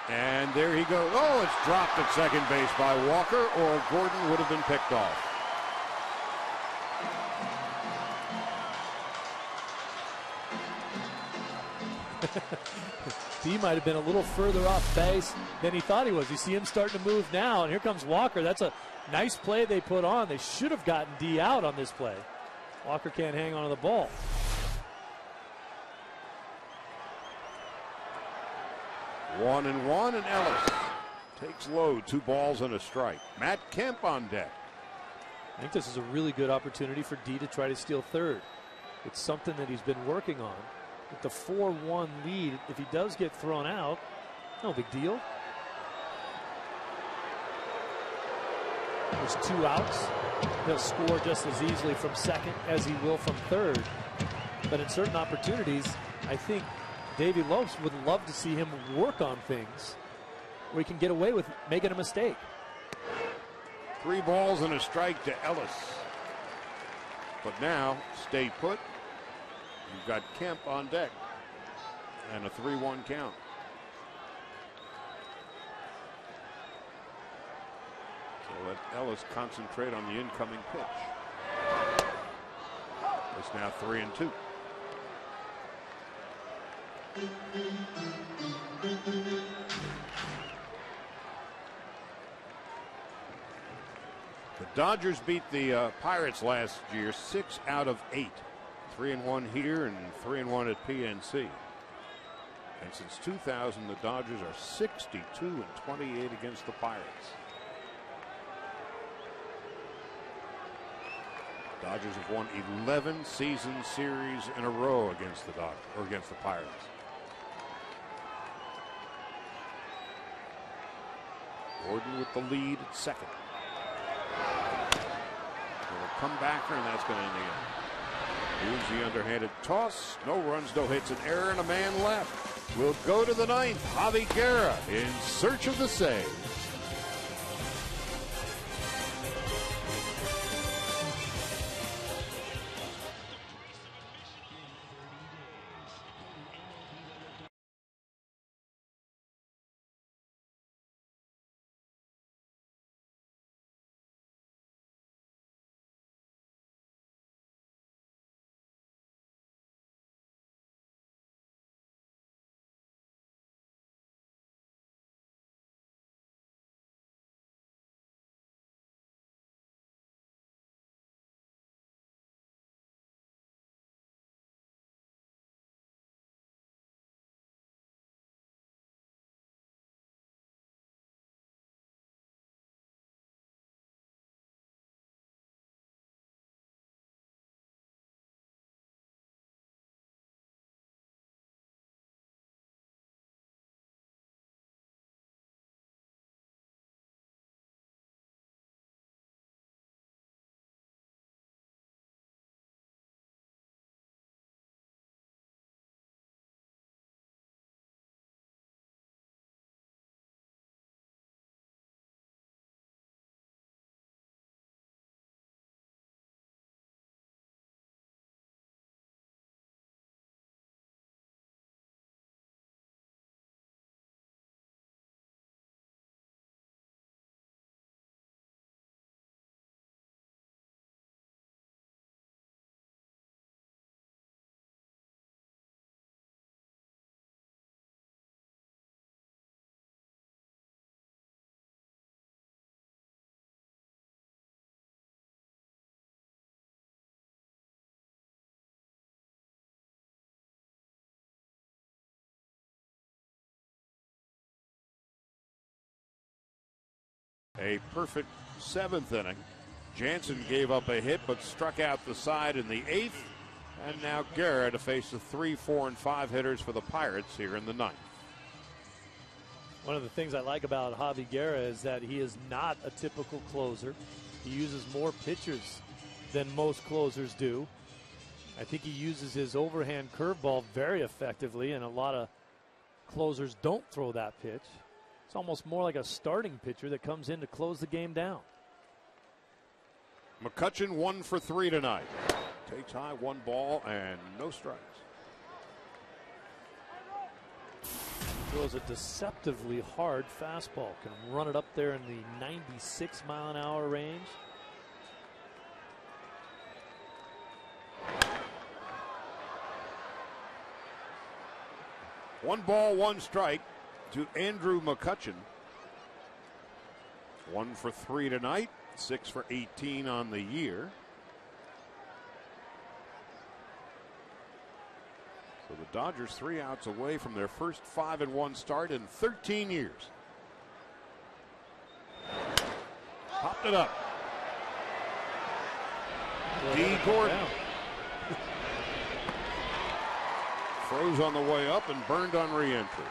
And there he goes. Oh, it's dropped at second base by Walker, or Gordon would have been picked off. He might have been a little further off base than he thought he was. You see him starting to move now, and here comes Walker. That's a nice play they put on. They should have gotten D out on this play. Walker can't hang on to the ball. 1-1, and Ellis takes low. 2 balls and a strike. Matt Kemp on deck. I think this is a really good opportunity for D to try to steal third. It's something that he's been working on. With the 4-1 lead, if he does get thrown out, no big deal. There's 2 outs. He'll score just as easily from second as he will from third. But in certain opportunities, I think Davey Lopes would love to see him work on things where he can get away with making a mistake. 3 balls and a strike to Ellis. But now, stay put. You've got Kemp on deck. And a 3-1 count. So let Ellis concentrate on the incoming pitch. It's now 3-2. The Dodgers beat the Pirates last year 6 out of 8. 3-1 here and 3-1 at PNC. And since 2000, the Dodgers are 62-28 against the Pirates. Dodgers have won 11 season series in a row against the against the Pirates. Gordon with the lead at second. A comebacker, and that's going to end the inning. Here's the underhanded toss. No runs, no hits, an error, and a man left. We'll go to the ninth. Javi Guerra in search of the save. A perfect seventh inning. Jansen gave up a hit but struck out the side in the eighth. And now Guerra to face the 3, 4, and 5 hitters for the Pirates here in the ninth. One of the things I like about Javi Guerra is that he is not a typical closer. He uses more pitchers than most closers do. I think he uses his overhand curveball very effectively, and a lot of closers don't throw that pitch. It's almost more like a starting pitcher that comes in to close the game down. McCutchen 1 for 3 tonight. Takes high, 1 ball, and no strikes. Throws a deceptively hard fastball. Can run it up there in the 96-mile-an-hour range. One ball, 1 strike to Andrew McCutchen. 1 for 3 tonight, 6 for 18 on the year. So the Dodgers 3 outs away from their first 5-1 start in 13 years. Popped it up. D. Gordon. Froze on the way up and burned on re-entry.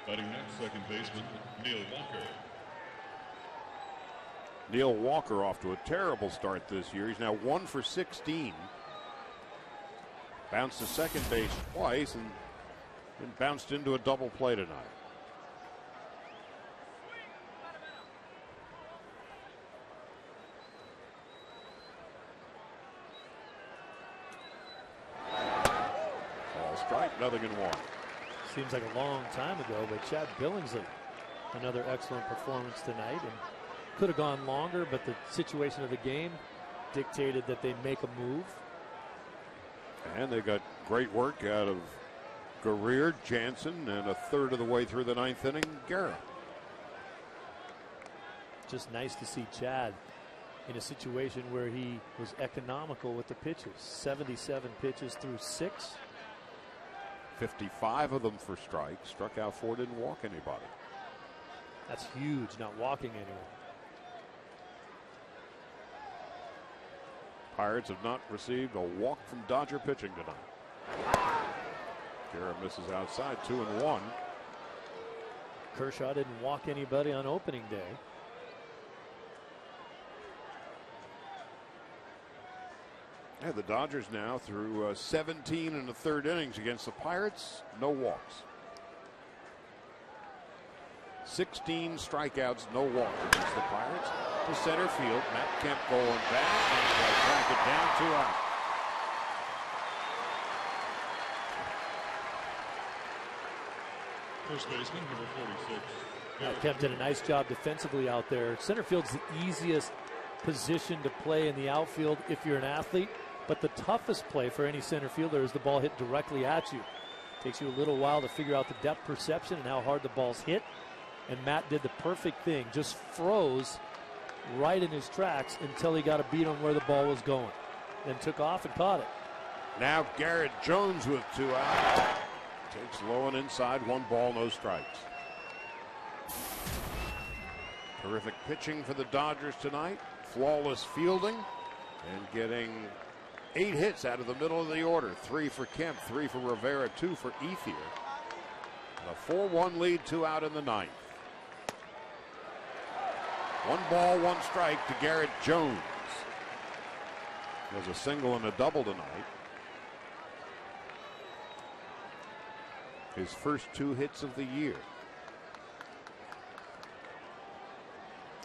Batting next, second baseman Neil Walker. Neil Walker off to a terrible start this year. He's now 1 for 16. Bounced to second base twice and then bounced into a double play tonight. Ball strike, nothing in 1. Seems like a long time ago, but Chad Billingsley, another excellent performance tonight, and could have gone longer, but the situation of the game dictated that they make a move. And they got great work out of Guerrier, Jansen, and a third of the way through the 9th inning, Guerra. Just nice to see Chad in a situation where he was economical with the pitches. 77 pitches through 6. 55 of them for strikes. Struck out 4, didn't walk anybody. That's huge, not walking anyone. Pirates have not received a walk from Dodger pitching tonight. Guerra misses outside, 2-1. Kershaw didn't walk anybody on opening day. Yeah, the Dodgers now through 17 in the third innings against the Pirates. No walks. 16 strikeouts, no walks against the Pirates. To center field, Matt Kemp going back and track it down, 2 out. First baseman, number 46. Matt Kemp did a nice job defensively out there. Center field's the easiest position to play in the outfield if you're an athlete, but the toughest play for any center fielder is the ball hit directly at you. Takes you a little while to figure out the depth perception and how hard the ball's hit. And Matt did the perfect thing, just froze right in his tracks until he got a beat on where the ball was going. Then took off and caught it. Now Garrett Jones with 2 out. Takes low and inside, 1 ball, no strikes. Terrific pitching for the Dodgers tonight. Flawless fielding and getting 8 hits out of the middle of the order. 3 for Kemp, 3 for Rivera, 2 for Ethier. A 4-1 lead, 2 out in the 9th. 1 ball, 1 strike to Garrett Jones. There's a single and a double tonight. His first 2 hits of the year.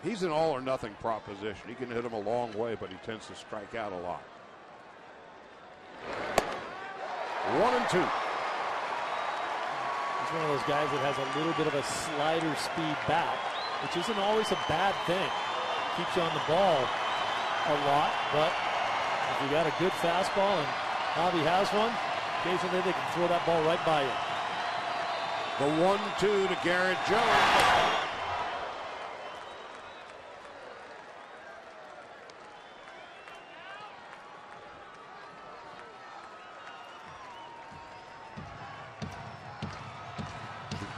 He's an all or nothing proposition. He can hit him a long way, but he tends to strike out a lot. 1-2. He's one of those guys that has a little bit of a slider speed bat, which isn't always a bad thing. Keeps you on the ball a lot, but if you got a good fastball, and Javi has one, occasionally they can throw that ball right by you. The 1-2 to Garrett Jones.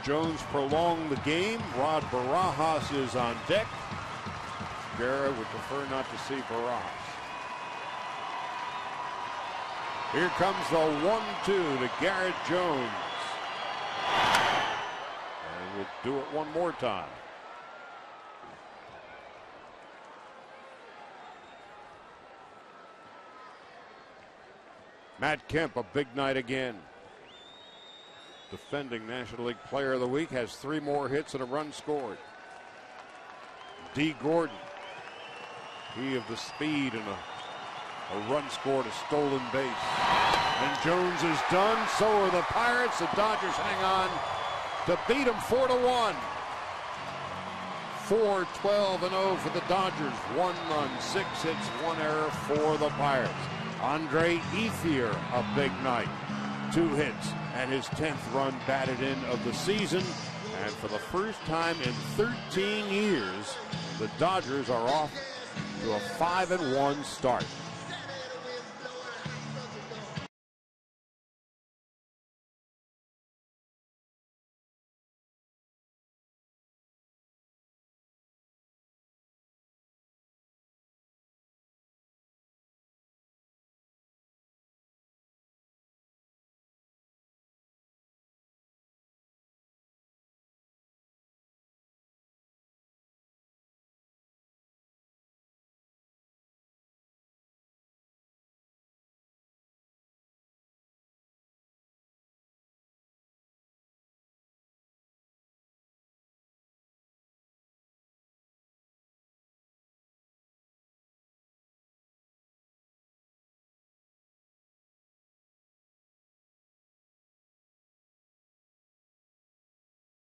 Jones prolonged the game. Rod Barajas is on deck. Garrett would prefer not to see Barajas. Here comes the 1-2 to Garrett Jones. And we'll do it one more time. Matt Kemp, a big night again. Defending National League Player of the Week, has 3 more hits and a run scored. D. Gordon, he of the speed and a run scored, a stolen base. And Jones is done, so are the Pirates. The Dodgers hang on to beat them 4-1. 4-12-0 for the Dodgers. 1 run, 6 hits, 1 error for the Pirates. Andre Ethier, a big night. 2 hits and his 10th run batted in of the season. And for the first time in 13 years, the Dodgers are off to a 5-1 start.